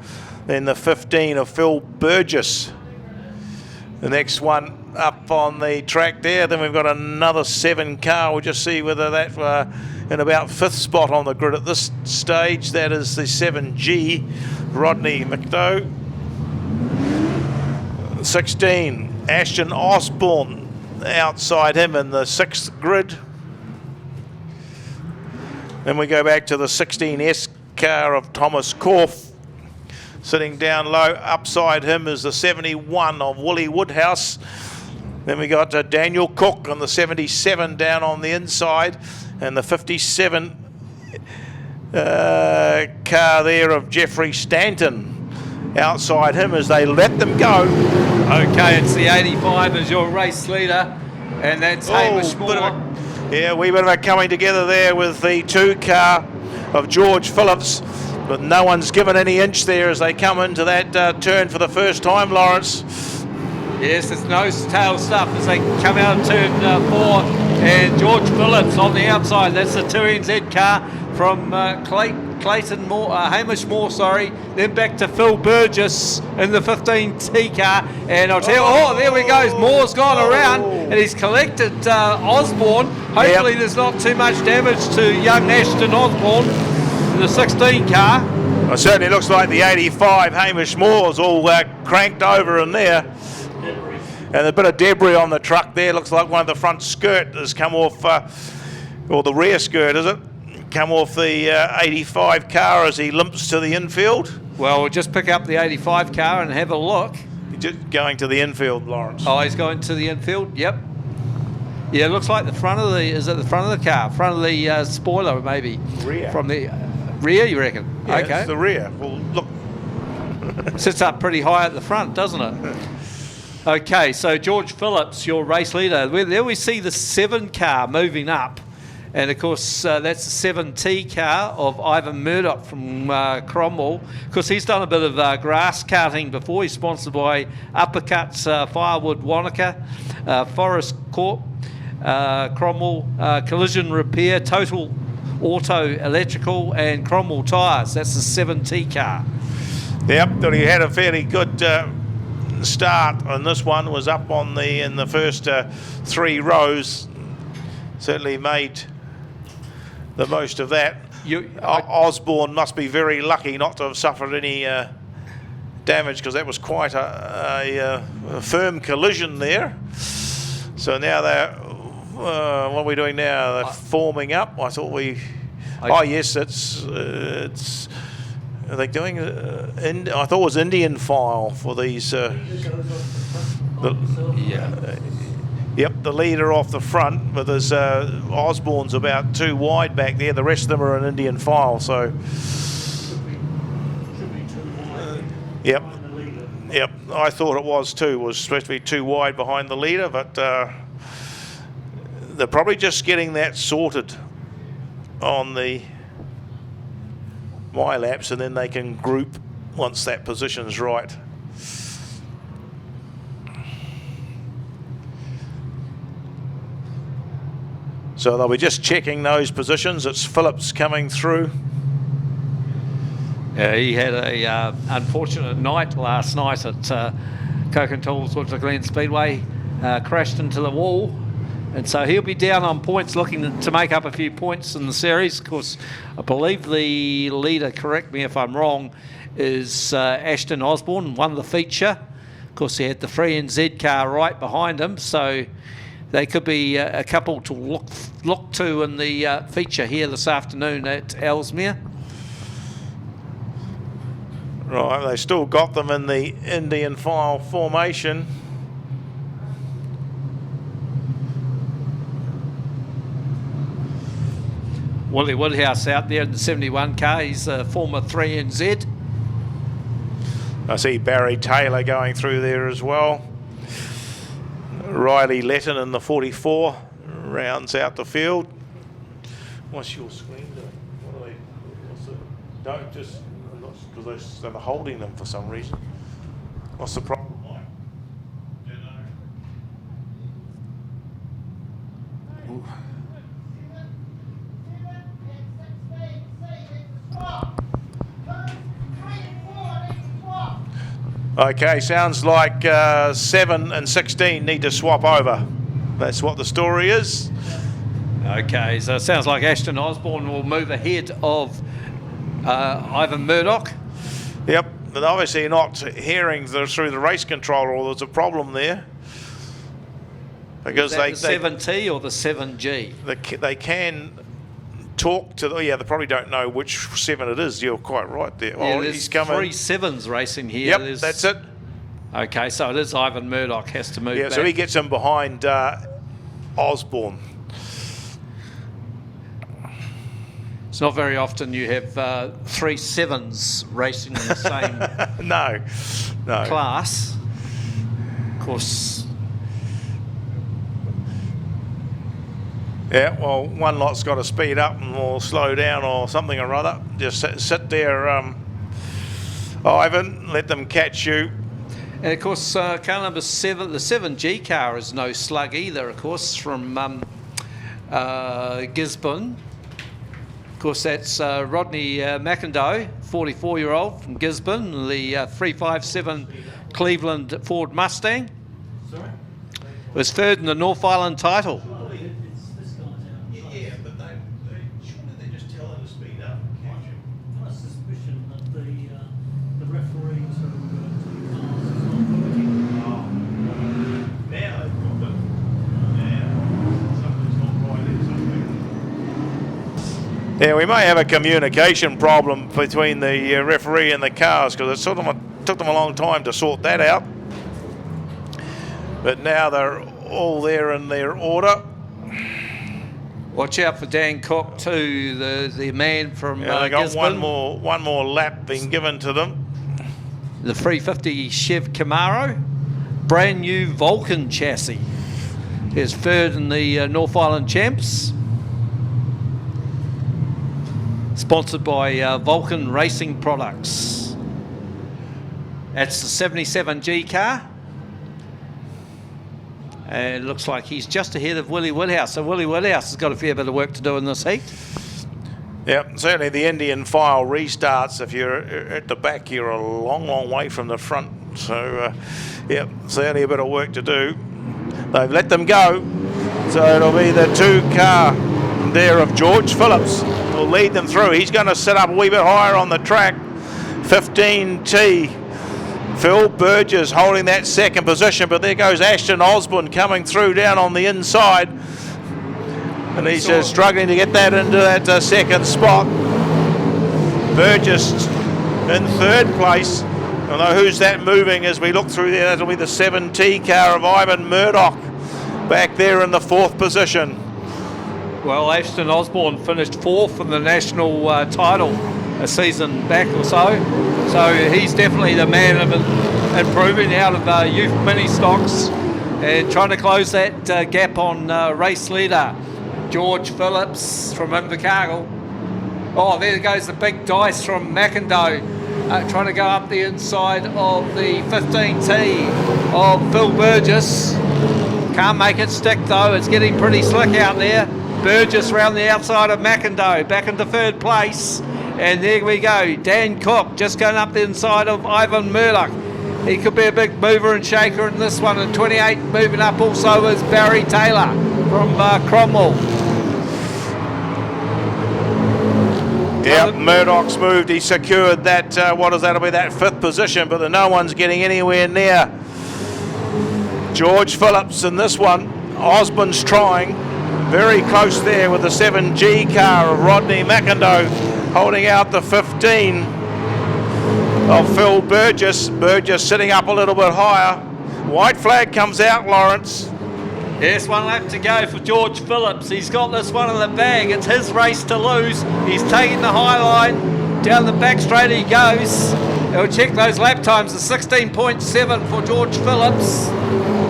Then the 15 of Phil Burgess, the next one up on the track there. Then we've got another 7 car. We'll just see whether that in about 5th spot on the grid at this stage. That is the 7G, Rodney McDough. 16, Ashton Osborne, outside him in the 6th grid. Then we go back to the 16S car of Thomas Korf, sitting down low. Upside him is the 71 of Willie Woodhouse. Then we got Daniel Cook on the 77 down on the inside, and the 57 car there of Jeffrey Stanton outside him as they let them go. Okay, it's the 85 as your race leader, and that's Hamish Moore. Yeah, a wee bit of a coming together there with the 2 car of George Phillips, but no one's given any inch there as they come into that turn for the first time, Lawrence. Yes, it's nose tail stuff as they come out of turn 4, and George Phillips on the outside. That's the 2NZ car from Clayton Moore, Hamish Moore, sorry. Then back to Phil Burgess in the 15T car, and I'll tell you, there we go. Moore's gone around, and he's collected Osborne. Hopefully there's not too much damage to young Ashton Osborne in the 16 car. Well, certainly looks like the 85 Hamish Moore's all cranked over in there. And a bit of debris on the truck there. Looks like one of the front skirt has come off, or the rear skirt, is it? Come off the 85 car as he limps to the infield. Well, we'll just pick up the 85 car and have a look. He's just going to the infield, Lawrence. Oh, he's going to the infield? Yep. Yeah, it looks like the front of the, is it the front of the car? Front of the spoiler, maybe? Rear. From the rear, you reckon? Yeah, okay. It's the rear. Well, look. Sits up pretty high at the front, doesn't it? Okay, so George Phillips, your race leader. There we see the 7 car moving up. And of course, that's the 7T car of Ivan Murdoch from Cromwell. Of course, he's done a bit of grass cutting before. He's sponsored by Uppercuts, Firewood, Wanaka, Forest Corp, Cromwell, Collision Repair, Total Auto Electrical, and Cromwell Tyres. That's the 7T car. Yep, but he had a fairly good start, and this one was up on in the first 3 rows. Certainly made the most of that. Osborne must be very lucky not to have suffered any damage, because that was quite a firm collision there. So now they're what are we doing now? They're forming up. I thought yes, it's are they doing I thought it was Indian file for these Yep, the leader off the front, but there's Osborne's about 2 wide back there. The rest of them are an Indian file, so. Yep, I thought it was too. It was supposed to be 2 wide behind the leader, but they're probably just getting that sorted on the my laps, and then they can group once that position's right. So they'll be just checking those positions. It's Phillips coming through. Yeah, he had a unfortunate night last night at Cockatools Winter Glen Speedway. Crashed into the wall, and so he'll be down on points, looking to make up a few points in the series. Of course, I believe the leader, correct me if I'm wrong, is Ashton Osborne, won the feature. Of course, he had the free NZ car right behind him, so they could be a couple to look to in the feature here this afternoon at Ellesmere. Right, they still got them in the Indian file formation. Willie Woodhouse out there in the 71 car. He's a former 3NZ. I see Barry Taylor going through there as well. Riley Letton in the 44 rounds out the field. What's your screen doing? What are they? Don't just, because they're holding them for some reason. What's the problem, Mike? Ooh. Okay, sounds like 7 and 16 need to swap over. That's what the story is. Okay, so it sounds like Ashton Osborne will move ahead of Ivan Murdoch. Yep, but obviously you're not hearing through the race controller, or there's a problem there. Because is that the 7T or the 7G? They can talk to, they probably don't know which 7 it is. You're quite right there. Yeah, there's 3 7s racing here. Yep, that's it. Okay, so it is Ivan Murdoch has to move back. So he gets him behind Osborne. It's not very often you have 3 7s racing in the same no. class. Of course. Yeah, well, one lot's got to speed up and or slow down or something or other. Just sit there, Ivan, let them catch you. And of course, car number 7, the 7G car is no slug either, of course, from Gisborne. Of course, that's Rodney McIndoe, 44-year-old from Gisborne, the 357 Cleveland Ford Mustang. Sorry? Was third in the North Island title. Yeah, but surely they just tell them to speed up and catch him. I have a suspicion that the referee to the cars is not working. Now they've got it. Now something's not right there, something. Yeah, we may have a communication problem between the referee and the cars, because it took them a long time to sort that out. But now they're all there in their order. Watch out for Dan Cook too, the man from They got Gisborne. one more lap being given to them. The 350 Chev Camaro, brand new Vulcan chassis. Is third in the North Island Champs. Sponsored by Vulcan Racing Products. That's the 77G car. And it looks like he's just ahead of Willie Woodhouse. So Willie Woodhouse has got a fair bit of work to do in this heat. Yep, certainly the Indian file restarts. If you're at the back, you're a long way from the front. So, yep, certainly a bit of work to do. They've let them go. So it'll be the 2 car there of George Phillips will lead them through. He's going to sit up a wee bit higher on the track. 15T. Phil Burgess holding that second position, but there goes Ashton Osborne coming through down on the inside. And he's struggling to get that into that second spot. Burgess in third place. Although who's that moving as we look through there? That'll be the 7T car of Ivan Murdoch back there in the 4th position. Well, Ashton Osborne finished 4th in the national title a season back or so. So he's definitely the man of improving out of youth mini stocks and trying to close that gap on race leader George Phillips from Invercargill. Oh, there goes the big dice from McIndoe, trying to go up the inside of the 15T of Phil Burgess. Can't make it stick though, it's getting pretty slick out there. Burgess round the outside of McIndoe, back into third place. And there we go, Dan Cook just going up the inside of Ivan Murdoch. He could be a big mover and shaker in this one. And 28 moving up also is Barry Taylor from Cromwell. Yep, Murdoch's moved. He secured that, that'll be that 5th position, but no one's getting anywhere near George Phillips in this one. Osborne's trying. Very close there with the 7G car of Rodney McIndoe holding out the 15 of Phil Burgess. Burgess sitting up a little bit higher. White flag comes out, Lawrence. Yes, 1 lap to go for George Phillips. He's got this one in the bag. It's his race to lose. He's taking the high line. Down the back straight he goes. He'll check those lap times. The 16.7 for George Phillips.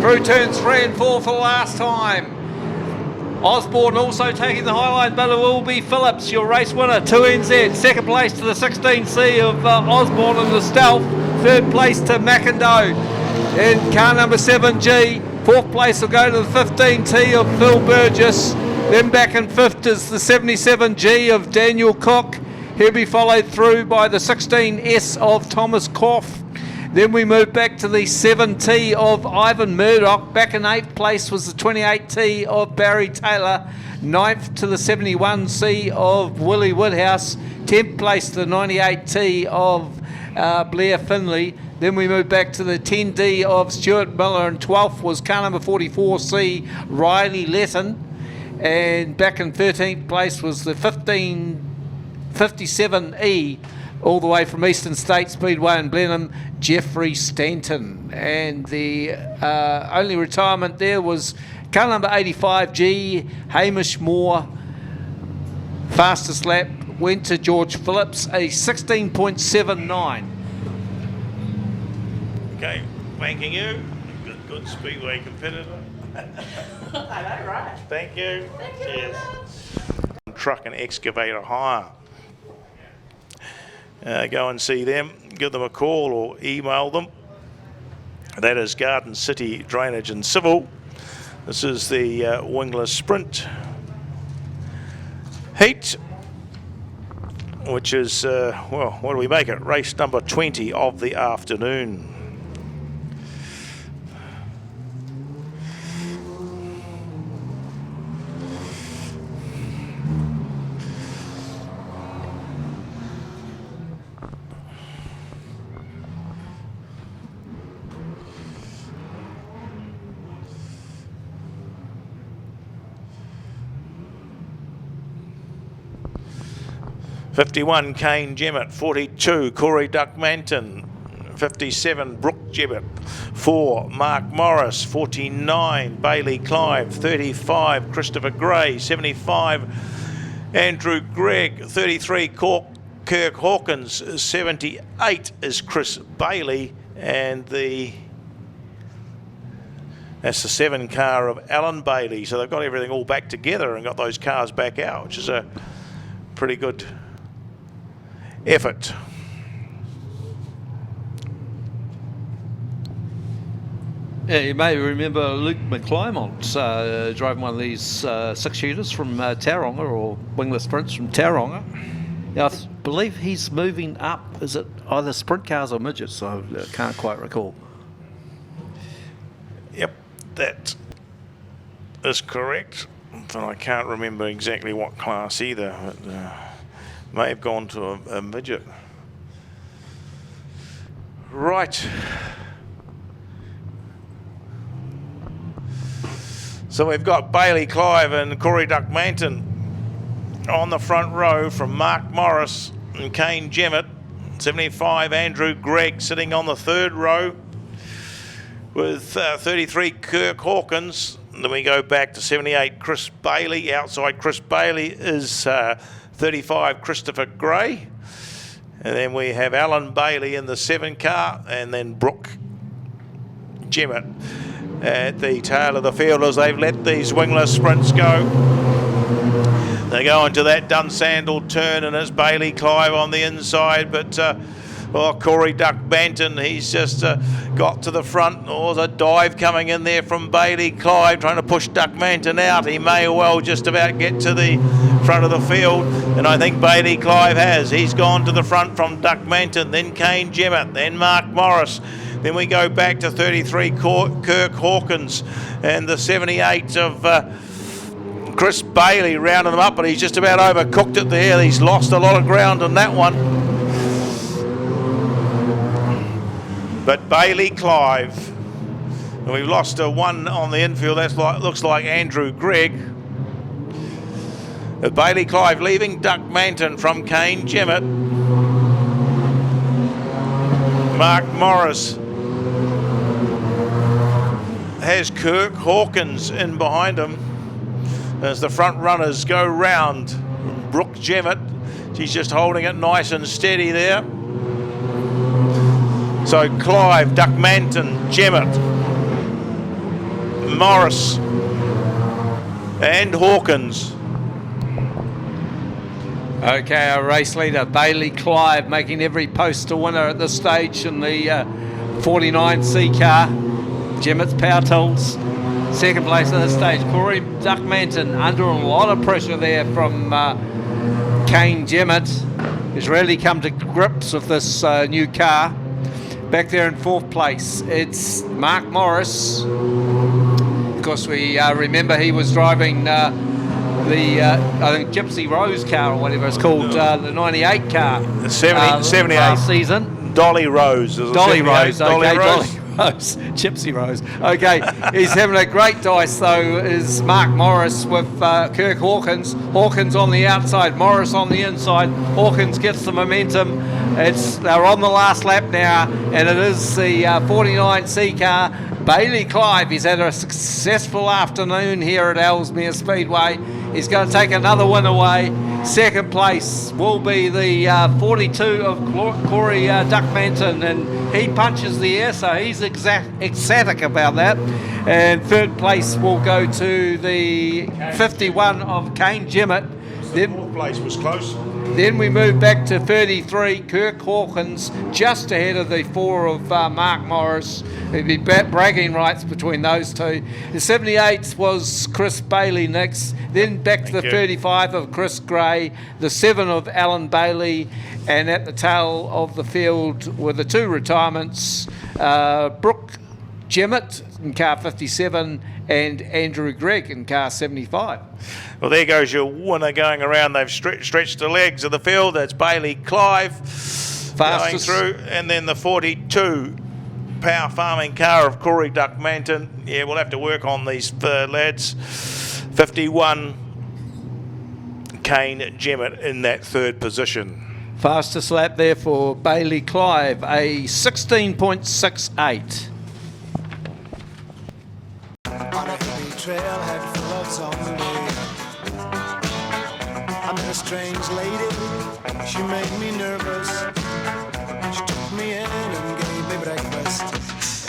Through turns 3 and 4 for the last time. Osborne also taking the high line, but it will be Phillips, your race winner, 2NZ. Second place to the 16C of Osborne in the Stealth. Third place to McIndoe in car number 7G. Fourth place will go to the 15T of Phil Burgess. Then back in fifth is the 77G of Daniel Cook. He'll be followed through by the 16S of Thomas Koff. Then we move back to the 7T of Ivan Murdoch. Back in 8th place was the 28T of Barry Taylor. 9th to the 71C of Willie Woodhouse. 10th place to the 98T of Blair Finley. Then we move back to the 10D of Stuart Miller, and 12th was car number 44C, Riley Letton. And back in 13th place was the 1557E, all the way from Eastern State Speedway in Blenheim, Jeffrey Stanton. And the only retirement there was car number 85G, Hamish Moore. Fastest lap went to George Phillips, a 16.79. Okay, thanking you. Good Speedway competitor. I know, right? Thank you. Thank you. Cheers. Truck and excavator hire. Go and see them, give them a call or email them. That is Garden City Drainage and Civil. This is the Wingless Sprint Heat, which is, well, what do we make it? Race number 20 of the afternoon. '51 Kane Jemmett, 42 Corey Duckmanton, 57 Brooke Jemmett, 4 Mark Morris, 49 Bailey Clive, 35 Christopher Gray, 75 Andrew Gregg, 33 Kirk Hawkins, 78 is Chris Bailey, and that's the 7 car of Alan Bailey. So they've got everything all back together and got those cars back out, which is a pretty good effort. Yeah, you may remember Luke McClymont driving one of these 6-shooters from Tauranga, or Wingless Sprints from Tauranga. Now, I believe he's moving up. Is it either sprint cars or midgets? I can't quite recall. Yep, that is correct. But I can't remember exactly what class either. But, may have gone to a midget. Right. So we've got Bailey Clive and Corey Duckmanton on the front row from Mark Morris and Kane Jemmett. 75 Andrew Gregg sitting on the third row with 33 Kirk Hawkins. And then we go back to 78 Chris Bailey. Outside Chris Bailey is 35 Christopher Gray. And then we have Alan Bailey in the 7 car, and then Brooke Jemmett at the tail of the field as they've let these wingless sprints go. They go into that Dunsandle turn, and it's Bailey Clive on the inside, but Corey Duck Banton, he's just got to the front. There's a dive coming in there from Bailey Clive, trying to push Duck Banton out. He may well just about get to the front of the field, and I think Bailey Clive has. He's gone to the front from Duck Banton, then Kane Jemmett, then Mark Morris. Then we go back to 33 Kirk Hawkins, and the 78 of Chris Bailey rounding them up, but he's just about overcooked it there. He's lost a lot of ground on that one. But Bailey Clive, and we've lost one on the infield. That's looks like Andrew Gregg. But Bailey Clive leaving Duck Manton from Kane Jemmett. Mark Morris has Kirk Hawkins in behind him as the front runners go round. Brooke Jemmett, she's just holding it nice and steady there. So Clive, Duck Manton, Jemmett, Morris and Hawkins. Okay, our race leader, Bailey Clive, making every post a winner at this stage in the 49C car. Jemmett's power tools, second place at this stage. Corey Duck Manton under a lot of pressure there from Kane Jemmett. He's really come to grips with this new car. Back there in fourth place, it's Mark Morris. Of course, we remember he was driving I think Gypsy Rose car or whatever it's called, the 98 car. The 78 last season. Dolly Rose. Dolly Rose, okay, Dolly Rose. Rose, Gypsy Rose. Okay, he's having a great dice though, is Mark Morris with Kirk Hawkins. Hawkins on the outside, Morris on the inside. Hawkins gets the momentum. They're on the last lap now, and it is the 49C car. Bailey Clive, he's had a successful afternoon here at Ellesmere Speedway. He's going to take another win away. Second place will be the 42 of Corey Duck Manton, and he punches the air, so he's ecstatic about that. And third place will go to the 51 of Kane Jemmett. Fourth place was close. Then we move back to 33, Kirk Hawkins, just ahead of the 4 of Mark Morris. There'd be bragging rights between those two. The 78 was Chris Bailey next, then back to the 35 of Chris Gray, the 7 of Alan Bailey, and at the tail of the field were the 2 retirements, Brooke Jemmett in car 57 and Andrew Gregg in car 75. Well, there goes your winner going around. They've stretched the legs of the field. That's Bailey Clive going through. And then the 42 power farming car of Corey Duck Manton. Yeah, we'll have to work on these lads. 51 Kane Jemmett in that third position. Fastest lap there for Bailey Clive, a 16.68. On a hippie trailhead full of zombies, I met a strange lady, she made me nervous. She took me in and gave me breakfast,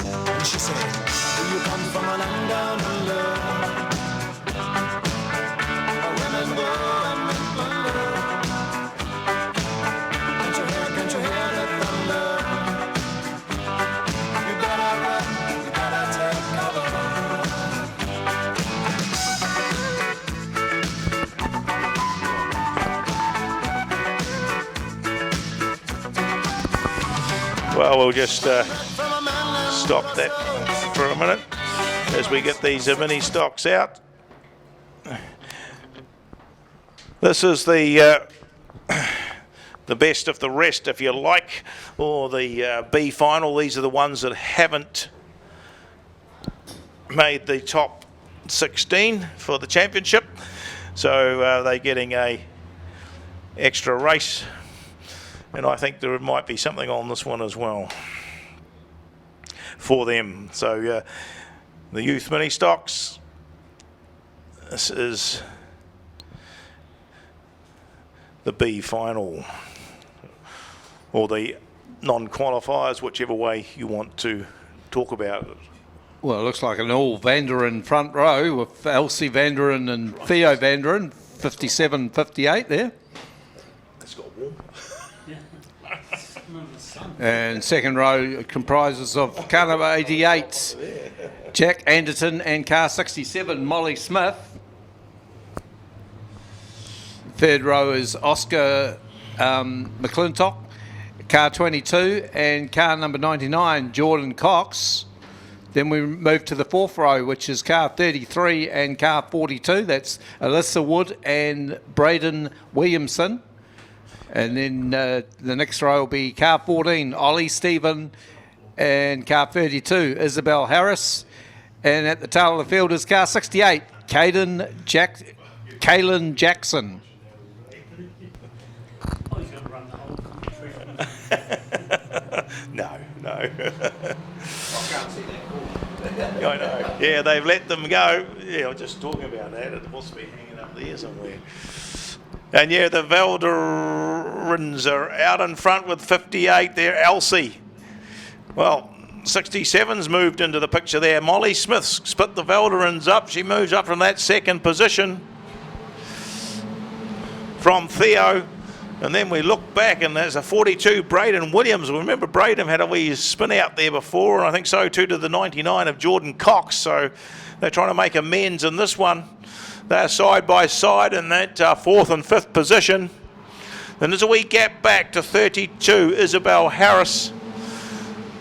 and she said, do you come from a land down under? Women go and men wonder. Can't you hear the thunder? You better run, you better take cover. Well, we'll just stop that for a minute as we get these mini stocks out. This is the best of the rest, if you like, or the B final. These are the ones that haven't made the top 16 for the championship, so they're getting a extra race. And I think there might be something on this one as well for them. So the youth mini stocks, this is the B final, or the non-qualifiers, whichever way you want to talk about it. Well, it looks like an all Vanderen front row with Elsie Vanderen and Theo Vanderen. 57-58 there. It's got warm. And second row comprises of car number 88, Jack Anderton, and car 67, Molly Smith. Third row is Oscar McClintock, car 22, and car number 99, Jordan Cox. Then we move to the fourth row, which is car 33 and car 42. That's Alyssa Wood and Braden Williamson. And then the next row will be car 14, Ollie Stephen, and car 32, Isabel Harris. And at the tail of the field is car 68, Kaylin Jackson. Oh, he's going to run the whole competition. No. I know. Yeah, they've let them go. Yeah, I was just talking about that. It must be hanging up there somewhere. And yeah, the Valderans are out in front with 58 there, Elsie. Well, 67's moved into the picture there. Molly Smith split the Valderans up. She moves up from that second position from Theo. And then we look back and there's a 42, Braden Williams. Remember, Braden had a wee spin out there before, and I think so too to the 99 of Jordan Cox. So they're trying to make amends in this one. They're side by side in that fourth and fifth position. Then there's a wee gap back to 32, Isabel Harris.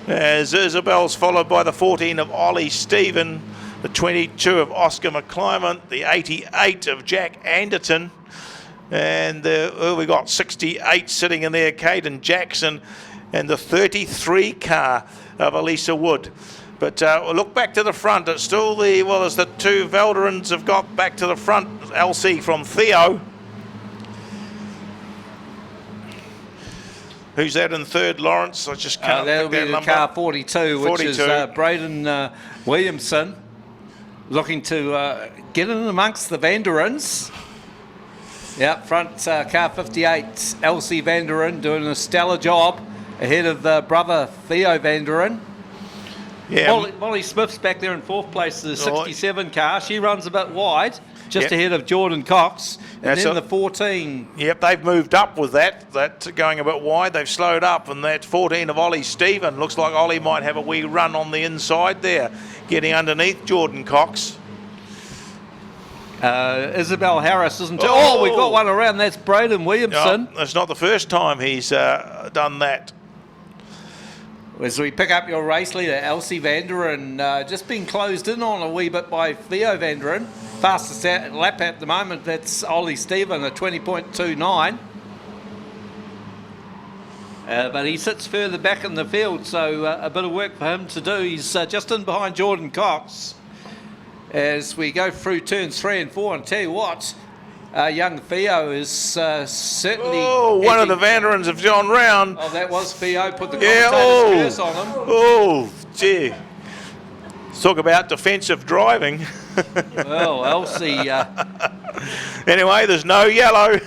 As Isabel's followed by the 14 of Ollie Stephen, the 22 of Oscar McClymont, the 88 of Jack Anderton. And we got 68 sitting in there, Caden Jackson, and the 33 car of Elisa Wood. But we'll look back to the front. It's still as the two Valderans have got back to the front. LC from Theo. Who's that in third, Lawrence? I just can't That'll pick be that the number. car 42, which 42. is Braden Williamson, looking to get in amongst the Vanderins. Yeah, front car 58, Elsie Vanderin, doing a stellar job ahead of brother Theo Vanderin. Yeah. Molly Smith's back there in fourth place, the 67 car. She runs a bit wide, just ahead of Jordan Cox. And then the 14. Yep, they've moved up with that. That going a bit wide. They've slowed up, and that 14 of Ollie Stephen. Looks like Ollie might have a wee run on the inside there, getting underneath Jordan Cox. Isabel Harris isn't. Oh, we've got one around. That's Braden Williamson. No, it's not the first time he's done that. As we pick up your race leader, Elsie Vanderin, just being closed in on a wee bit by Theo Vanderin. Fastest lap at the moment, that's Ollie Stephen, a 20.29. But he sits further back in the field, so a bit of work for him to do. He's just in behind Jordan Cox. As we go through turns 3 and 4, and tell you what, young Theo is certainly... Oh, one of the Vanderins have gone round. Oh, that was Theo, put the commentator's curse on him. Oh, gee. Talk about defensive driving. Well, Elsie... Anyway, there's no yellow.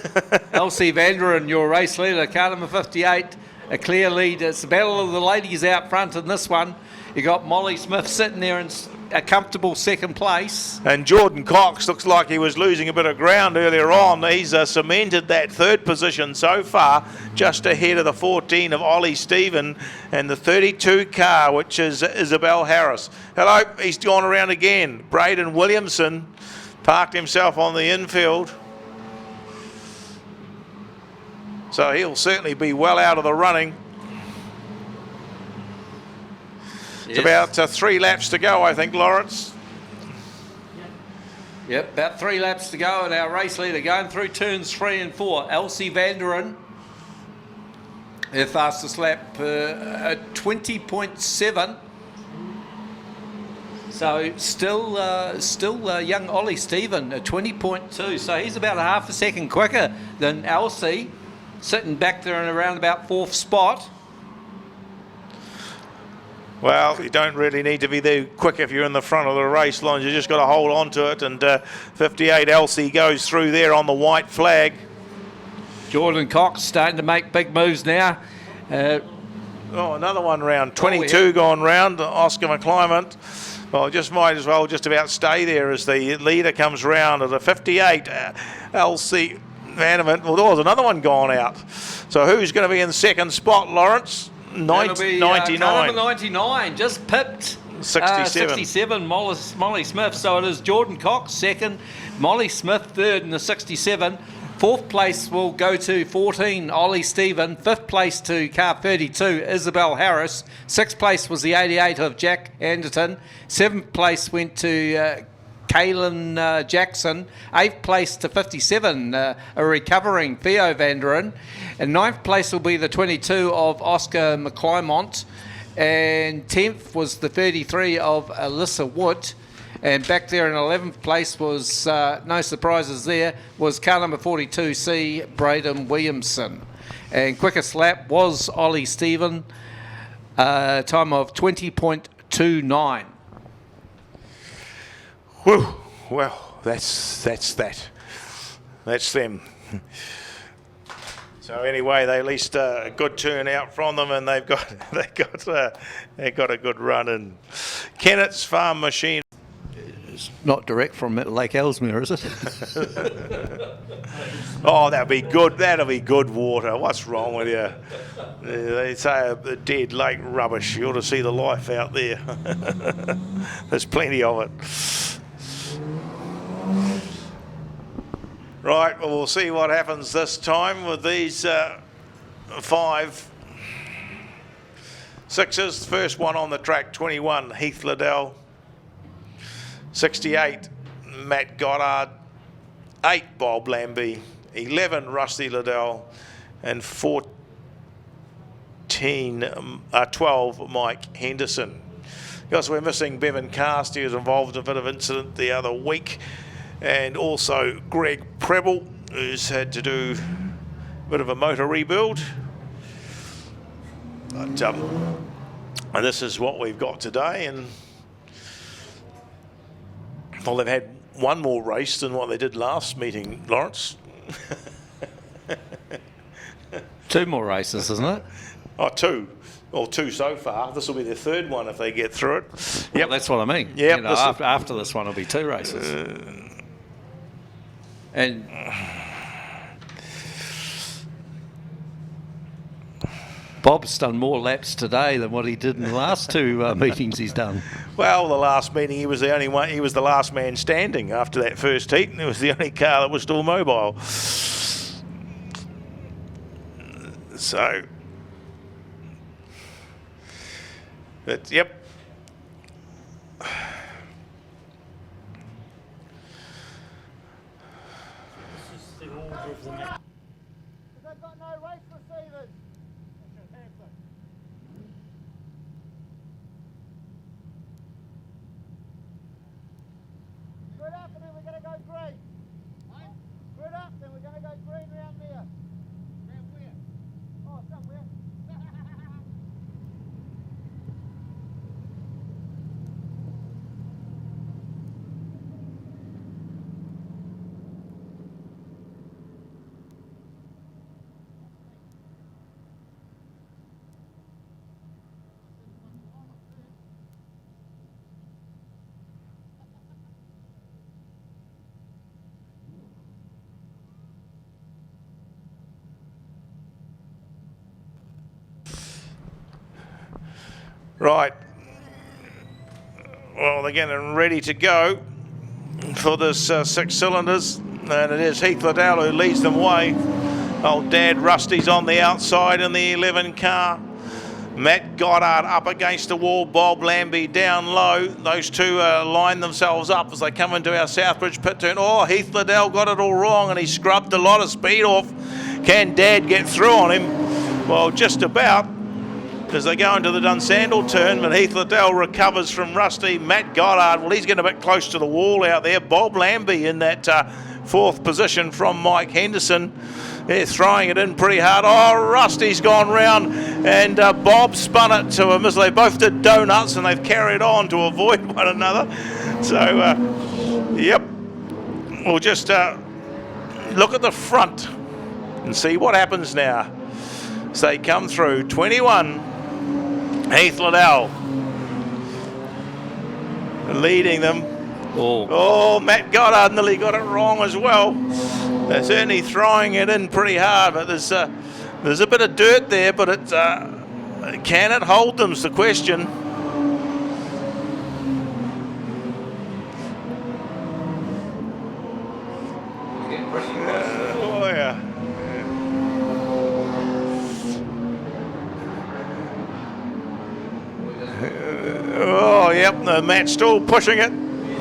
Elsie Vanderin, your race leader, car number 58, a clear lead. It's the battle of the ladies out front in this one. You got Molly Smith sitting there in a comfortable second place. And Jordan Cox looks like he was losing a bit of ground earlier on. He's cemented that third position so far, just ahead of the 14 of Ollie Stephen and the 32 car, which is Isabel Harris. Hello, he's gone around again. Braden Williamson parked himself on the infield. So he'll certainly be well out of the running. It's about 3 laps to go, I think, Lawrence. Yep, about 3 laps to go, and our race leader going through turns 3 and 4. Elsie Vanderin, her fastest lap, 20.7. So still young Ollie Stephen, 20.2. So he's about a half a second quicker than Elsie, sitting back there in around about 4th spot. Well, you don't really need to be there quick if you're in the front of the race line. You just got to hold on to it. And 58 Elsie goes through there on the white flag. Jordan Cox starting to make big moves now. Another one round. 22 gone round. Oscar McClymont. Well, just might as well just about stay there as the leader comes round at a 58. LC Vandermint. Well, there was another one gone out. So who's going to be in second spot, Lawrence? That'll be, 99. number 99, just pipped. 67, Molly Smith. So it is Jordan Cox second, Molly Smith third in the 67. Fourth place will go to 14, Ollie Stephen. Fifth place to car 32, Isabel Harris. Sixth place was the 88 of Jack Anderton. Seventh place went to Kaylin Jackson. Eighth place to 57, a recovering Theo Vanderen. And ninth place will be the 22 of Oscar McClymont. And 10th was the 33 of Alyssa Wood. And back there in 11th place was, no surprises there, was car number 42C, Braden Williamson. And quickest lap was Ollie Stephen, time of 20.29. Whew. Well, that's that. That's them. So anyway, they at least a good turnout from them, and they've got a good run in. Kennett's Farm Machine. It's not direct from Lake Ellesmere, is it? Oh, that'll be good. That'll be good water. What's wrong with you? They say a dead lake rubbish. You ought to see the life out there. There's plenty of it. Right, well, we'll see what happens this time with these 5 sixes. First one on the track, 21, Heath Liddell. 68, Matt Goddard. 8, Bob Lambie. 11, Rusty Liddell. And 12, Mike Henderson. Because we're missing Bevan Cast. He was involved in a bit of incident the other week. And also Greg Preble, who's had to do a bit of a motor rebuild. But, and this is what we've got today. And well, they've had one more race than what they did last meeting, Lawrence. 2 more races, isn't it? Oh, 2. Well, 2 so far. This will be their 3rd one if they get through it. Yep. Well, that's what I mean. Yep, You know, after this one will be 2 races. And Bob's done more laps today than what he did in the last 2 meetings he's done. Well, the last meeting he was the only one. He was the last man standing after that first heat, and it was the only car that was still mobile. So, but yep. They've got no race receivers. Good afternoon, we're going to go green. Good afternoon, we're going to go green round there. Round where? Oh, somewhere. Right. Well, they're getting ready to go for this 6 cylinders, and it is Heath Liddell who leads them away. Old Dad Rusty's on the outside in the 11 car. Matt Goddard up against the wall, Bob Lambie down low. Those 2 line themselves up as they come into our Southbridge pit turn. Oh, Heath Liddell got it all wrong and he scrubbed a lot of speed off. Can Dad get through on him? Well, just about. As they go into the Dunsandle turn, but Heath Liddell recovers from Rusty. Matt Goddard, well, he's getting a bit close to the wall out there. Bob Lambie in that 4th position from Mike Henderson. They're throwing it in pretty hard. Oh, Rusty's gone round, and Bob spun it to him as they both did donuts, and they've carried on to avoid one another. So, yep, we'll just look at the front and see what happens now. So they come through 21. Heath Liddell. leading them. Oh, Oh, Matt Goddard nearly got it wrong as well. They're certainly throwing it in pretty hard, but there's a bit of dirt there, but can it hold them's the question. Oh yeah. Oh yep, the Matt's still pushing it,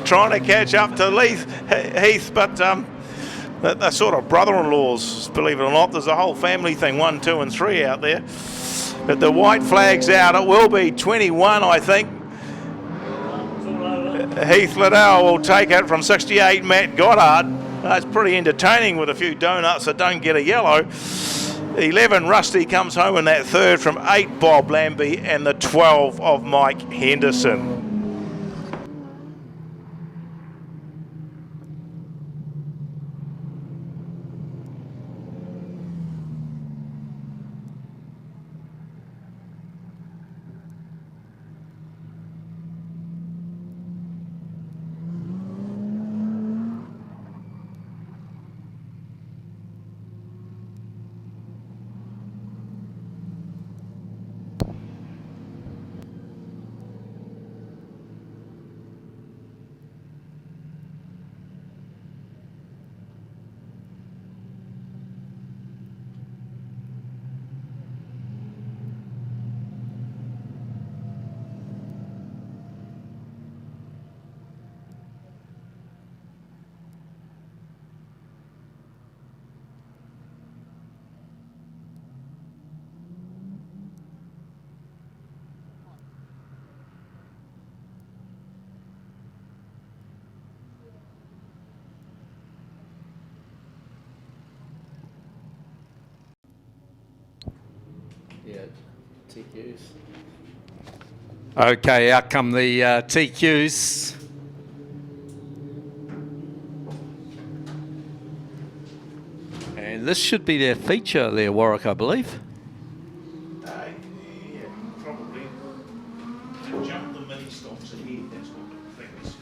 trying to catch up to Heath, but they're sort of brother-in-laws, believe it or not. There's a whole family thing, 1, 2 and 3 out there. But the white flag's out. It will be 21, I think. Heath Liddell will take it from 68, Matt Goddard. That's pretty entertaining with a few donuts that don't get a yellow. 11, Rusty comes home in that third from 8, Bob Lambie, and the 12 of Mike Henderson. yeah, TQs. Okay, out come the TQs. And this should be their feature there, Warwick, I believe. Yeah, probably. To jump the mini stocks ahead, that's what the thing is.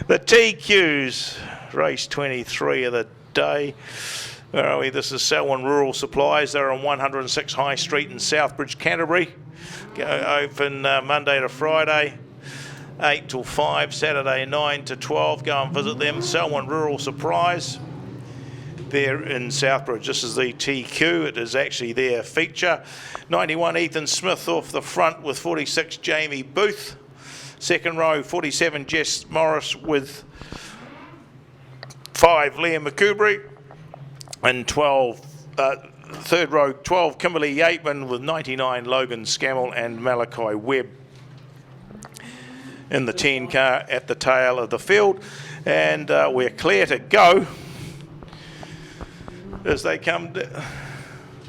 The TQs, race 23 of the day. Where are we? This is Selwyn Rural Supplies. They're on 106 High Street in Southbridge, Canterbury. Open Monday to Friday, 8 till 5, Saturday 9 to 12. Go and visit them. Selwyn Rural Supplies. There in Southbridge. This is the TQ. It is actually their feature. 91 Ethan Smith off the front with 46 Jamie Booth. Second row 47 Jess Morris with 5 Liam McCoubrey. And 12, third row 12 Kimberly Yateman with 99 Logan Scammell and Malachi Webb. In the 10 car at the tail of the field. And we're clear to go. As they come to,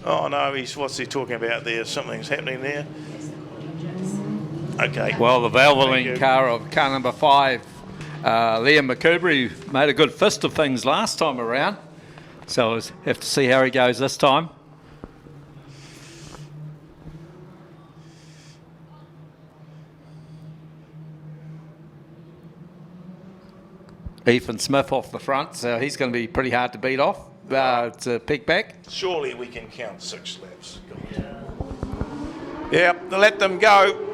oh no, what's he talking about there? Something's happening there. Okay. Well, the Valvoline car of car number 5, Liam McCoubrey, made a good fist of things last time around. So we'll have to see how he goes this time. Ethan Smith off the front, so he's going to be pretty hard to beat off. To pick back. Surely we can count 6 laps. Yep, let them go.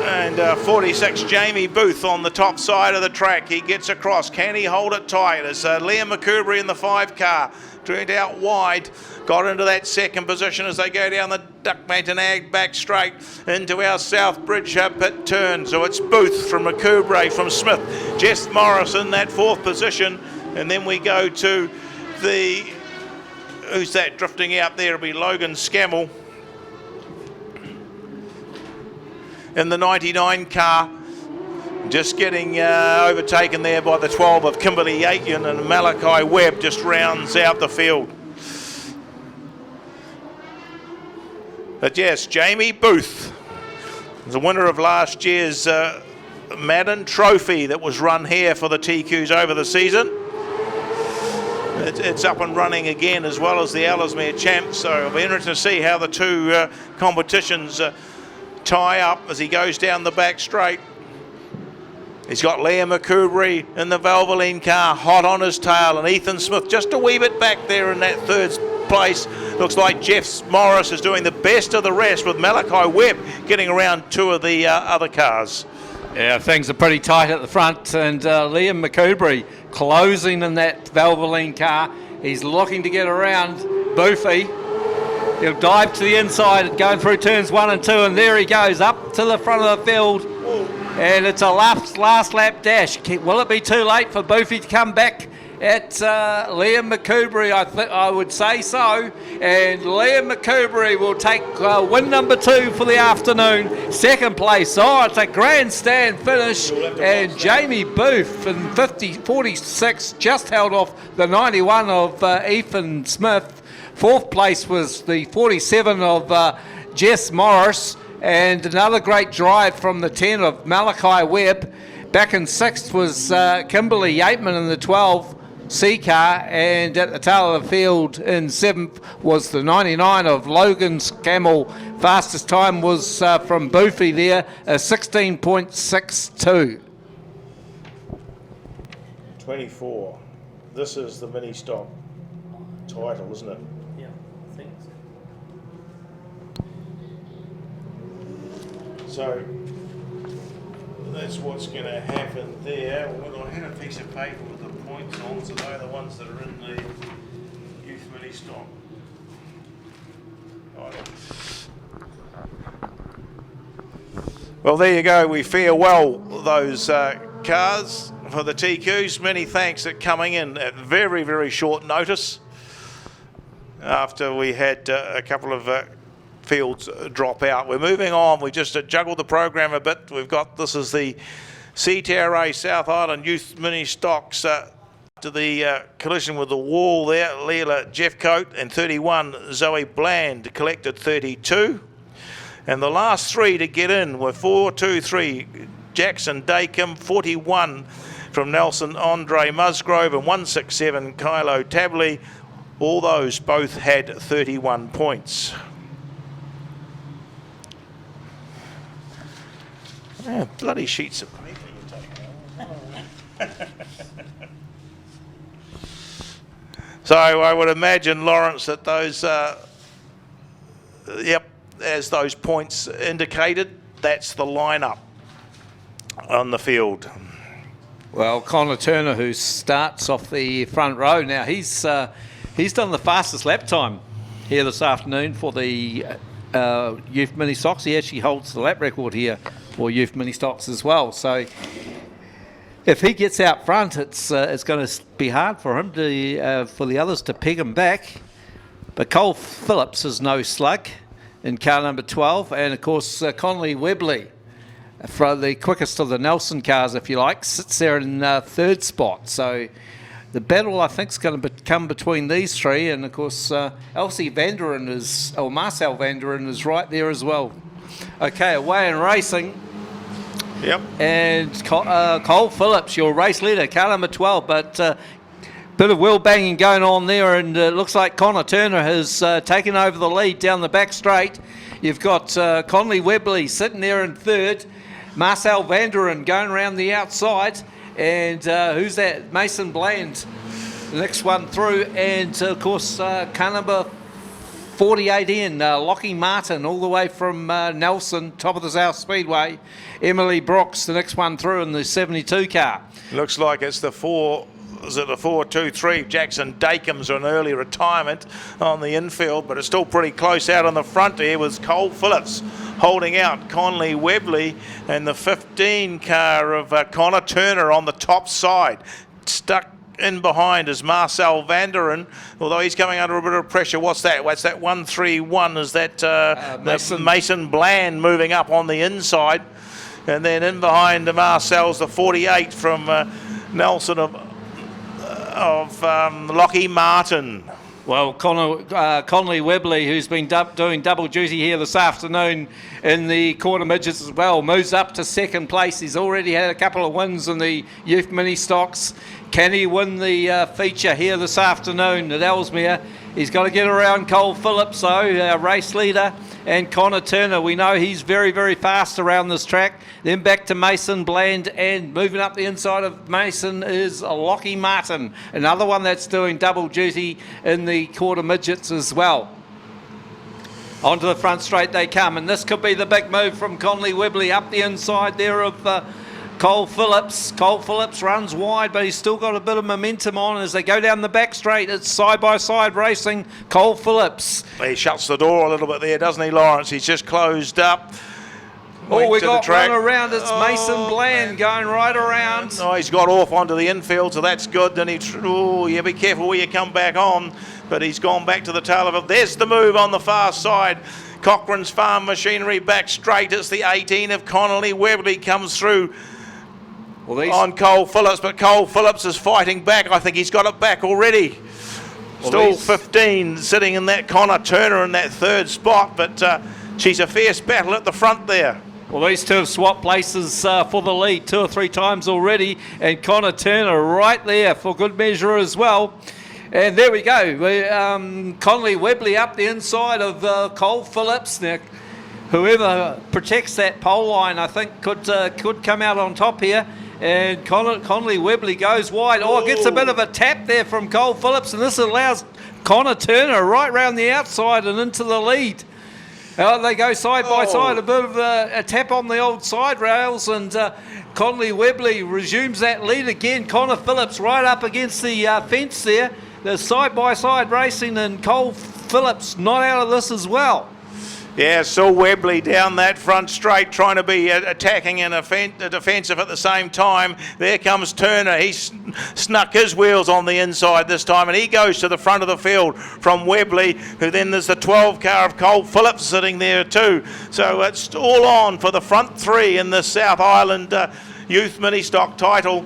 And 46 Jamie Booth on the top side of the track. He gets across. Can he hold it tight? As Liam McCoubrey in the 5 car turned out wide. Got into that second position as they go down the Duckmanton Ag back straight into our Southbridge pit turn. So it's Booth from McCoubrey from Smith. Jess Morris in that 4th position. And then we go to the, who's that drifting out there? It'll be Logan Scammell in the 99 car, just getting overtaken there by the 12 of Kimberly Aiken, and Malachi Webb just rounds out the field. But yes, Jamie Booth, the winner of last year's Madden Trophy that was run here for the TQs over the season. it's up and running again, as well as the Ellesmere champs. So it'll be interesting to see how the two competitions tie up as he goes down the back straight. He's got Liam McCoubrey in the Valvoline car, hot on his tail, and Ethan Smith just a wee bit back there in that third place. Looks like Jeff Morris is doing the best of the rest, with Malachi Webb getting around two of the other cars. Yeah, things are pretty tight at the front, and Liam McCoubrey closing in that Valvoline car. He's looking to get around Boofy. He'll dive to the inside, going through turns 1 and 2, and there he goes up to the front of the field. And it's a last lap dash. Will it be too late for Boofy to come back at Liam McCoubrey? I would say so. And Liam McCoubrey will take win number 2 for the afternoon. Second place. Oh, it's a grandstand finish. And Jamie Booth in 46 just held off the 91 of Ethan Smith. Fourth place was the 47 of Jess Morris. And another great drive from the 10 of Malachi Webb. Back in 6th was Kimberly Yateman in the 12 C car, and at the tail of the field in 7th was the 99 of Logan's Camel. Fastest time was from Boofy there, 16.62. 24. This is the mini stock title, isn't it? Yeah, I think so. So that's what's going to happen there. Well, I had a piece of paper with the points on, so they're the ones that are in the youth mini stock. Well, there you go. We farewell those cars for the TQs. Many thanks for coming in at very, very short notice after we had a couple of fields drop out. We're moving on. We just juggled the program a bit. We've got, this is the CTRA South Island Youth Mini Stocks to the collision with the wall there. Leela Jeffcoat and 31, Zoe Bland collected 32. And the last three to get in were 423 Jackson Dakim, 41 from Nelson Andre Musgrove, and 167 Kylo Tabley. All those both had 31 points. Oh, bloody sheets of paper you take. So I would imagine, Lawrence, that those, as those points indicated, that's the lineup on the field. Well, Connor Turner, who starts off the front row now, he's done the fastest lap time here this afternoon for the youth mini stocks. He actually holds the lap record here for youth mini stocks as well. So if he gets out front, it's going to be hard for him to for the others to peg him back. But Cole Phillips is no slug in car number 12, and of course Conley Webley, for the quickest of the Nelson cars, if you like, sits there in third spot. So the battle, I think, is going to come between these three, and of course Elsie Vanderen is, or Marcel Vanderen is right there as well. Okay, away and racing. Yep. And Cole Phillips, your race leader, car number 12, but bit of wheel banging going on there, and it looks like Connor Turner has taken over the lead down the back straight. You've got Conley Webley sitting there in third, Marcel Vanderen going around the outside, and who's that? Mason Bland, the next one through, and of course car number 48 in, Lockie Martin, all the way from Nelson, top of the South Speedway. Emily Brooks, the next one through in the 72 car. Looks like it's the 423 Jackson Dakim's an early retirement on the infield, but it's still pretty close out on the front here with Cole Phillips holding out Conley Webley, and the 15 car of Connor Turner on the top side. Stuck in behind is Marcel Vanderen, although he's coming under a bit of pressure. What's that? What's that 131? Is that Mason Bland moving up on the inside? And then in behind Marcel's the 48 from Nelson of Lockie Martin. Well, Conley Webley, who's been doing double duty here this afternoon in the quarter midgets as well, moves up to second place. He's already had a couple of wins in the youth mini stocks. Can he win the feature here this afternoon at Ellesmere? He's got to get around Cole Phillips, though, our race leader, and Connor Turner. We know he's very, very fast around this track. Then back to Mason Bland, and moving up the inside of Mason is Lockie Martin, another one that's doing double duty in the quarter midgets as well. Onto the front straight they come, and this could be the big move from Conley Webley up the inside there of Cole Phillips. Cole Phillips runs wide, but he's still got a bit of momentum on as they go down the back straight. It's side-by-side racing. Cole Phillips. He shuts the door a little bit there, doesn't he, Lawrence? He's just closed up. Oh, we got one around. It's Mason Bland going right around. Oh, he's got off onto the infield, so that's good. Then yeah, be careful where you come back on. But he's gone back to the tail of it. There's the move on the far side. Cochrane's Farm Machinery back straight. It's the 18 of Conley Webley comes through. On Cole Phillips, but Cole Phillips is fighting back. I think he's got it back already. Still 15 sitting in that. Connor Turner in that third spot, but she's a fierce battle at the front there. Well, these two have swapped places for the lead 2 or 3 times already, and Connor Turner right there for good measure as well. And there we go. Conley Webley up the inside of Cole Phillips. Now, whoever protects that pole line, I think, could come out on top here. And Conley Webley goes wide. Oh, gets a bit of a tap there from Cole Phillips, and this allows Connor Turner right round the outside and into the lead. They go side by side, a bit of a tap on the old side rails, and Conley Webley resumes that lead again. Connor Phillips right up against the fence there. There's side-by-side racing, and Cole Phillips not out of this as well. Yeah, Saul Webley down that front straight, trying to be attacking and defensive at the same time. There comes Turner. He's snuck his wheels on the inside this time, and he goes to the front of the field from Webley, who then there's the 12 car of Cole Phillips sitting there too. So it's all on for the front 3 in the South Island Youth Mini Stock title.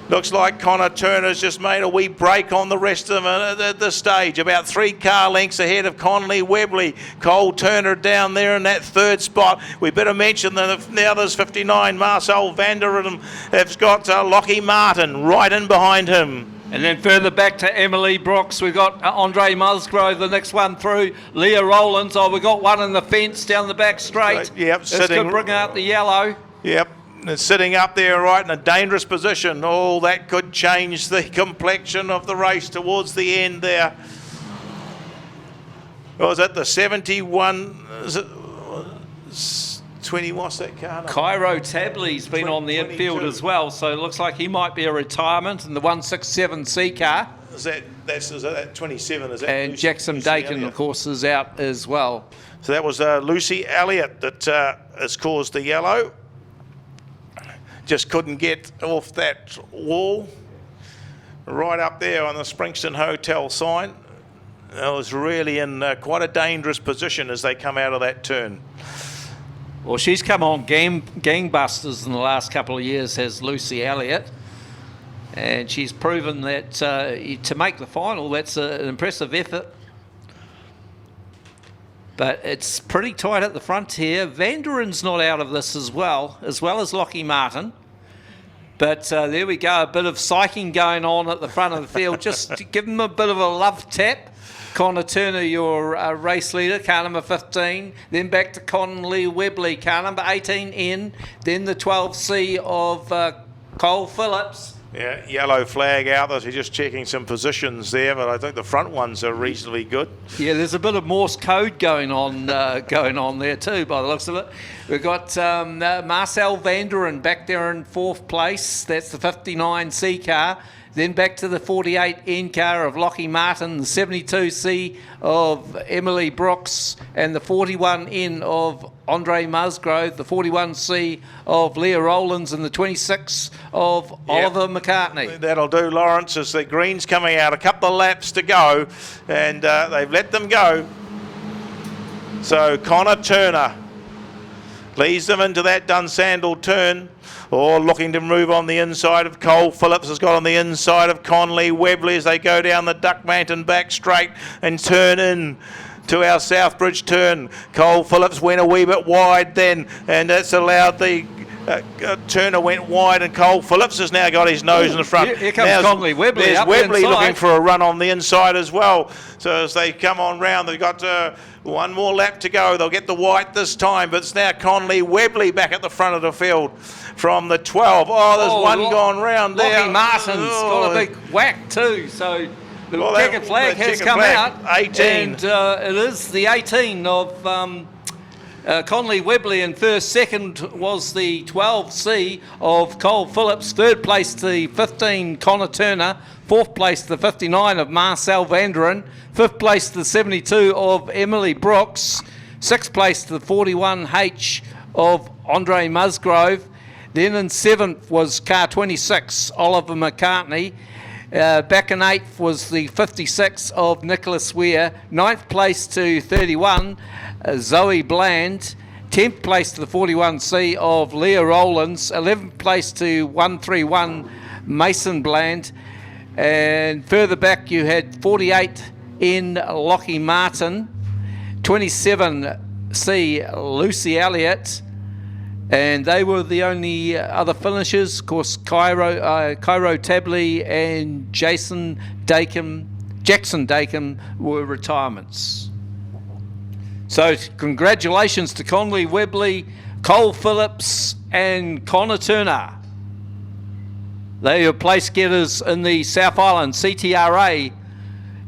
Looks like Connor Turner's just made a wee break on the rest of them at this stage. About 3 car lengths ahead of Conley Webley. Cole Turner down there in that third spot. We better mention that now there's 59. Marcel Vanderem has got Lockie Martin right in behind him. And then further back to Emily Brooks, we've got Andre Musgrove, the next one through. Leah Rowlands. Oh, we've got one in the fence down the back straight. Yep, this could bring out the yellow. Yep. Sitting up there right in a dangerous position. Oh, that could change the complexion of the race towards the end there. Was it the 71? Is it 20? What's that car number? Cairo Tabley's been on the infield as well, so it looks like he might be a retirement in the 167C car. Is that 27? Is that? And Lucy, Jackson Lucy Dakin, Elliott? Of course, is out as well. So that was Lucy Elliott that has caused the yellow. Just couldn't get off that wall right up there on the Springston Hotel sign. It was really in quite a dangerous position as they come out of that turn. Well, she's come on gangbusters in the last couple of years, has Lucy Elliott. And she's proven that to make the final, that's an impressive effort. But it's pretty tight at the front here. Vanderen's not out of this as well as Lockie Martin. But there we go, a bit of psyching going on at the front of the field. Just to give them a bit of a love tap. Connor Turner, your race leader, car number 15. Then back to Conley Webley, car number 18 in. Then the 12C of Cole Phillips. Yeah, yellow flag out there. So just checking some positions there, but I think the front ones are reasonably good. Yeah, there's a bit of Morse code going on there too, by the looks of it. We've got Marcel Vanderen back there in 4th place. That's the 59C car. Then back to the 48N car of Lockie Martin, the 72C of Emily Brooks, and the 41N of Andre Musgrove, the 41C of Leah Rowlands, and the 26 of Oliver McCartney. That'll do, Lawrence, as the green's coming out. A couple of laps to go, and they've let them go. So Connor Turner leads them into that Dunsandle turn. Or looking to move on the inside of Cole Phillips has got on the inside of Conley Webley as they go down the Duckmanton back straight and turn in to our Southbridge turn. Cole Phillips went a wee bit wide then, and that's allowed the Turner went wide, and Cole Phillips has now got his nose in the front. Here comes Conley Webley. There's up Webley inside. looking for a run on the inside as well. So as they come on round, they've got one more lap to go. They'll get the white this time, but it's now Conley Webley back at the front of the field from the 12. Oh, there's one gone round there. Lockie Martin's got a big whack too, so the checkered flag has come out. 18. And it is the 18 of Conley Webley in first. Second was the 12C of Cole Phillips. Third place the 15 Connor Turner. Fourth place the 59 of Marcel Vanderen. Fifth place the 72 of Emily Brooks. Sixth place the 41H of Andre Musgrove. Then in seventh was car 26 Oliver McCartney. Back in eighth was the 56 of Nicholas Weir. Ninth place to 31 Zoe Bland. 10th place to the 41C of Leah Rowlands. 11th place to 131 Mason Bland. And further back you had 48 in Lockie Martin. 27C Lucy Elliott. And they were the only other finishers. Of course, Cairo Tabley and Jackson Dakin were retirements. So congratulations to Conley Webley, Cole Phillips and Connor Turner. They are place getters in the South Island CTRA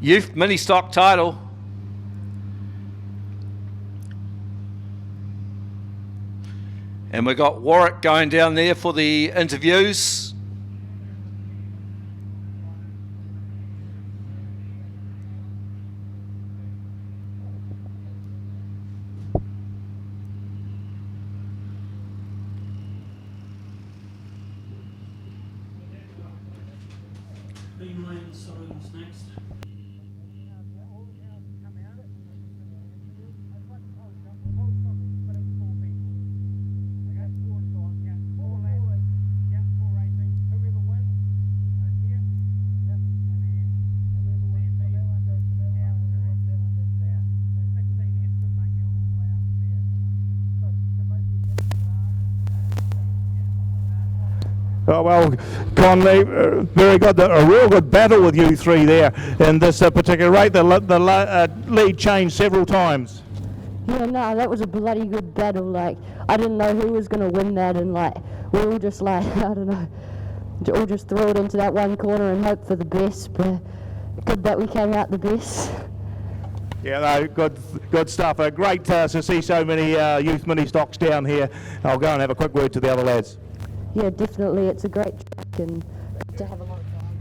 Youth Mini Stock title. And we've got Warwick going down there for the interviews. Beamland Saloon's next. Oh, well, Conley, very good. A real good battle with you three there in this particular rate. The lead changed several times. Yeah, no, that was a bloody good battle. Like, I didn't know who was going to win that, and like, we all just like, I don't know, all just throw it into that one corner and hope for the best. But good that we came out the best. Yeah, no, good stuff. Great to see so many youth mini stocks down here. I'll go and have a quick word to the other lads. Yeah, definitely, it's a great track and to have a lot of fun.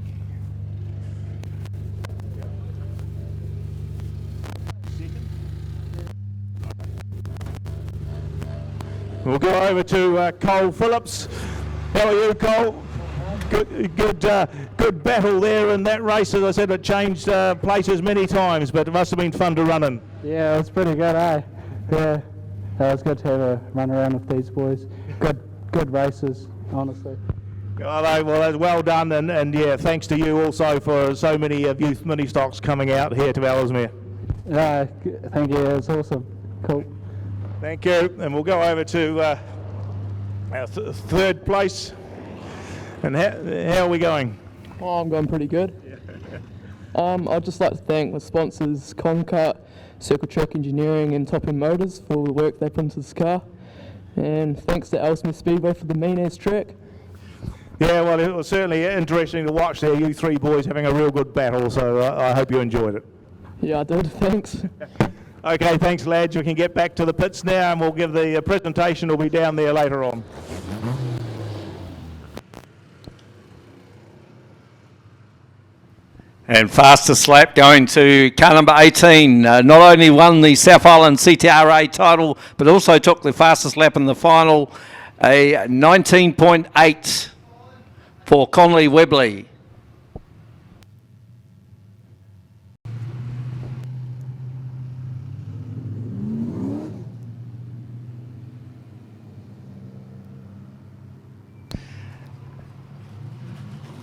We'll go over to Cole Phillips. How are you, Cole? Good battle there in that race. As I said, it changed places many times, but it must have been fun to run in. Yeah, it was pretty good, eh? Yeah, it was good to have a run around with these boys. Good races, honestly. Oh, well, well done, and yeah, thanks to you also for so many youth mini stocks coming out here to Ellesmere. Yeah, thank you. It was awesome. Cool. Thank you, and we'll go over to our third place. And how are we going? Oh, I'm going pretty good. I'd just like to thank my sponsors, Concart, Circle Track Engineering and Top End Motors for all the work they put into this car. And thanks to Ellesmere Speedway for the mean-ass track. Yeah, well, it was certainly interesting to watch there, you three boys having a real good battle, so I hope you enjoyed it. Yeah, I did. Thanks. Okay, thanks, lads. We can get back to the pits now, and we'll give the presentation. Will be down there later on. And fastest lap going to car number 18. Not only won the South Island CTRA title, but also took the fastest lap in the final, a 19.8 for Conley Webley.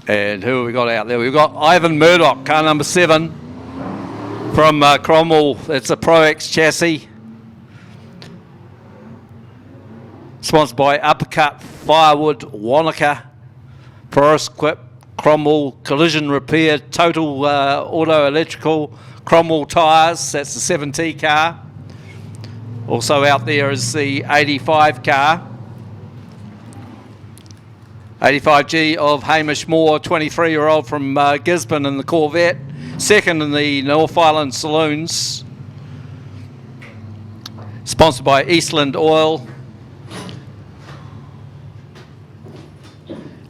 And who have we got out there? We've got Ivan Murdoch, car number 7 from Cromwell. It's a Pro X chassis. Sponsored by Uppercut, Firewood, Wanaka, Forest Quip, Cromwell, Collision Repair, Total Auto Electrical, Cromwell Tyres. That's the 7T car. Also out there is the 85 car. 85G of Hamish Moore, 23-year-old from Gisborne in the Corvette. Second in the North Island Saloons. Sponsored by Eastland Oil.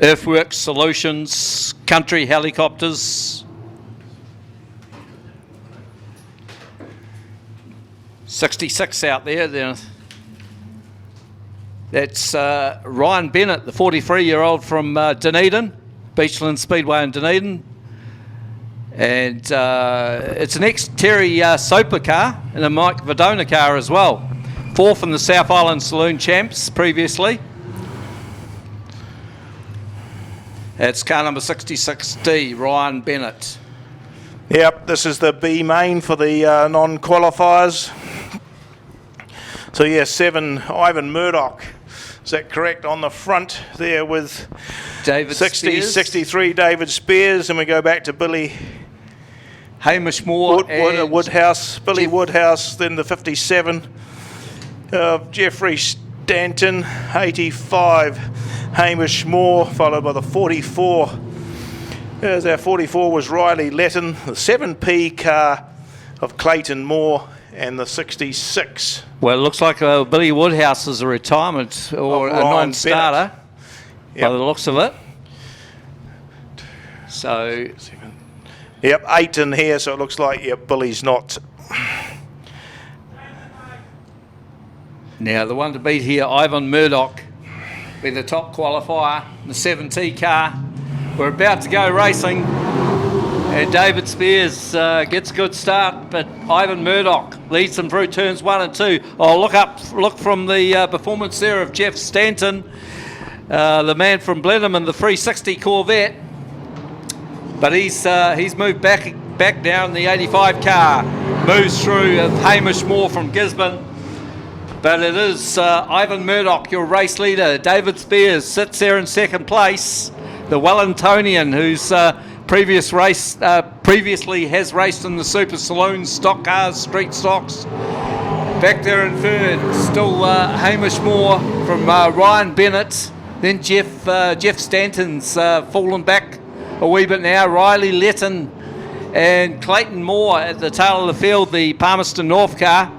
Earthworks Solutions, Country Helicopters. 66 out there. That's Ryan Bennett, the 43-year-old from Dunedin, Beachland Speedway in Dunedin. And it's an ex-Terry Soper car and a Mike Verdona car as well. 4th in the South Island Saloon Champs previously. That's car number 66D, Ryan Bennett. Yep, this is the B main for the non-qualifiers. So yeah, 7, Ivan Murdoch. Is that correct? On the front there with David 60, Spears. 63 David Spears, and we go back to Billy Hamish Moore and Woodhouse, Billy Woodhouse, then the 57 Jeffrey Stanton, 85 Hamish Moore, followed by the 44. As our 44 was Riley Letton, the 7P car of Clayton Moore, and the 66. Well, it looks like Billy Woodhouse is a retirement or a non-starter by the looks of it. So, yep, 8 in here, so it looks like Billy's not. Now, the one to beat here, Ivan Murdoch, be the top qualifier, the 7T car. We're about to go racing. And David Spears gets a good start, but Ivan Murdoch leads them through turns 1 and 2. Oh, look from the performance there of Jeff Stanton, the man from Blenheim in the 360 Corvette. But he's moved back down the 85 car, moves through Hamish Moore from Gisborne. But it is Ivan Murdoch, your race leader. David Spears sits there in second place. The Wellingtonian, who's previously has raced in the Super Saloon, stock cars, street stocks. Back there in third, still Hamish Moore from Ryan Bennett. Then Jeff Stanton's fallen back a wee bit now. Riley Letton and Clayton Moore at the tail of the field, the Palmerston North car.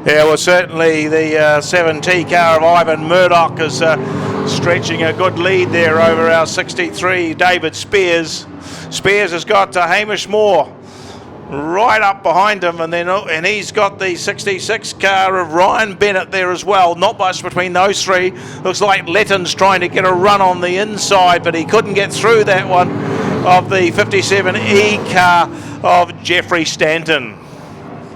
Yeah, well, certainly the 7T car of Ivan Murdoch is stretching a good lead there over our 63 David Spears. Spears has got Hamish Moore right up behind him, and he's got the 66 car of Ryan Bennett there as well. Not much between those three. Looks like Letton's trying to get a run on the inside, but he couldn't get through that one of the 57E car of Jeffrey Stanton.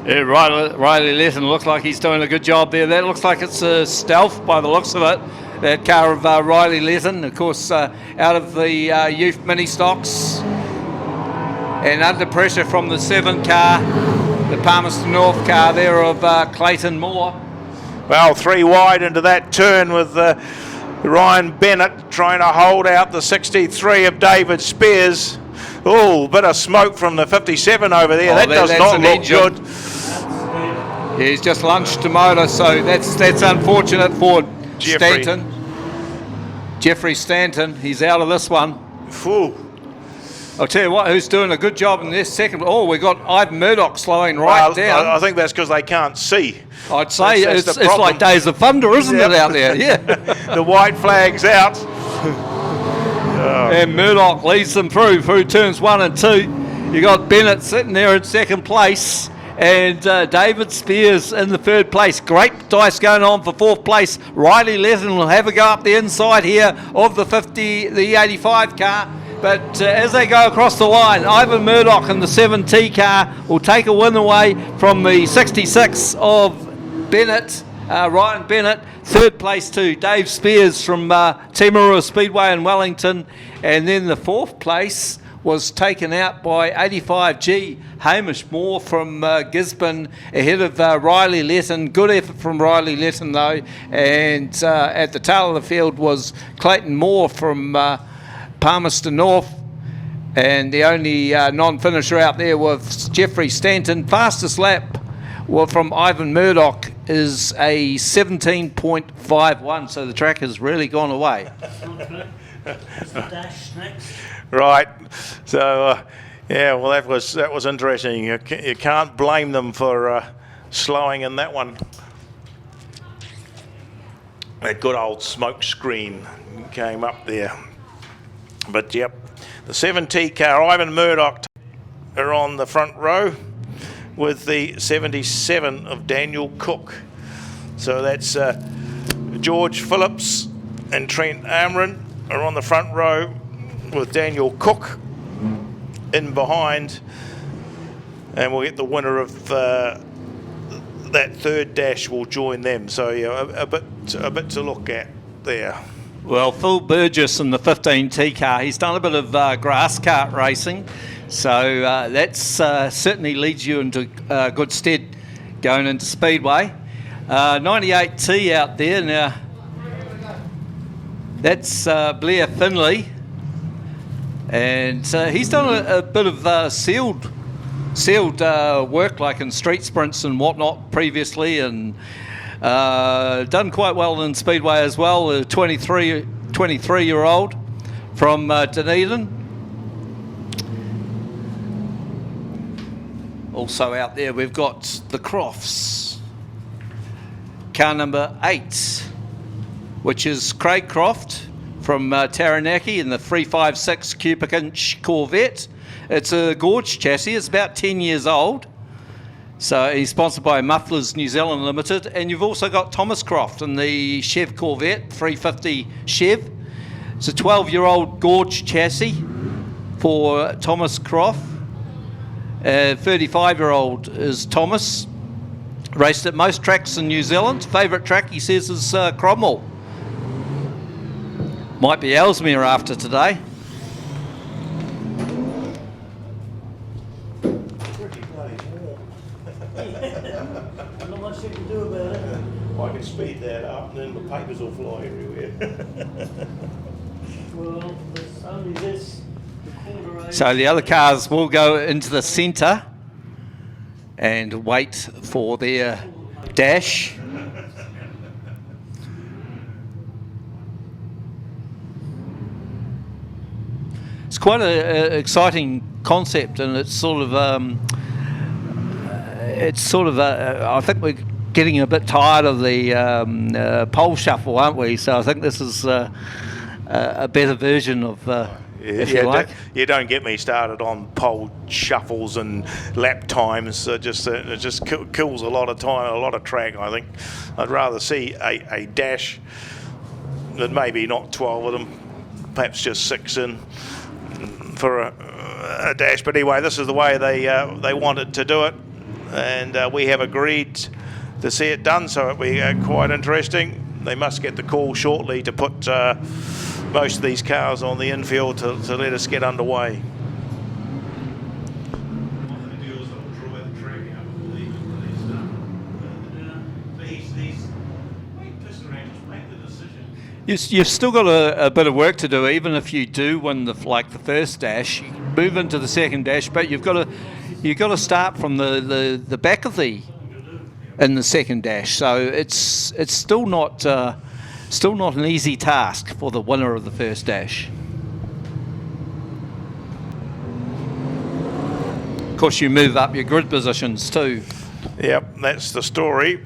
Yeah, Riley Letton looks like he's doing a good job there. That looks like it's a stealth by the looks of it. That car of Riley Letton, of course, out of the youth mini stocks. And under pressure from the 7 car, the Palmerston North car there of Clayton Moore. Well, 3 wide into that turn with Ryan Bennett trying to hold out the 63 of David Spears. Oh, bit of smoke from the 57 over there. That does not look good. Yeah, he's just lunched to motor, so that's unfortunate for Stanton. Jeffrey Stanton, he's out of this one. Phew. I'll tell you what, who's doing a good job in this second. Oh, we got Ivan Murdoch slowing right down. I think that's because they can't see. I'd say it's like Days of Thunder, isn't it, out there? Yeah. The white flag's out. And Murdoch leads them through turns 1 and 2. You got Bennett sitting there in second place, and David Spears in the third place. Great dice going on for fourth place. Riley Letton will have a go up the inside here of the 85 car. But as they go across the line, Ivan Murdoch in the 7T car will take a win away from the 66 of Bennett. Ryan Bennett. Third place to Dave Spears from Timarua Speedway in Wellington. And then the fourth place was taken out by 85G Hamish Moore from Gisborne ahead of Riley Letton. Good effort from Riley Letton though. And at the tail of the field was Clayton Moore from Palmerston North. And the only non-finisher out there was Jeffrey Stanton. Fastest lap from Ivan Murdoch is a 17.51, so the track has really gone away. It's the dash next. Right. So, yeah, well, that was interesting. You can't blame them for slowing in that one. That good old smoke screen came up there. But, yep, the 7T car, Ivan Murdoch, are on the front row with the 77 of Daniel Cook. So that's George Phillips and Trent Amron are on the front row with Daniel Cook in behind, and we'll get the winner of that third dash will join them. So yeah, a bit to look at there. Well, Phil Burgess in the 15T car, he's done a bit of grass kart racing, so that's certainly leads you into good stead going into Speedway. 98T out there now. That's Blair Finley, and he's done a bit of sealed work, like in street sprints and whatnot previously, and done quite well in Speedway as well. A 23-year-old from Dunedin. Also out there we've got the Crofts, car number 8, which is Craig Croft from Taranaki in the 356 cubic inch Corvette. It's a gorge chassis. It's about 10 years old. So he's sponsored by Mufflers New Zealand Limited. And you've also got Thomas Croft in the Chev Corvette, 350 Chev. It's a 12-year-old gorge chassis for Thomas Croft. 35-year-old is Thomas. Raced at most tracks in New Zealand. Favourite track, he says, is Cromwell. Might be Ellesmere after today. Pretty bloody warm. Not much you can do about it. I can speed that up and then the papers will fly everywhere. Well, there's only this. So the other cars will go into the centre and wait for their dash. It's quite an exciting concept, and it's sort of I think we're getting a bit tired of the pole shuffle, aren't we? So I think this is a better version of if you like. You don't get me started on pole shuffles and lap times. It just kills a lot of time, a lot of track. I think I'd rather see a dash than maybe not 12 of them, perhaps just 6 in for a dash. But anyway, this is the way they wanted to do it, and we have agreed to see it done. So it'll be quite interesting. They must get the call shortly to put most of these cars on the infield to let us get underway. You've still got a bit of work to do, even if you do win the first dash. You move into the second dash, but you've got to start from the back of in the second dash. So it's still not an easy task for the winner of the first dash. Of course, you move up your grid positions too. Yep, that's the story.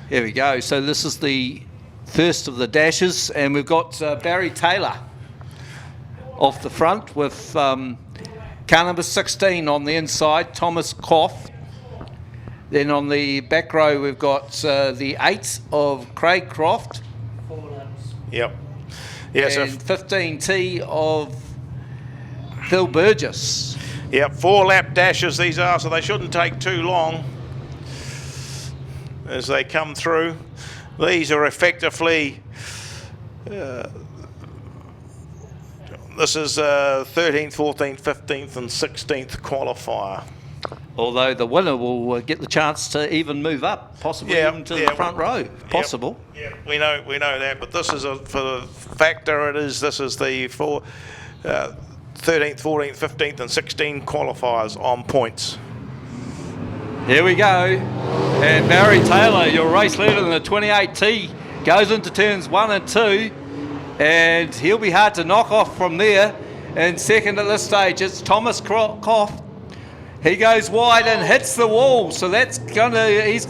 Here we go. So this is the first of the dashes, and we've got Barry Taylor off the front with car number 16 on the inside, Thomas Koff. Then on the back row we've got the 8 of Craig Croft. 4 laps. Yep. Yes. And 15T of Phil Burgess. Yep, 4 lap dashes these are, so they shouldn't take too long. as they come through. These are effectively, this is 13th, 14th, 15th and 16th qualifier. Although the winner will get the chance to even move up, possibly even to the front row, possible. Yeah, we know that, but this is for the factor. This is the 13th, 14th, 15th, and 16th qualifiers on points. Here we go, and Barry Taylor, your race leader in the 28T, goes into turns 1 and 2, and he'll be hard to knock off from there. And second at this stage, it's Thomas Croft. He goes wide and hits the wall, so that's he's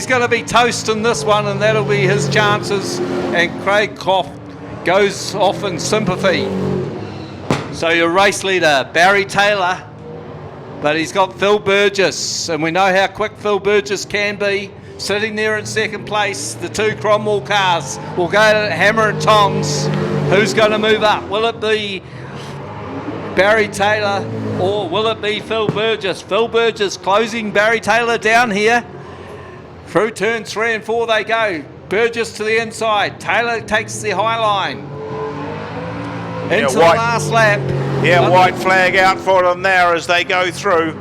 gonna be toast in this one, and that'll be his chances. And Craig Croft goes off in sympathy. So your race leader, Barry Taylor, but he's got Phil Burgess, and we know how quick Phil Burgess can be. Sitting there in second place, the 2 Cromwell cars will go to hammer and tongs. Who's going to move up? Will it be Barry Taylor or will it be Phil Burgess? Phil Burgess closing Barry Taylor down here. Through turns 3 and 4 they go. Burgess to the inside. Taylor takes the high line. Into the last lap. Yeah, white flag out for them now as they go through.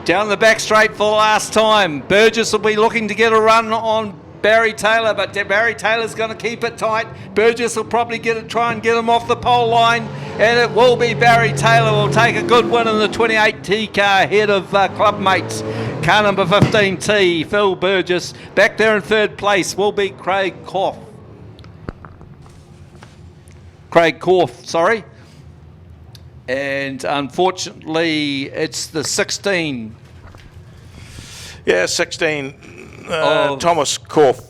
Down the back straight for the last time. Burgess will be looking to get a run on Barry Taylor, but Barry Taylor's going to keep it tight. Burgess will probably try and get him off the pole line, and it will be Barry Taylor will take a good win in the 28T car ahead of club mates. Car number 15T, Phil Burgess. Back there in third place will be Craig Korf, sorry. And unfortunately, it's the 16. Yeah, 16. Thomas Korf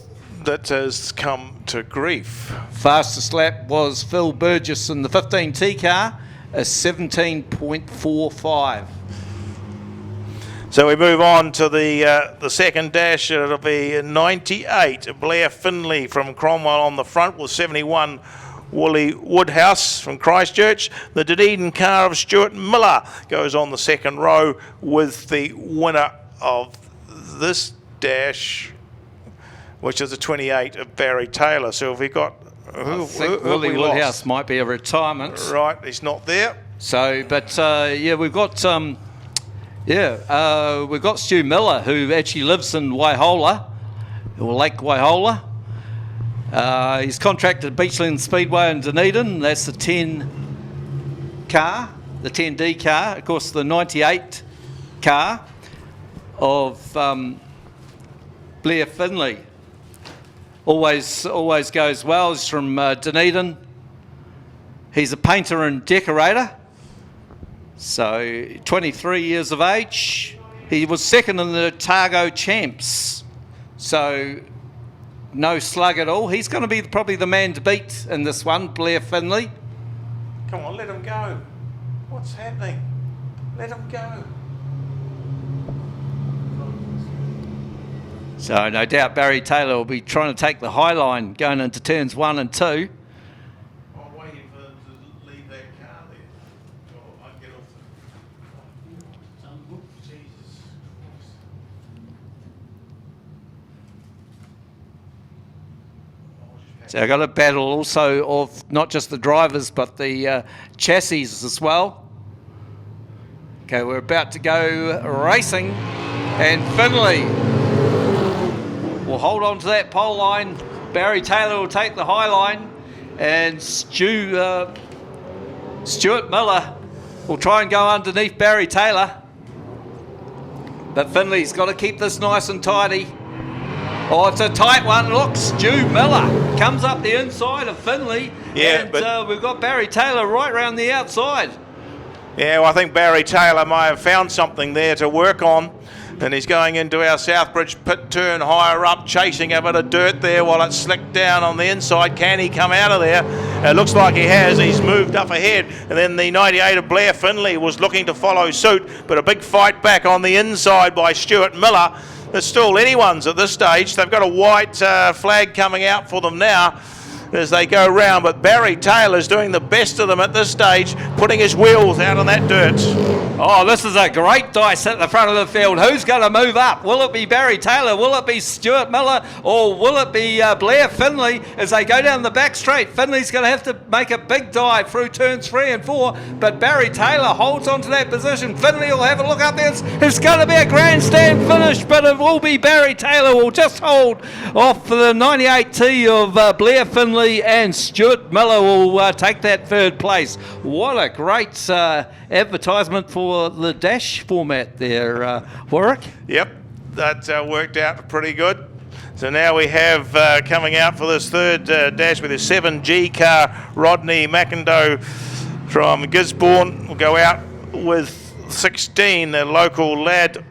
that has come to grief. Fastest lap was Phil Burgess in the 15T car, a 17.45. So we move on to the second dash. It'll be 98. Blair Finley from Cromwell on the front with 71. Wooly Woodhouse from Christchurch. The Dunedin car of Stuart Miller goes on the second row with the winner of this dash, which is the 28 of Barry Taylor. So have we got... I think Wooly Woodhouse might be a retirement. Right, he's not there. So, but yeah, we've got we've got Stu Miller, who actually lives in Waihola, or Lake Waihola. He's contracted Beachland Speedway in Dunedin. That's the 10 car, the 10D car. Of course, the 98 car of Blair Finley. Always goes well. He's from Dunedin. He's a painter and decorator. So 23 years of age. He was second in the Otago Champs. So no slug at all. He's going to be probably the man to beat in this one, Blair Finley. Come on, let him go. What's happening? Let him go. So no doubt Barry Taylor will be trying to take the high line going into turns 1 and 2. I'm waiting for them to leave that car there. I can get off the... Jesus. So I've got a battle also of not just the drivers but the chassis as well. Okay, we're about to go racing, and Finley will hold on to that pole line. Barry Taylor will take the high line, and Stuart Miller will try and go underneath Barry Taylor. But Finley's got to keep this nice and tidy. Oh, it's a tight one. Look, Stu Miller comes up the inside of Finley. Yeah, and but we've got Barry Taylor right round the outside. yeah, well, I think Barry Taylor may have found something there to work on. And he's going into our Southbridge pit turn higher up, chasing a bit of dirt there while it's slicked down on the inside. Can he come out of there? It looks like he has. He's moved up ahead. And then the 98 of Blair Finley was looking to follow suit, but a big fight back on the inside by Stuart Miller. It's still anyone's at this stage. They've got a white flag coming out for them now as they go round, but Barry Taylor's doing the best of them at this stage, putting his wheels out on that dirt. Oh, this is a great dice at the front of the field. Who's going to move up? Will it be Barry Taylor? Will it be Stuart Miller? Or will it be Blair Finley as they go down the back straight? Finley's going to have to make a big dive through turns 3 and 4, but Barry Taylor holds on to that position. Finley will have a look up there. It's going to be a grandstand finish, but it will be Barry Taylor will just hold off for the 98T of Blair Finley, and Stuart Miller will take that third place. What a great advertisement for the dash format there, Warwick. Yep, that worked out pretty good. So now we have coming out for this third dash with a 7G car, Rodney McIndoe from Gisborne will go out with 16, the local lad,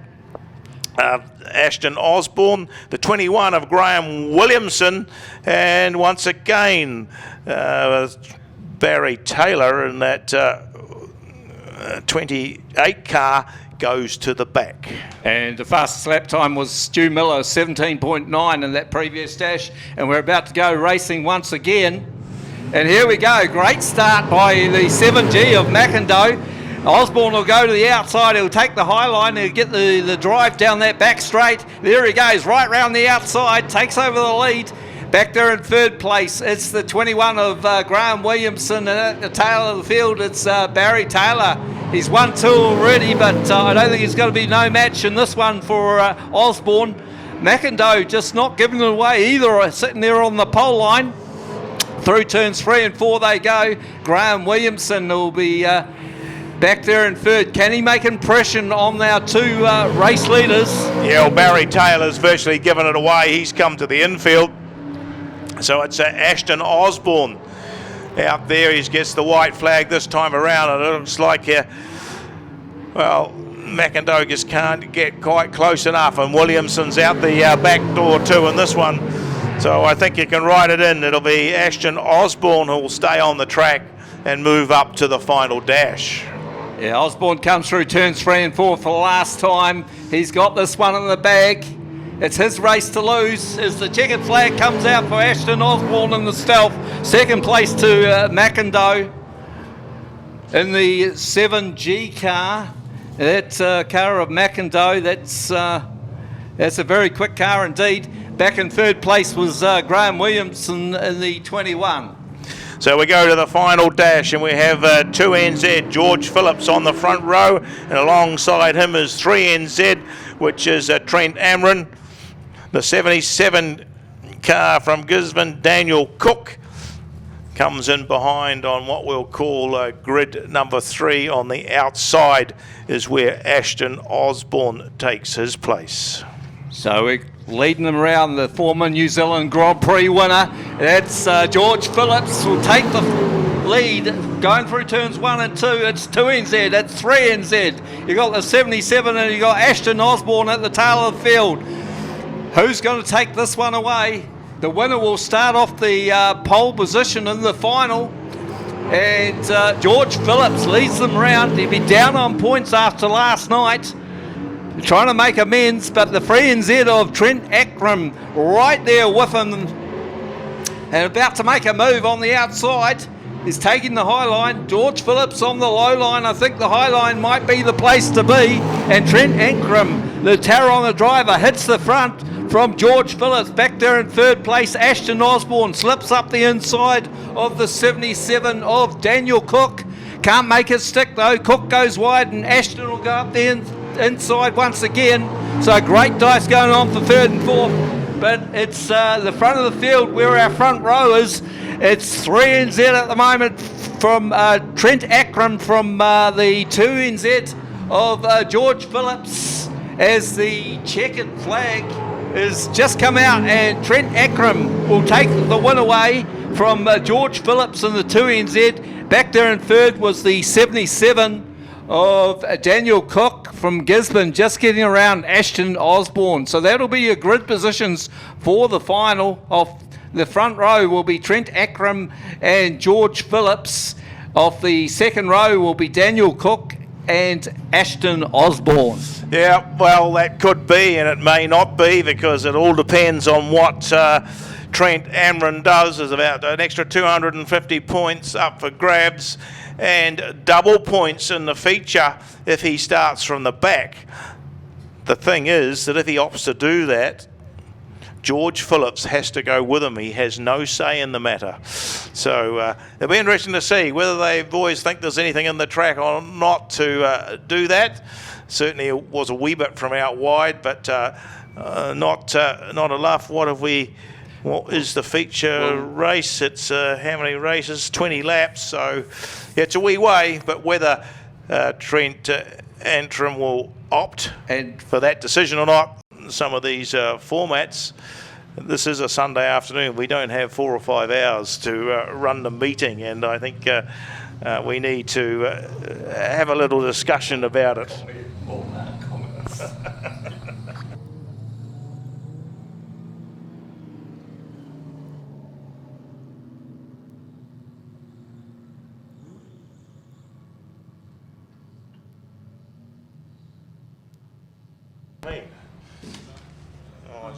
Ashton Osborne, the 21 of Graham Williamson, and once again Barry Taylor in that 28 car goes to the back. And the fastest lap time was Stu Miller, 17.9 in that previous dash, and we're about to go racing once again. And here we go, great start by the 7G of McIndoe. Osborne will go to the outside, he'll take the high line, he'll get the drive down that back straight. There he goes, right round the outside, takes over the lead. Back there in third place, it's the 21 of Graham Williamson, and at the tail of the field, it's Barry Taylor. He's won 2 already, but I don't think there's going to be no match in this one for Osborne. McIndoe just not giving it away either, sitting there on the pole line. Through turns 3 and 4 they go. Graham Williamson will be back there in third. Can he make impression on our 2 race leaders? Yeah, well, Barry Taylor's virtually given it away. He's come to the infield. So it's Ashton Osborne out there. He gets the white flag this time around, and it looks like, well, McIndoe just can't get quite close enough, and Williamson's out the back door too in this one. So I think you can write it in. It'll be Ashton Osborne who will stay on the track and move up to the final dash. Yeah, Osborne comes through turns 3 and 4 for the last time. He's got this one in the bag. It's his race to lose as the checkered flag comes out for Ashton Osborne in the stealth. Second place to McIndoe in the 7G car. That car of McIndoe, that's a very quick car indeed. Back in third place was Graham Williamson in the 21. So we go to the final dash, and we have 2NZ, George Phillips on the front row, and alongside him is 3NZ, which is Trent Amron. The 77 car from Gisborne, Daniel Cook, comes in behind on what we'll call grid number 3 on the outside, is where Ashton Osborne takes his place. So we're leading them around, the former New Zealand Grand Prix winner. That's George Phillips will take the lead going through turns 1 and 2. It's 2NZ, it's 3NZ. You got the 77 and you got Ashton Osborne at the tail of the field. Who's going to take this one away? The winner will start off the pole position in the final, and George Phillips leads them round. He'll be down on points after last night, trying to make amends, but the 3NZ of Trent Ackram right there with him and about to make a move on the outside. He's taking the high line. George Phillips on the low line. I think the high line might be the place to be, and Trent Ackram, the Taronga driver, hits the front from George Phillips. Back there in third place, Ashton Osborne slips up the inside of the 77 of Daniel Cook. Can't make it stick though. Cook goes wide and Ashton will go up the inside once again. So great dice going on for third and fourth. But it's the front of the field where our front row is. It's 3NZ at the moment from Trent Ackram from the 2NZ of George Phillips, as the checkered flag has just come out, and Trent Ackram will take the win away from George Phillips in the 2NZ. Back there in third was the 77 of Daniel Cook from Gisborne, just getting around Ashton Osborne. So that'll be your grid positions for the final. Of the front row will be Trent Ackram and George Phillips. Off the second row will be Daniel Cook and Ashton Osborne. Yeah, well, that could be, and it may not be, because it all depends on what Trent Amron does. There's about an extra 250 points up for grabs, and double points in the feature if he starts from the back. The thing is that if he opts to do that, George Phillips has to go with him. He has no say in the matter. So it'll be interesting to see whether they boys think there's anything in the track or not to do that. Certainly it was a wee bit from out wide, but not enough. What is the feature race? It's how many races? 20 laps. So yeah, it's a wee way, but whether Trent Antrim will opt for that decision or not, some of these formats, this is a Sunday afternoon. We don't have 4 or 5 hours to run the meeting, and I think we need to have a little discussion about it.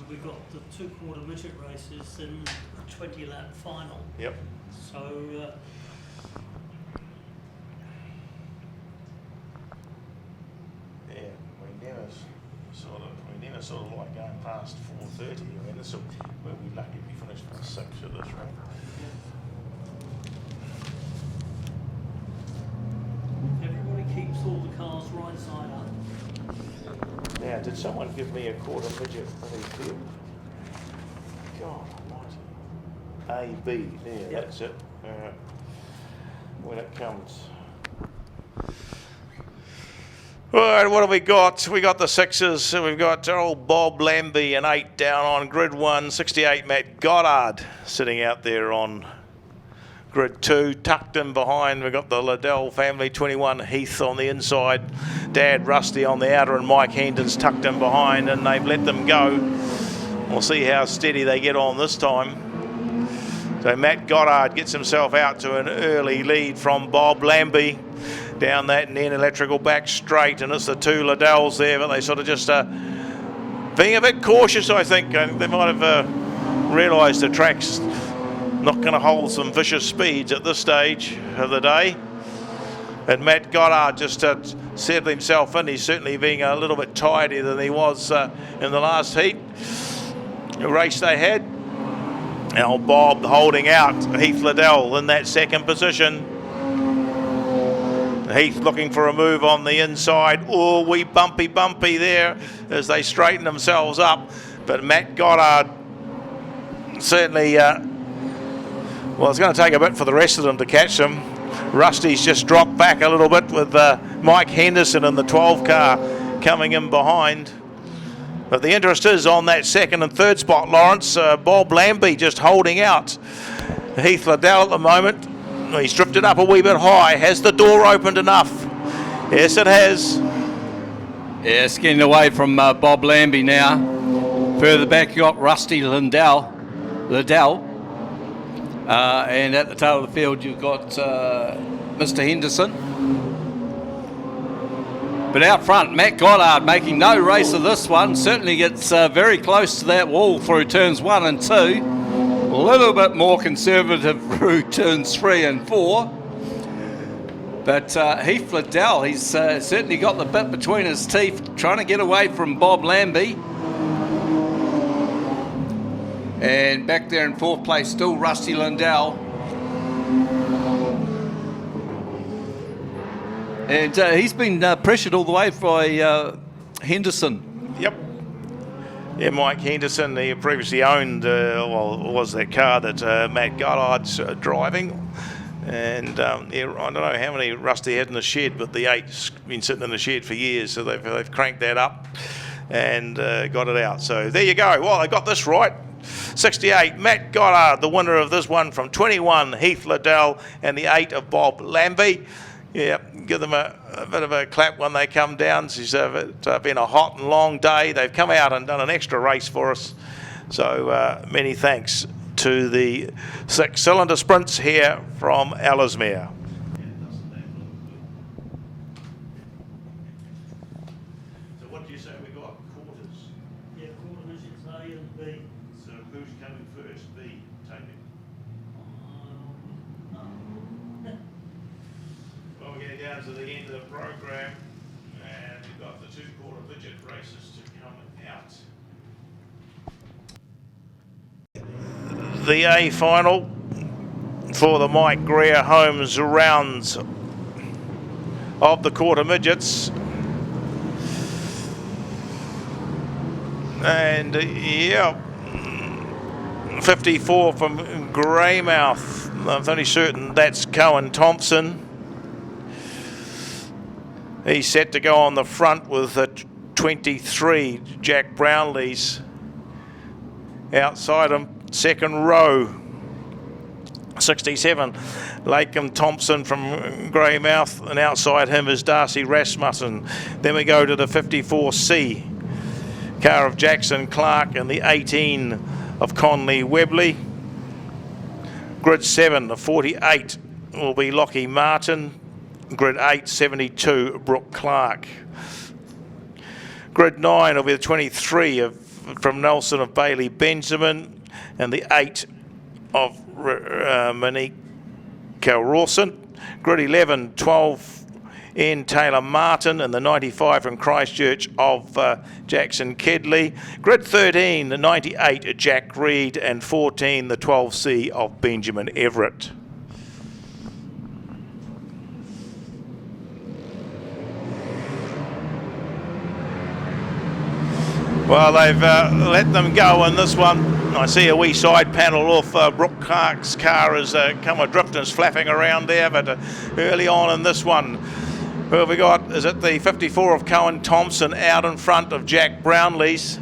We've got the 2-quarter midget races in a 20-lap final. Yep. So yeah, we never sort of like going past 4:30. I mean, this will, we'll be lucky if we finish for 6 at this rate. everybody keeps all the cars right side up. Now, did someone give me a quarter midget for the field? God almighty. A, B, there, that's it. When it comes. Right, what have we got? We got the 6s. So we've got old Bob Lambie and 8 down on grid 1. 68 Matt Goddard sitting out there on grid 2. Tucked in behind, we've got the Liddell family. 21 Heath on the inside. Dad Rusty on the outer, and Mike Hendon's tucked in behind, and they've let them go. We'll see how steady they get on this time. So Matt Goddard gets himself out to an early lead from Bob Lambie down that and then electrical back straight, and it's the 2 Liddells there, but they sort of just being a bit cautious, I think. They might have realised the track's not going to hold some vicious speeds at this stage of the day. And Matt Goddard just settled himself in. He's certainly being a little bit tidier than he was in the last heat. The race they had. Now Bob holding out Heath Liddell in that second position. Heath looking for a move on the inside. Oh, wee bumpy there as they straighten themselves up. But Matt Goddard certainly, well, it's going to take a bit for the rest of them to catch them. Rusty's just dropped back a little bit with Mike Henderson in the 12 car coming in behind. But the interest is on that second and third spot, Lawrence. Bob Lambie just holding out. Heath Liddell at the moment. He's drifted up a wee bit high. Has the door opened enough? Yes, it has. Yeah, it's getting away from Bob Lambie now. Further back, you got Rusty Liddell. And at the tail of the field, you've got Mr. Henderson. But out front, Matt Goddard making no race of this one. Certainly gets very close to that wall through turns 1 and 2. A little bit more conservative through turns 3 and 4. But Heath Liddell, he's certainly got the bit between his teeth, trying to get away from Bob Lambie. And back there in 4th place, still Rusty Liddell. And he's been pressured all the way by Henderson. Yep. Yeah, Mike Henderson, he previously owned, was that car that Matt Goddard's driving. And yeah, I don't know how many Rusty had in the shed, but the 8's been sitting in the shed for years, so they've cranked that up and got it out. So there you go. Well, they got this right. 68, Matt Goddard, the winner of this one from 21, Heath Liddell, and the 8 of Bob Lambie. Yeah, give them a bit of a clap when they come down. It's been a hot and long day. They've come out and done an extra race for us. So many thanks to the 6-cylinder sprints here from Ellesmere. So what do you say we got? Quarters? Yeah, quarter midgets A and B. So who's coming first? B, take it. 1, down to the end of the program, and we've got the 2-quarter midget races to come out. The A final for the Mike Greer Homes rounds of the quarter midgets. And yeah, 54 from Greymouth. I'm fairly certain that's Cohen Thompson. He's set to go on the front with 23 Jack Brownlee's outside him, second row. 67 Lakem Thompson from Greymouth, and outside him is Darcy Rasmussen. Then we go to the 54C car of Jackson Clark and the 18 of Conley Webley. Grid 7, the 48 will be Lockie Martin. Grid 8, 72 Brooke Clark. Grid 9 will be the 23 from Nelson of Bailey Benjamin, and the 8 of Monique Rawson. Grid 11, 12 N. Taylor Martin, and the 95 from Christchurch of Jackson Kedley. Grid 13, the 98 Jack Reed, and 14 the 12C of Benjamin Everett. Well, they've let them go in this one. I see a wee side panel off Brooke Clark's car has come adrift and is flapping around there, but early on in this one, who have we got? Is it the 54 of Cohen Thompson out in front of Jack Brownlee's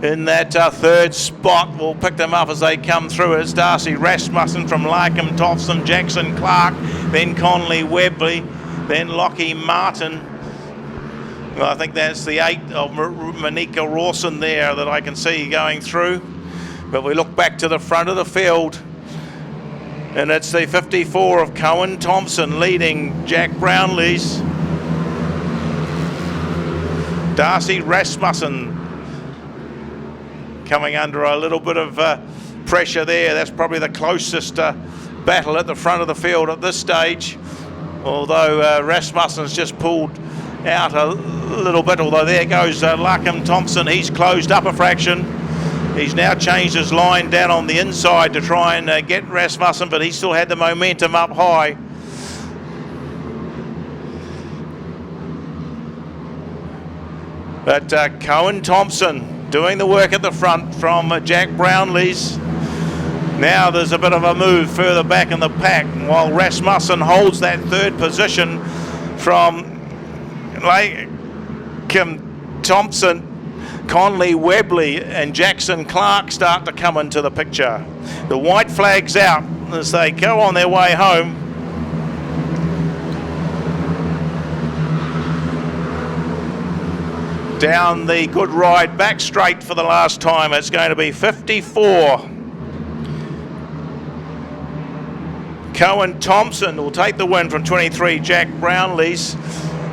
in that third spot? We'll pick them up as they come through. It's Darcy Rasmussen from Lakem Thompson, Jackson Clark, then Conley Webley, then Lockie Martin. Well, I think that's the 8 of Monika Rawson there that I can see going through. But we look back to the front of the field, and it's the 54 of Cohen Thompson leading Jack Brownlee's. Darcy Rasmussen coming under a little bit of pressure there. That's probably the closest battle at the front of the field at this stage. Although Rasmussen's just pulled out a little bit, although there goes Lakem Thompson. He's closed up a fraction. He's now changed his line down on the inside to try and get Rasmussen, but he still had the momentum up high. But Cohen Thompson doing the work at the front from Jack Brownlee's. Now there's a bit of a move further back in the pack, while Rasmussen holds that third position from Lakem Thompson. Conley Webley and Jackson Clark start to come into the picture. The white flag's out as they go on their way home. Down the good ride back straight for the last time. It's going to be 54. Cohen Thompson will take the win from 23 Jack Brownlee's.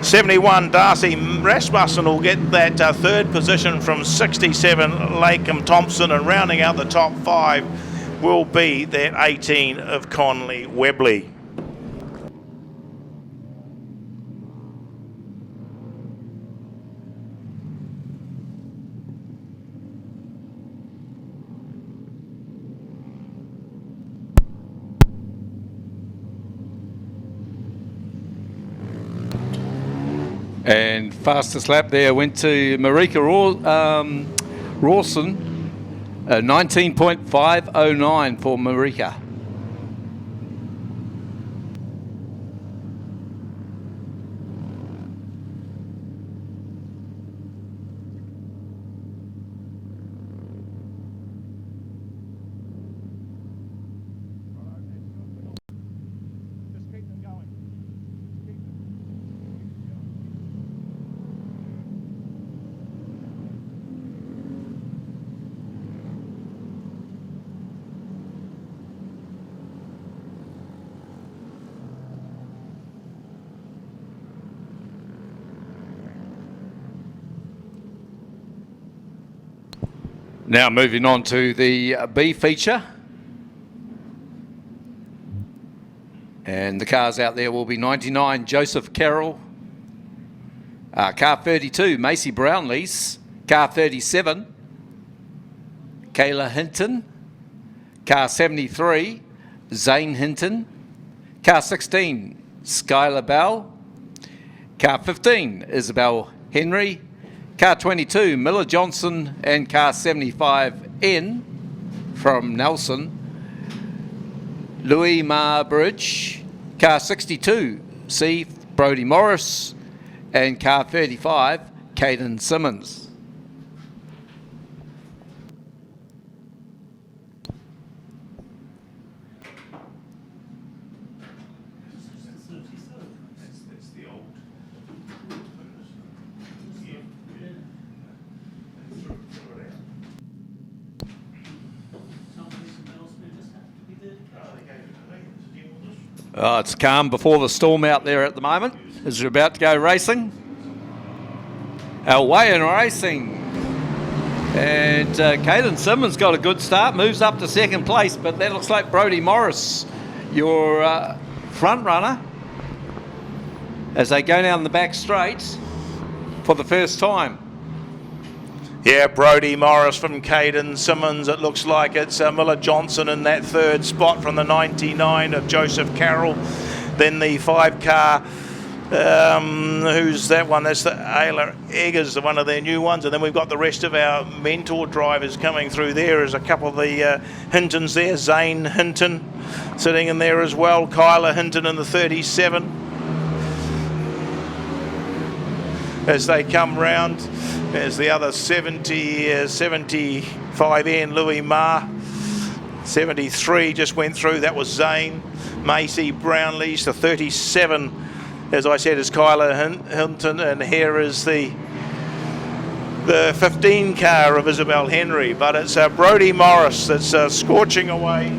71 Darcy Rasmussen will get that third position from 67 Lakem Thompson, and rounding out the top 5 will be that 18 of Conley Webley. And fastest lap there went to Marika Rawson, 19.509 for Marika. Now moving on to the B feature. And the cars out there will be 99, Joseph Carroll. Car 32, Macy Brownlees. Car 37, Kayla Hinton. Car 73, Zane Hinton. Car 16, Skylar Bell. Car 15, Isabel Henry. Car 22, Miller Johnson. And car 75N from Nelson, Louis Marbridge. Car 62, C, Brodie Morris. And car 35, Caden Simmons. Oh, it's calm before the storm out there at the moment as we're about to go racing. Away in racing. And Caden Simmons got a good start, moves up to second place, but that looks like Brodie Morris, your front runner, as they go down the back straight for the first time. Yeah, Brodie Morris from Caden Simmons. It looks like it's Miller Johnson in that third spot from the 99 of Joseph Carroll. Then the 5-car, who's that one? That's the Ayla Eggers, one of their new ones. And then we've got the rest of our mentor drivers coming through there. There's a couple of the Hintons there. Zane Hinton sitting in there as well. Kyla Hinton in the 37. As they come round, there's the other 75N, Louis Marr. 73 just went through, that was Zane. Macy Brownlees, the 37, as I said, is Kyla Hinton, and here is the 15 car of Isabel Henry, but it's Brodie Morris that's scorching away.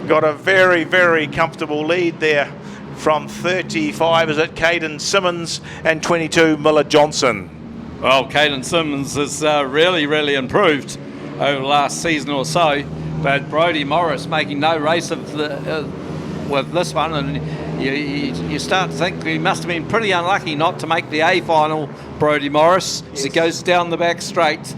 Got a very, very comfortable lead there. From 35 is it Caden Simmons, and 22 Miller Johnson. Well, Caden Simmons has really, really improved over the last season or so, but Brodie Morris making no race of with this one, and you start to think he must have been pretty unlucky not to make the A final, Brodie Morris, as he goes down the back straight.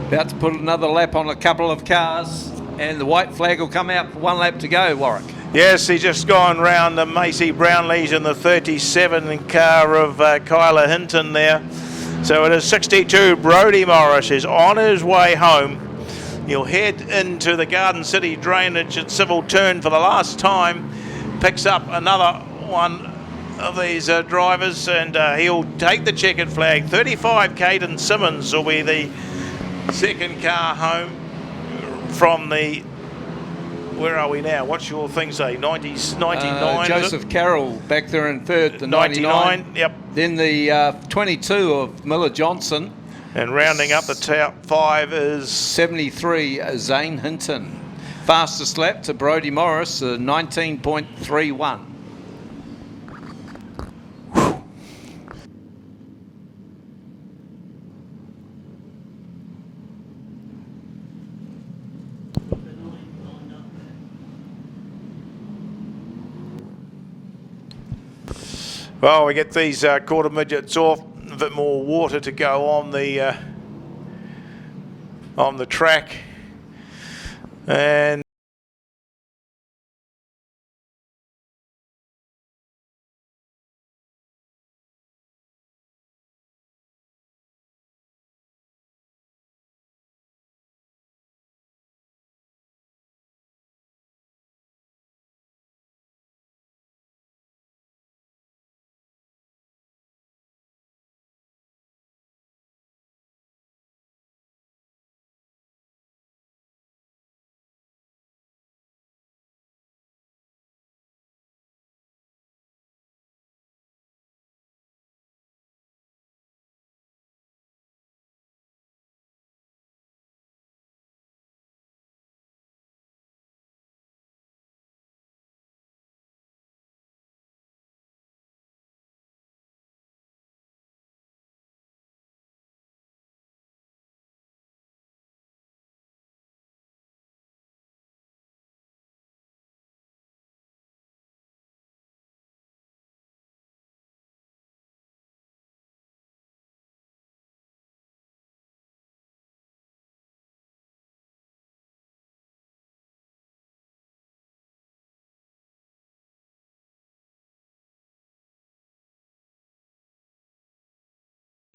About to put another lap on a couple of cars, and the white flag will come out for one lap to go, Warwick. Yes, he's just gone round the Macy Brownlees in the 37 car of Kyla Hinton there. So it is 62. Brodie Morris is on his way home. He'll head into the Garden City Drainage at Civil Turn for the last time. Picks up another one of these drivers, and he'll take the checkered flag. 35 Caden Simmons will be the second car home from the... Where are we now? What's your thing say? 90s, 99? Joseph Carroll back there in third, the 99. Yep. Then the 22 of Miller Johnson. And rounding up the top 5 is 73 Zane Hinton. Fastest lap to Brodie Morris, 19.31. Well, we get these quarter midgets off, a bit more water to go on the track, and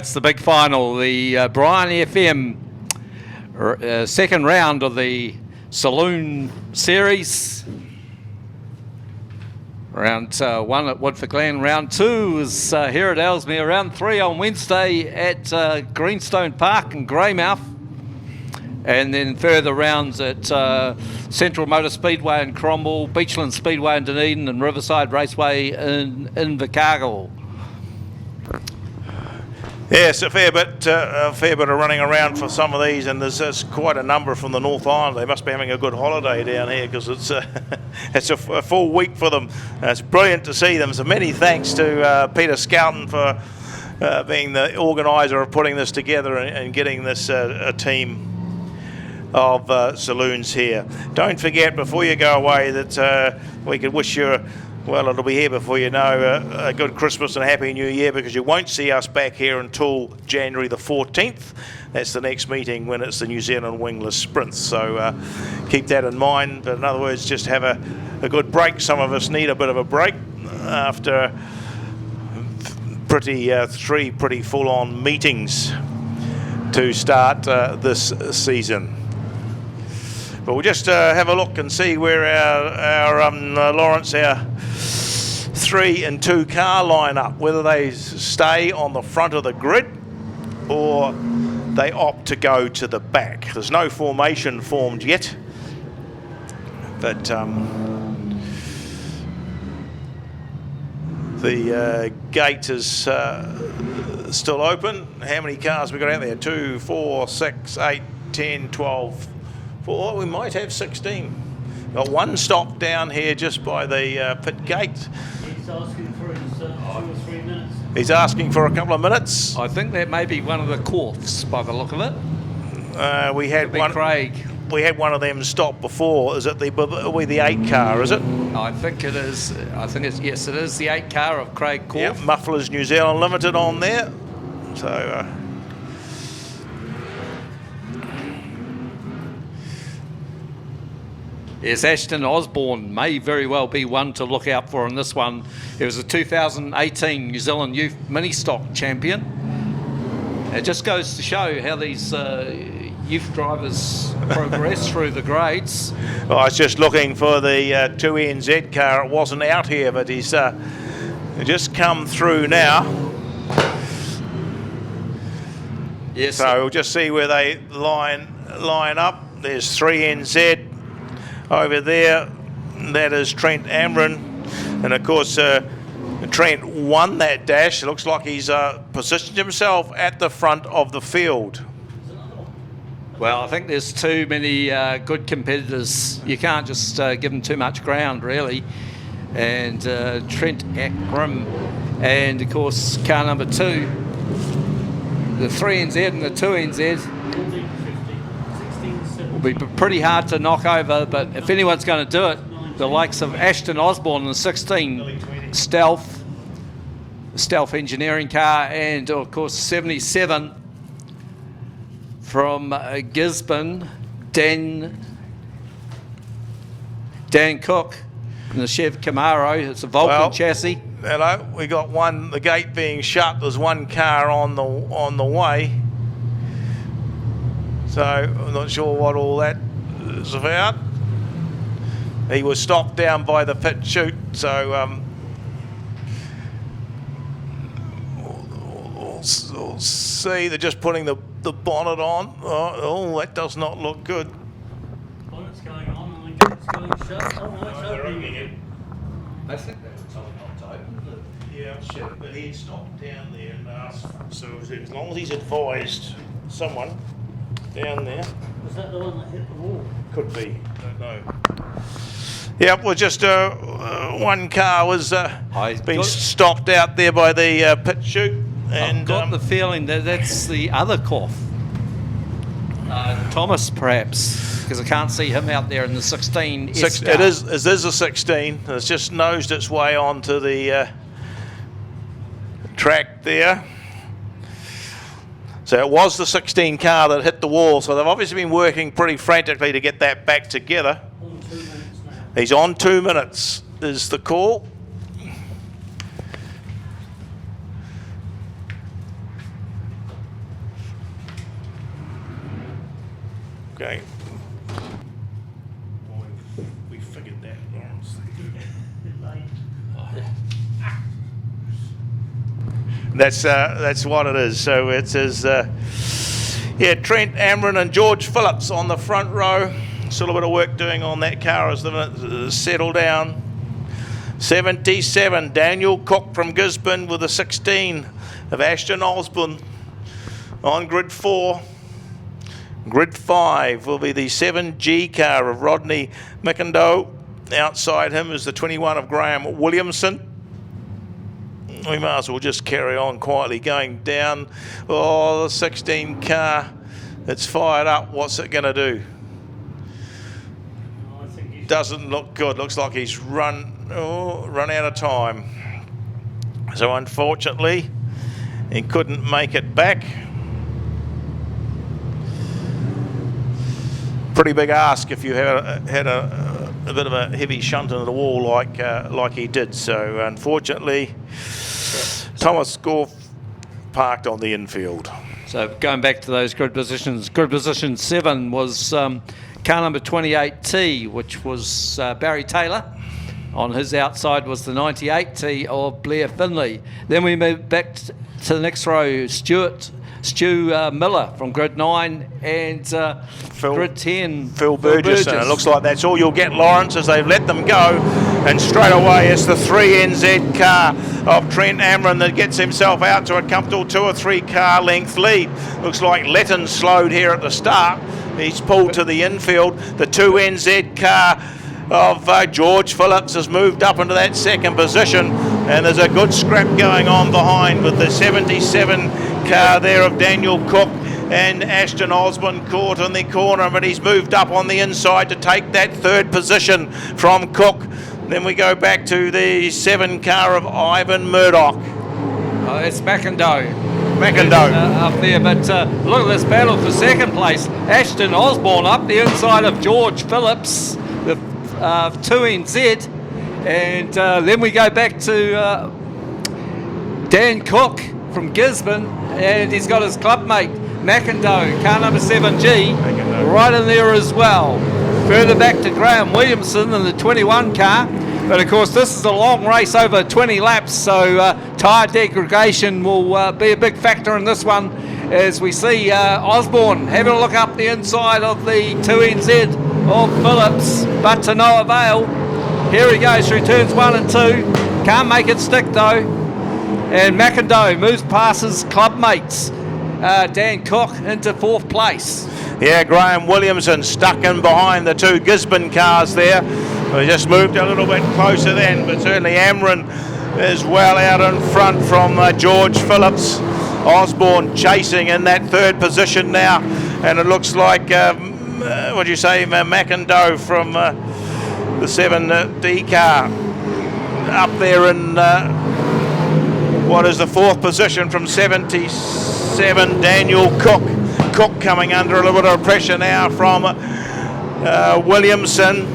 It's the big final, the Brian FM second round of the Saloon series. Round 1 at Woodford Glen. Round 2 is here at Ellesmere. Round 3 on Wednesday at Greenstone Park in Greymouth. And then further rounds at Central Motor Speedway in Cromwell, Beachland Speedway in Dunedin, and Riverside Raceway in Invercargill. Yes, a fair bit of running around for some of these, and there's quite a number from the North Island. They must be having a good holiday down here because it's it's a full week for them. It's brilliant to see them. So many thanks to Peter Scouten for being the organiser of putting this together and getting this a team of saloons here. Don't forget before you go away that we could wish you. Well, it'll be here before you know a good Christmas and a Happy New Year, because you won't see us back here until January the 14th. That's the next meeting when it's the New Zealand Wingless Sprints. So keep that in mind. But in other words, just have a good break. Some of us need a bit of a break after three pretty full-on meetings to start this season. But we'll just have a look and see where our Lawrence, our 3 and 2 car line up, whether they stay on the front of the grid or they opt to go to the back. There's no formation formed yet, but the gate is still open. How many cars we got out there? 2, 4, 6, 8, 10, 12. Well, we might have 16. Got one stop down here just by the pit gate. He's asking for his 2 or 3 minutes. He's asking for a couple of minutes. I think that may be one of the Corfs by the look of it. We had one. Craig. We had one of them stop before. Is it the 8 car? Is it? I think it is. I think it's yes. It is the 8 car of Craig Corf. Yep, Mufflers New Zealand Limited on there. So. Yes, Ashton Osborne may very well be one to look out for in this one. He was a 2018 New Zealand Youth Mini Stock champion. It just goes to show how these youth drivers progress through the grades. Well, I was just looking for the 2NZ car. It wasn't out here, but he's just come through now. Yes. So we'll just see where they line up. There's 3NZ. Over there, that is Trent Amron, and of course Trent won that dash. It looks like he's positioned himself at the front of the field. Well, I think there's too many good competitors. You can't just give them too much ground, really. And Trent Amron, and of course car number 2, the 3NZ and the 2NZ. Will be pretty hard to knock over, but if anyone's going to do it, the likes of Ashton Osborne in the 16 Stealth engineering car, and of course 77 from Gisborne, Dan Cook in the Chev Camaro. It's a Vulcan chassis. Hello, we got one. The gate being shut. There's one car on the way. So I'm not sure what all that is about. He was stopped down by the pit chute, so we'll see. They're just putting the bonnet on. Oh, that does not look good. Bonnet's going on and the gate's going shut. Oh, no, it's opening again. I think they were told not to open it. Yeah, sure, but he stopped down there and asked. So as long as he's advised someone down there. Was that the one that hit the wall? Could be, don't know. Yep, well, just one car was been stopped out there by the pit chute. And I've got the feeling that that's the other Corf. Thomas, perhaps, because I can't see him out there in the 16. It is a 16. It's just nosed its way onto the track there. So it was the 16 car that hit the wall. So they've obviously been working pretty frantically to get that back together. On 2 minutes now. He's on 2 minutes is the call. Okay. We figured that, Lawrence. That's what it is. So it is, Trent Amron and George Phillips on the front row. Still a bit of work doing on that car as the settle down. 77, Daniel Cook from Gisborne with the 16 of Ashton Osborne on grid 4. Grid 5 will be the 7G car of Rodney McIndoe. Outside him is the 21 of Graham Williamson. We might as well just carry on quietly going down. Oh, the 16 car, it's fired up. What's it going to do? Doesn't look good. Looks like he's run out of time. So unfortunately, he couldn't make it back. Pretty big ask if you had a bit of a heavy shunt into the wall like he did. So unfortunately, Thomas Gorf parked on the infield. So going back to those grid positions, grid position 7 was car number 28T, which was Barry Taylor. On his outside was the 98T of Blair Finley. Then we moved back to the next row, Stu Miller from grid 9 and grid 10. Phil Burgess. And it looks like that's all you'll get, Lawrence, as they've let them go. And straight away it's the 3NZ car of Trent Amron that gets himself out to a comfortable 2 or 3 car length lead. Looks like Letton slowed here at the start. He's pulled to the infield. The 2NZ car of George Phillips has moved up into that second position, and there's a good scrap going on behind with the 77 car there of Daniel Cook and Ashton Osborne caught in the corner, but he's moved up on the inside to take that third position from Cook. Then we go back to the 7 car of Ivan Murdoch. It's McIndoe up there, but look at this battle for second place. Ashton Osborne up the inside of George Phillips, the 2NZ, and then we go back to Dan Cook from Gisborne, and he's got his clubmate McIndoe, car number 7G, right in there as well. Further back to Graham Williamson in the 21 car. But of course this is a long race over 20 laps, so tyre degradation will be a big factor in this one, as we see Osborne having a look up the inside of the 2NZ of Phillips, but to no avail. Here he goes through turns 1 and 2. Can't make it stick though. And McIndoe moves past his clubmates, Dan Cook, into 4th place. Yeah, Graham Williamson stuck in behind the 2 Gisborne cars there. We just moved a little bit closer then, but certainly Amron is well out in front from George Phillips. Osborne chasing in that 3rd position now, and it looks like, what do you say, McIndoe from the 7D car up there in what is the 4th position from 77, Daniel Cook. Cook coming under a little bit of pressure now from Williamson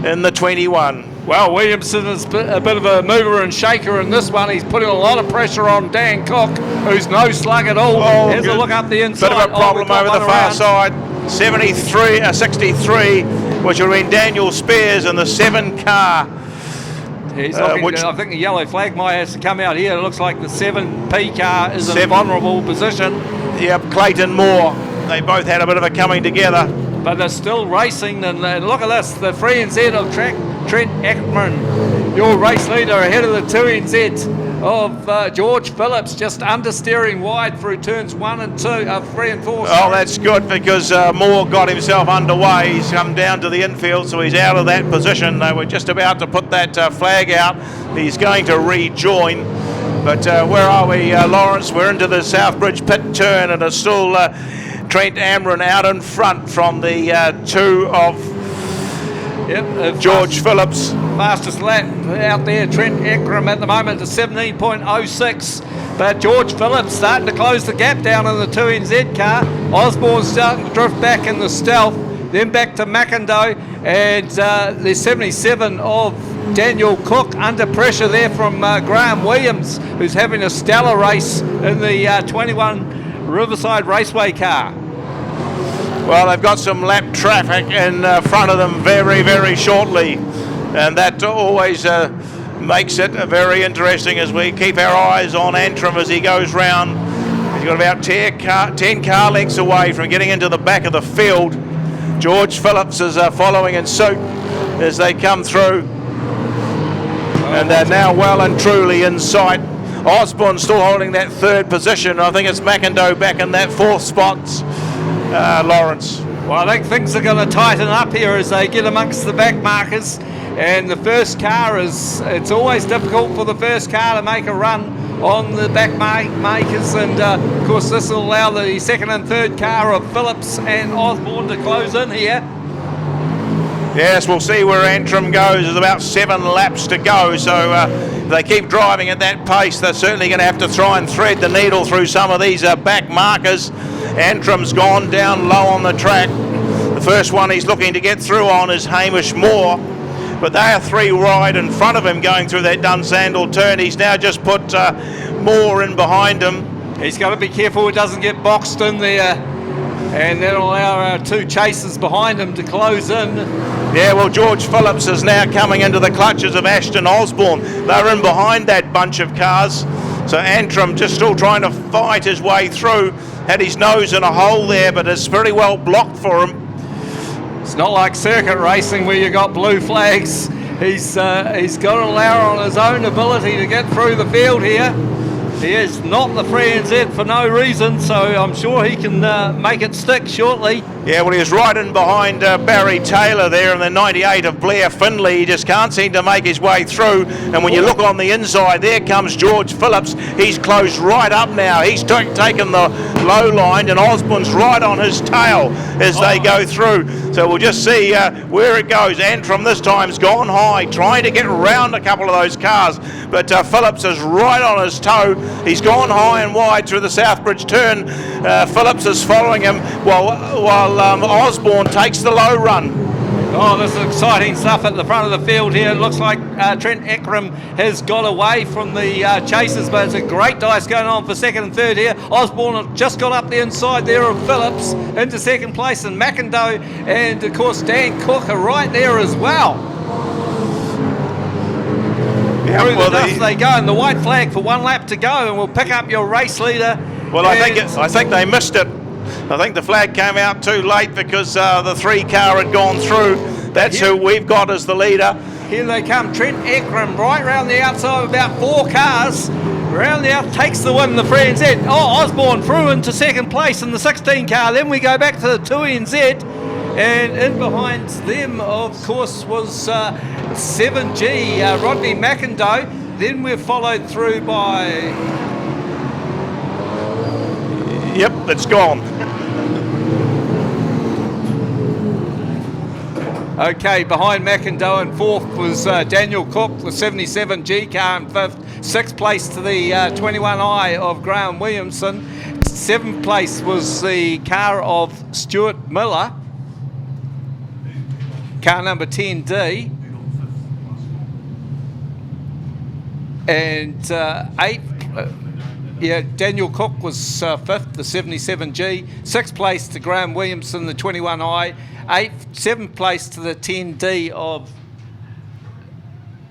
in the 21. Well, Williamson is a bit of a mover and shaker in this one. He's putting a lot of pressure on Dan Cook, who's no slug at all. Here's a look up the inside. Bit of a problem over the far side. 63, which will be Daniel Spears in the 7 car. He's looking, I think the yellow flag might have to come out here. It looks like the 7P car is in a vulnerable position. Yep, Clayton Moore. They both had a bit of a coming together. But they're still racing, and look at this, the 3NZ of Trent Ekman, your race leader, ahead of the 2NZ of George Phillips, just understeering wide through turns 1 and 2, 3 and 4. Oh, that's good, because Moore got himself underway. He's come down to the infield, so he's out of that position. They were just about to put that flag out. He's going to rejoin. But where are we, Lawrence? We're into the Southbridge pit turn, and it's still Trent Amron out in front from the 2 of George Phillips. Fastest lap out there, Trent Ekram at the moment to 17.06. But George Phillips starting to close the gap down in the 2NZ car. Osborne's starting to drift back in the stealth. Then back to McIndoe, and the 77 of Daniel Cook under pressure there from Graham Williams, who's having a stellar race in the 21 Riverside Raceway car. Well, they've got some lap traffic in front of them very, very shortly, and that always makes it very interesting as we keep our eyes on Antrim as he goes round. He's got about 10 car lengths away from getting into the back of the field. George Phillips is following in suit as they come through, and they're now well and truly in sight. Osborne still holding that third position. I think it's McIndoe back in that fourth spot, Lawrence. Well, I think things are going to tighten up here as they get amongst the back markers. And the first car it's always difficult for the first car to make a run on the back makers. And of course, this will allow the second and third car of Phillips and Osborne to close in here. Yes, we'll see where Antrim goes. There's about 7 laps to go, so if they keep driving at that pace, they're certainly going to have to try and thread the needle through some of these back markers. Antrim's gone down low on the track. The first one he's looking to get through on is Hamish Moore, but they are 3 wide in front of him going through that Dunsandel turn. He's now just put Moore in behind him. He's got to be careful it doesn't get boxed in there, and that'll allow our 2 chasers behind him to close in. Yeah, well, George Phillips is now coming into the clutches of Ashton Osborne. They're in behind that bunch of cars. So Antrim just still trying to fight his way through. Had his nose in a hole there, but it's pretty well blocked for him. It's not like circuit racing where you got blue flags. He's got to allow on his own ability to get through the field here. He is not the free NZ for no reason, so I'm sure he can make it stick shortly. Yeah, well, he was right in behind Barry Taylor there in the 98 of Blair Finlay. He just can't seem to make his way through. And when you look on the inside, there comes George Phillips. He's closed right up now. He's taken the low line, and Osborne's right on his tail as they go through. So we'll just see where it goes. Antrim this time's gone high, trying to get around a couple of those cars. But Phillips is right on his toe. He's gone high and wide through the Southbridge turn. Phillips is following him while Osborne takes the low run. Oh, this is exciting stuff at the front of the field here. It looks like Trent Ekram has got away from the chasers, but it's a great dice going on for second and third here. Osborne just got up the inside there of Phillips into second place, and McIndoe and, of course, Dan Cook are right there as well. Yeah, Through the dust they go, and the white flag for 1 lap to go, and we'll pick up your race leader. Well, I think they missed it. I think the flag came out too late because the 3 car had gone through. That's who we've got as the leader. Here they come. Trent Ekram right round the outside of about 4 cars. Round the out, takes the win, the free NZ. Oh, Osborne through into second place in the 16 car. Then we go back to the 2 NZ. And in behind them, of course, was 7G, Rodney McIndoe. Then we're followed through by... Yep, it's gone. Okay, behind McIndoe in 4th was Daniel Cook, the 77G car in 5th. 6th place to the 21I of Graham Williamson. 7th place was the car of Stuart Miller. Car number 10D, and 8th, Daniel Cook was 5th, the 77G, 6th place to Graham Williamson, the 21I, 7th place to the 10D of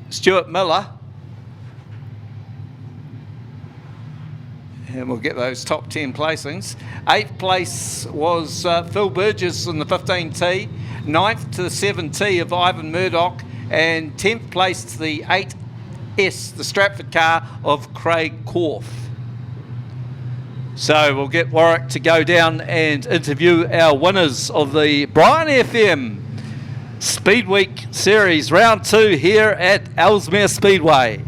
Stuart Miller, and we'll get those top 10 placings. 8th place was Phil Burgess in the 15T, 9th to the 7T of Ivan Murdoch, and 10th place to the 8S, the Stratford car of Craig Corf. So we'll get Warwick to go down and interview our winners of the Brian FM Speed Week Series Round 2 here at Ellesmere Speedway.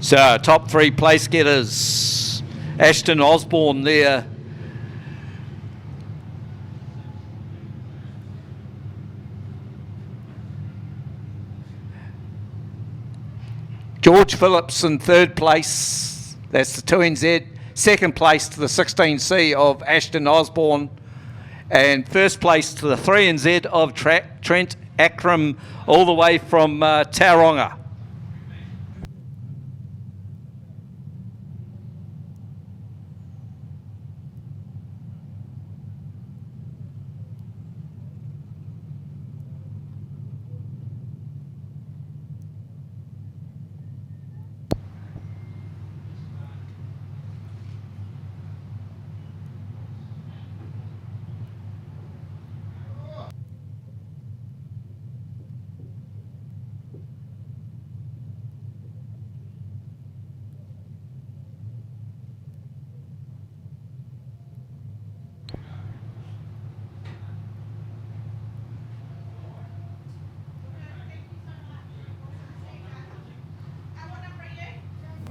So top 3 place getters, Ashton Osborne there. George Phillips in 3rd place, that's the 2NZ. 2nd place to the 16C of Ashton Osborne. And 1st place to the 3NZ of Trent Ekram, all the way from Tauranga.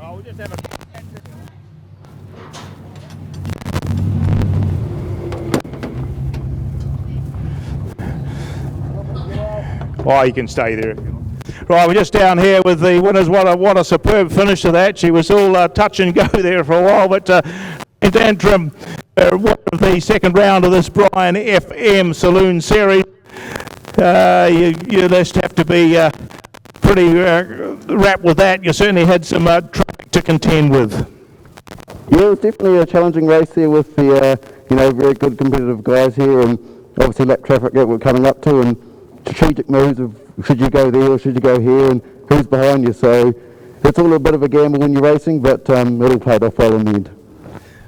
Oh, we'll just have a... Oh, you can stay there. Right, we're just down here with the winners. What a superb finish to that. She was all touch and go there for a while, but Antrim, one of the second round of this Brian FM Saloon Series. You just have to be pretty wrapped with that. You certainly had some traffic to contend with. Yeah, it was definitely a challenging race here with the very good competitive guys here, and obviously lap traffic that we're coming up to, and strategic moves of should you go there or should you go here, and who's behind you. So it's all a bit of a gamble when you're racing, but it all played off well in the end.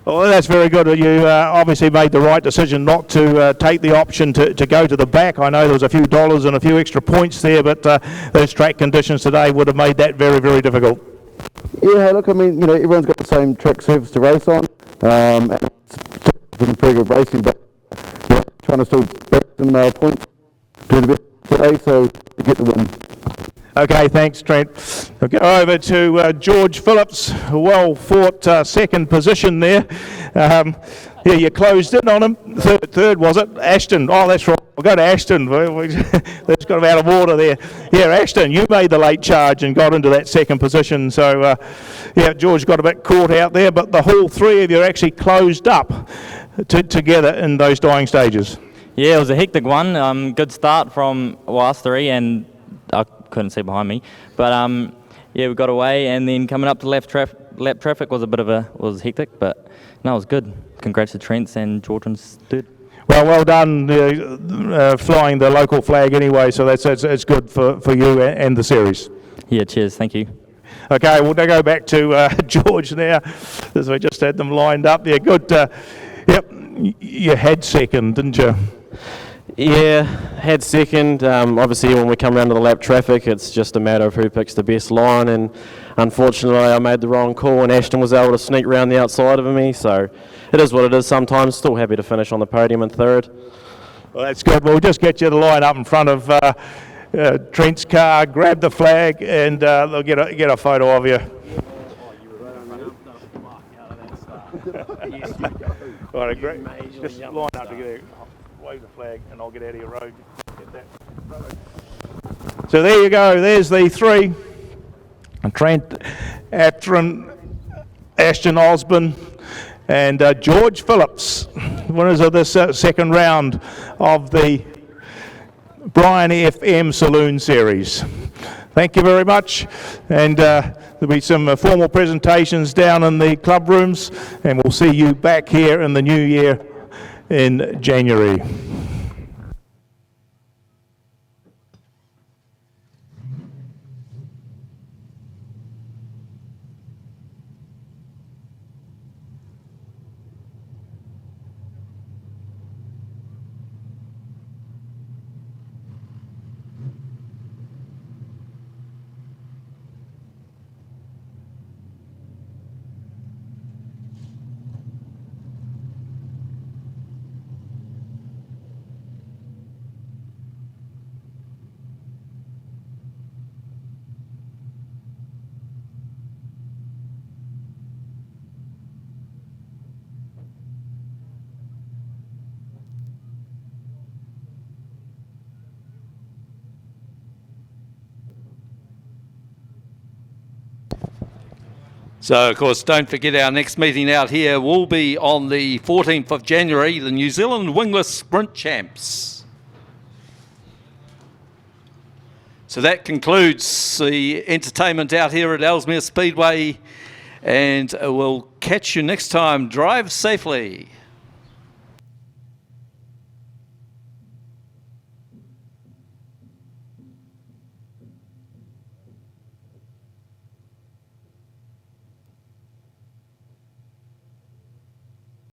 Well, that's very good. You obviously made the right decision not to take the option to go to the back. I know there was a few dollars and a few extra points there, but those track conditions today would have made that very, very difficult. Yeah, look, I mean, everyone's got the same track surface to race on, and it's been pretty good racing, but trying to still back some points to the best today, so to get the win. Okay, thanks, Trent. We'll go over to George Phillips. Well fought second position there. Yeah, you closed in on him. Third was it? Ashton. Oh, that's right. We'll go to Ashton. That's got him out of order there. Yeah, Ashton, you made the late charge and got into that second position. So, yeah, George got a bit caught out there, but the whole three of you actually closed up together in those dying stages. Yeah, it was a hectic one. Good start from us three, and I couldn't see behind me. But yeah, we got away, and then coming up to lap traffic was a bit of was hectic, but no, it was good. Congrats to Trent's and Jordan's third. Well done flying the local flag anyway, so it's good for you and the series. Yeah, cheers, thank you. Okay, we'll go back to George now, as we just had them lined up there. Good. Yep, you had second, didn't you? Yeah, had second. Obviously, when we come around to the lap traffic, it's just a matter of who picks the best line, and unfortunately, I made the wrong call, and Ashton was able to sneak around the outside of me, so it is what it is sometimes. Still happy to finish on the podium in third. Well, that's good. We'll just get you to line up in front of Trent's car, grab the flag, and they'll get a photo of you. All right, great. Just line up together. Wave the flag, and I'll get out of your road. Get that photo. So there you go. There's the three: Trent, Ashton Osborne, and George Phillips, winners of this second round of the Brian FM Saloon Series. Thank you very much, and there'll be some formal presentations down in the club rooms, and we'll see you back here in the new year in January. So, of course, don't forget our next meeting out here will be on the 14th of January, the New Zealand Wingless Sprint Champs. So that concludes the entertainment out here at Ellesmere Speedway, and we'll catch you next time. Drive safely.